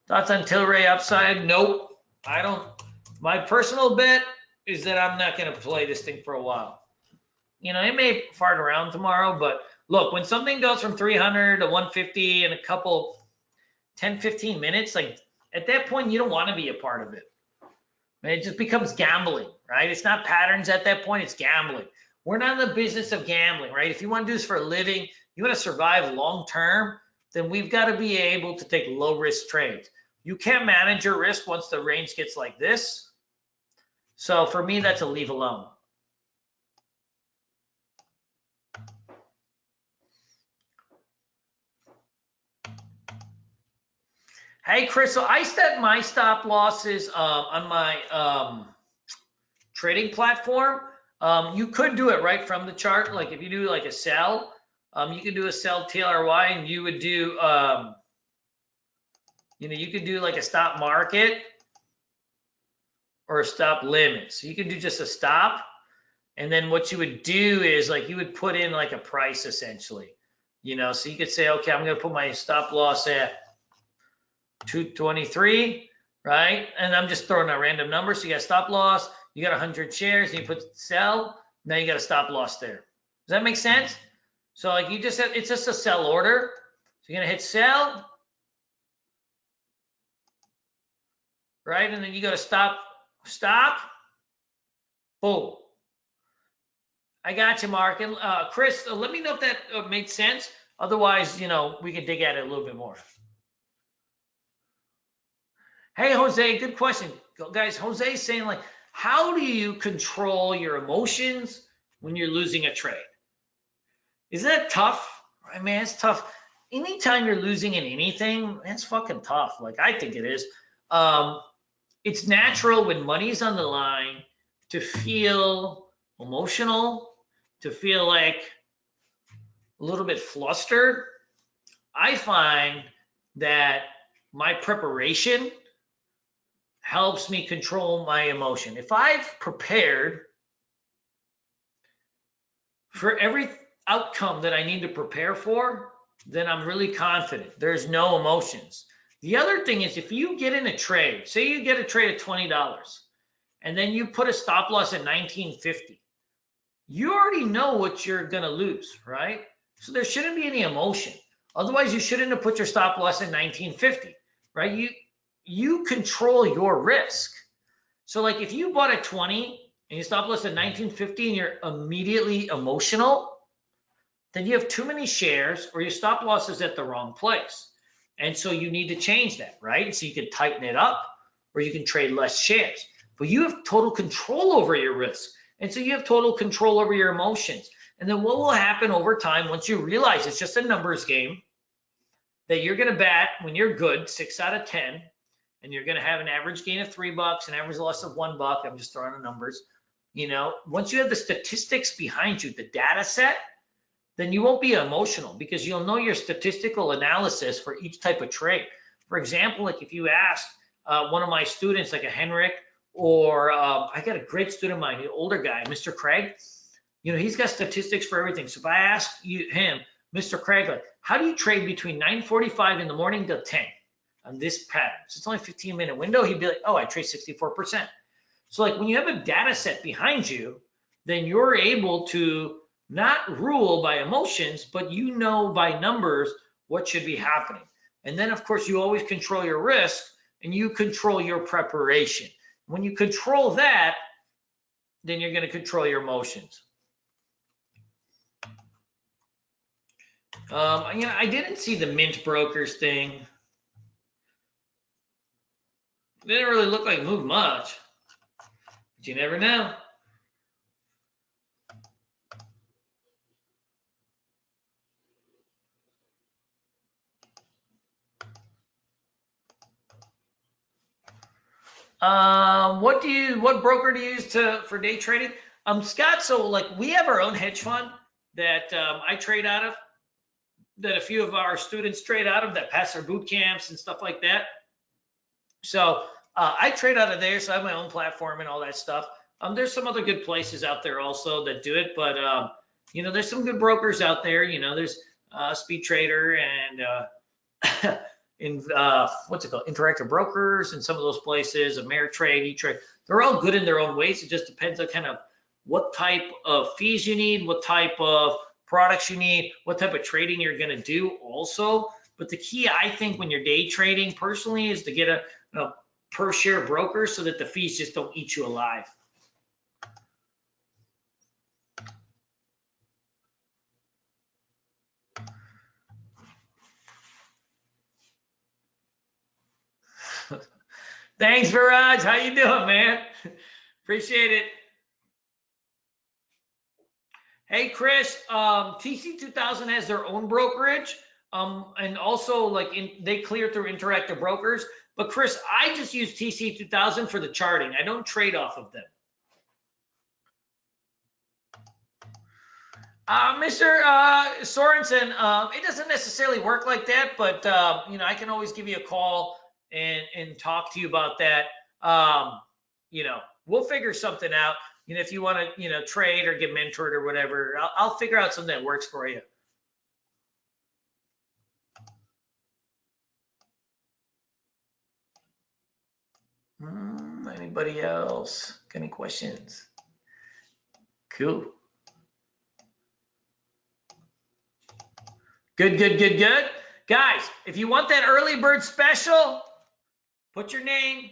S1: Thoughts on Tilray upside? Nope. I don't. My personal bet is that I'm not going to play this thing for a while. You know, it may fart around tomorrow, but look, when something goes from 300 to 150 in a couple 10, 15 minutes, like at that point, you don't want to be a part of it. It just becomes gambling, right? It's not patterns at that point, it's gambling. We're not in the business of gambling, right? If you want to do this for a living, you want to survive long term, then we've got to be able to take low risk trades. You can't manage your risk once the range gets like this. So for me, that's a leave alone. Hey, Chris, so I set my stop losses on my trading platform. You could do it right from the chart. Like if you do like a sell, you could do a sell TLRY, and you would do, you could do like a stop market or a stop limit. So you could do just a stop. And then what you would do is like you would put in like a price essentially, so you could say, okay, I'm going to put my stop loss at 223, right? And I'm just throwing a random number. So you got stop loss, you got 100 shares, and you put sell. Now you got a stop loss there. Does that make sense? So like you just have, it's just a sell order. So you're gonna hit sell, right? And then you go to stop, boom. I got you, Mark. And Chris, let me know if that made sense. Otherwise, we can dig at it a little bit more. Hey, Jose, good question. Guys, Jose's saying, like, how do you control your emotions when you're losing a trade? Isn't that tough? I mean, it's tough. Anytime you're losing in anything, that's fucking tough. Like, I think it is. It's natural when money's on the line to feel emotional, to feel like a little bit flustered. I find that my preparation helps me control my emotion. If I've prepared for every outcome that I need to prepare for, then I'm really confident. There's no emotions. The other thing is if you get in a trade, say you get a trade at $20 and then you put a stop loss at $19.50, you already know what you're going to lose, right? So there shouldn't be any emotion. Otherwise, you shouldn't have put your stop loss at $19.50, right? You control your risk. So like if you bought at 20 and you stop loss at $19.50 and you're immediately emotional, then you have too many shares or your stop loss is at the wrong place. And so you need to change that, right? So you can tighten it up or you can trade less shares. But you have total control over your risk. And so you have total control over your emotions. And then what will happen over time once you realize it's just a numbers game, that you're going to bat when you're good 6 out of 10, and you're going to have an average gain of $3, an average loss of $1. I'm just throwing the numbers. Once you have the statistics behind you, the data set, then you won't be emotional because you'll know your statistical analysis for each type of trade. For example, like if you ask one of my students, like a Henrik, or I got a great student of mine, an older guy, Mr. Craig, he's got statistics for everything. So if I ask him, Mr. Craig, like, how do you trade between 9:45 in the morning till 10 on this pattern? So it's only a 15-minute window. He'd be like, oh, I trade 64%. So like when you have a data set behind you, then you're able to not rule by emotions, but by numbers what should be happening. And then of course you always control your risk and you control your preparation. When you control that, then you're going to control your emotions. I didn't see the mint brokers thing. It didn't really look like it moved much, but you never know. What broker do you use for day trading? Scott, so like we have our own hedge fund that I trade out of, that a few of our students trade out of, that pass their boot camps and stuff like that. So I trade out of there, so I have my own platform and all that stuff. There's some other good places out there also that do it, but there's some good brokers out there. There's Speed Trader and in what's it called, Interactive Brokers, and some of those places, Ameritrade, E-Trade. They're all good in their own ways. It just depends on kind of what type of fees you need, what type of products you need, what type of trading you're going to do also. But the key, I think, when you're day trading personally, is to get a per share broker so that the fees just don't eat you alive. Thanks, Viraj. How you doing, man? Appreciate it. Hey, Chris, TC2000 has their own brokerage, and also they clear through Interactive Brokers. But Chris, I just use TC2000 for the charting. I don't trade off of them. Mr. Sorensen, it doesn't necessarily work like that, but I can always give you a call and talk to you about that. We'll figure something out. If you want to, trade or get mentored or whatever, I'll figure out something that works for you. Anybody else? Any questions? Cool. Good. Guys, if you want that early bird special, put your name,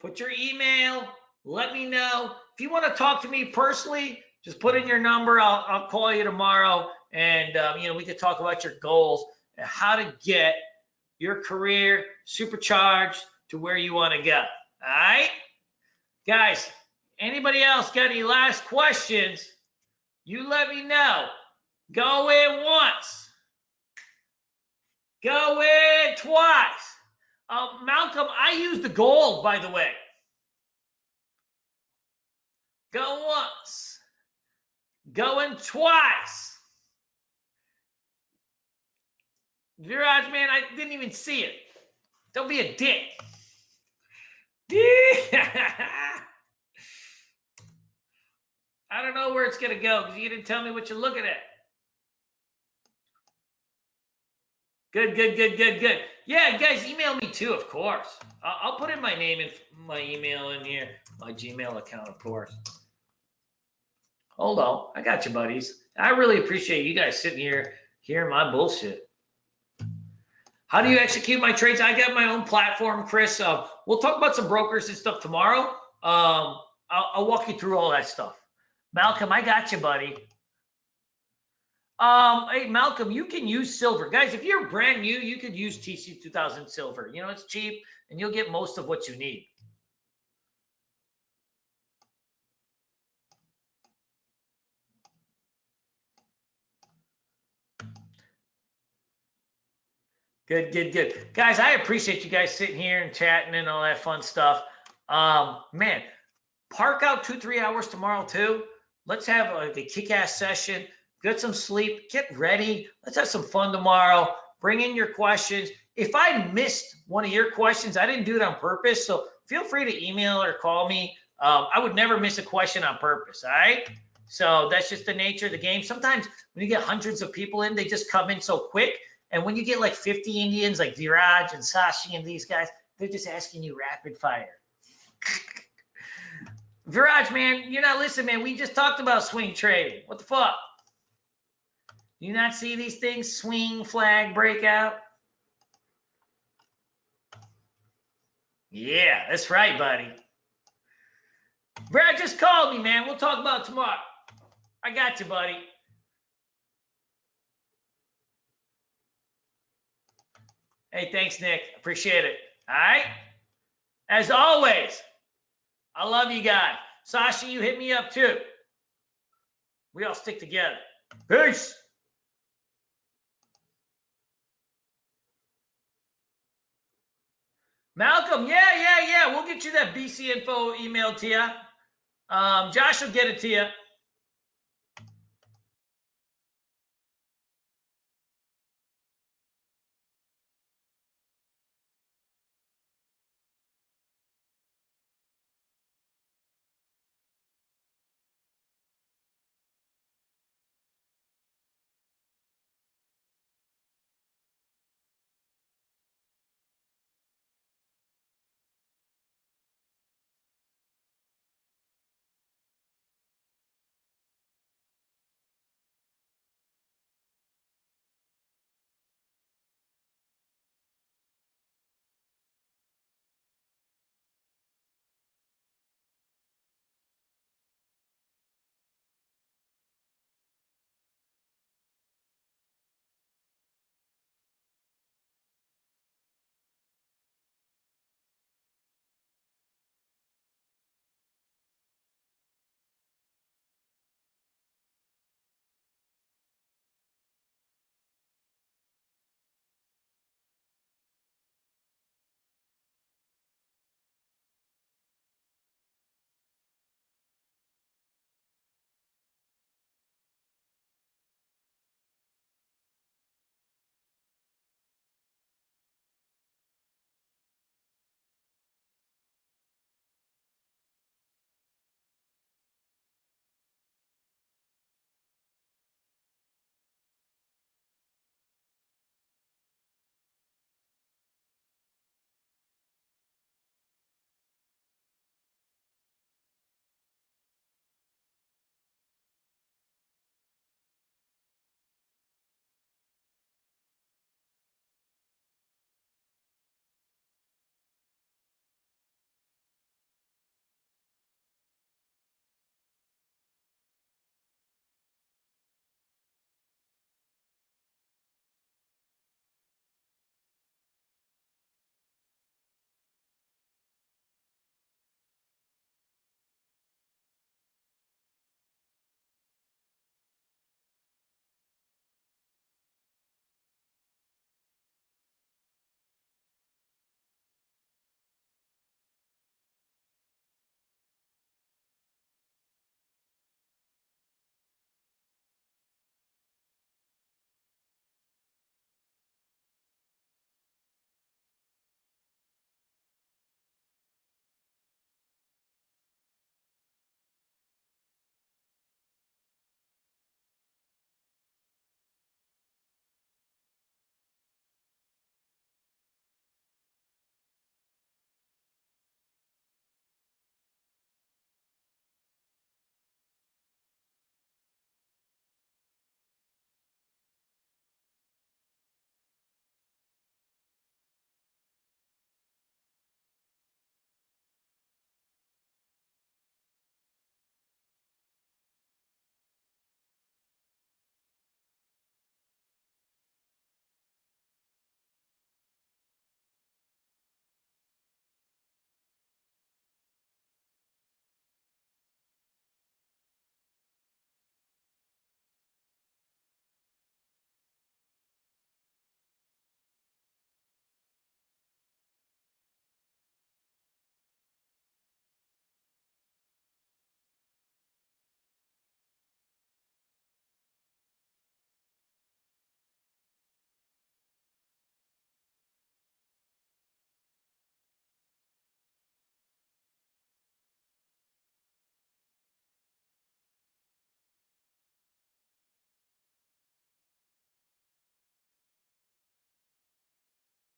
S1: put your email, let me know. If you want to talk to me personally, just put in your number. I'll call you tomorrow, and we could talk about your goals and how to get your career supercharged to where you want to go. All right, guys. Anybody else got any last questions? You let me know. Go in once. Go in twice. Malcolm, I use the gold, by the way. Go once. Go in twice. Viraj, man, I didn't even see it. Don't be a dick. I don't know where it's going to go because you didn't tell me what you're looking at. Good. Yeah, guys, email me too, of course. I'll put in my name and my email in here, my Gmail account, of course. Hold on, I got you, buddies. I really appreciate you guys sitting here hearing my bullshit. How do you execute my trades? I got my own platform, Chris. We'll talk about some brokers and stuff tomorrow. I'll walk you through all that stuff. Malcolm, I got you, buddy. Hey, Malcolm, you can use silver. Guys, if you're brand new, you could use TC2000 silver. It's cheap, and you'll get most of what you need. Good. Guys, I appreciate you guys sitting here and chatting and all that fun stuff. Man, park out 2-3 hours tomorrow, too. Let's have a kick-ass session. Get some sleep, get ready. Let's have some fun tomorrow. Bring in your questions. If I missed one of your questions, I didn't do it on purpose, so feel free to email or call me. I would never miss a question on purpose, all right? So that's just the nature of the game. Sometimes when you get hundreds of people in, they just come in so quick. And when you get like 50 Indians like Viraj and Sashi and these guys, they're just asking you rapid fire. Viraj, man, you're not listening, man. We just talked about swing trading. What the fuck? Do you not see these things? Swing, flag, breakout. Yeah, that's right, buddy. Brad just called me, man. We'll talk about it tomorrow. I got you, buddy. Hey, thanks, Nick. Appreciate it. All right? As always, I love you guys. Sasha, you hit me up too. We all stick together. Peace. Malcolm, yeah. We'll get you that BC info email to you. Josh will get it to you.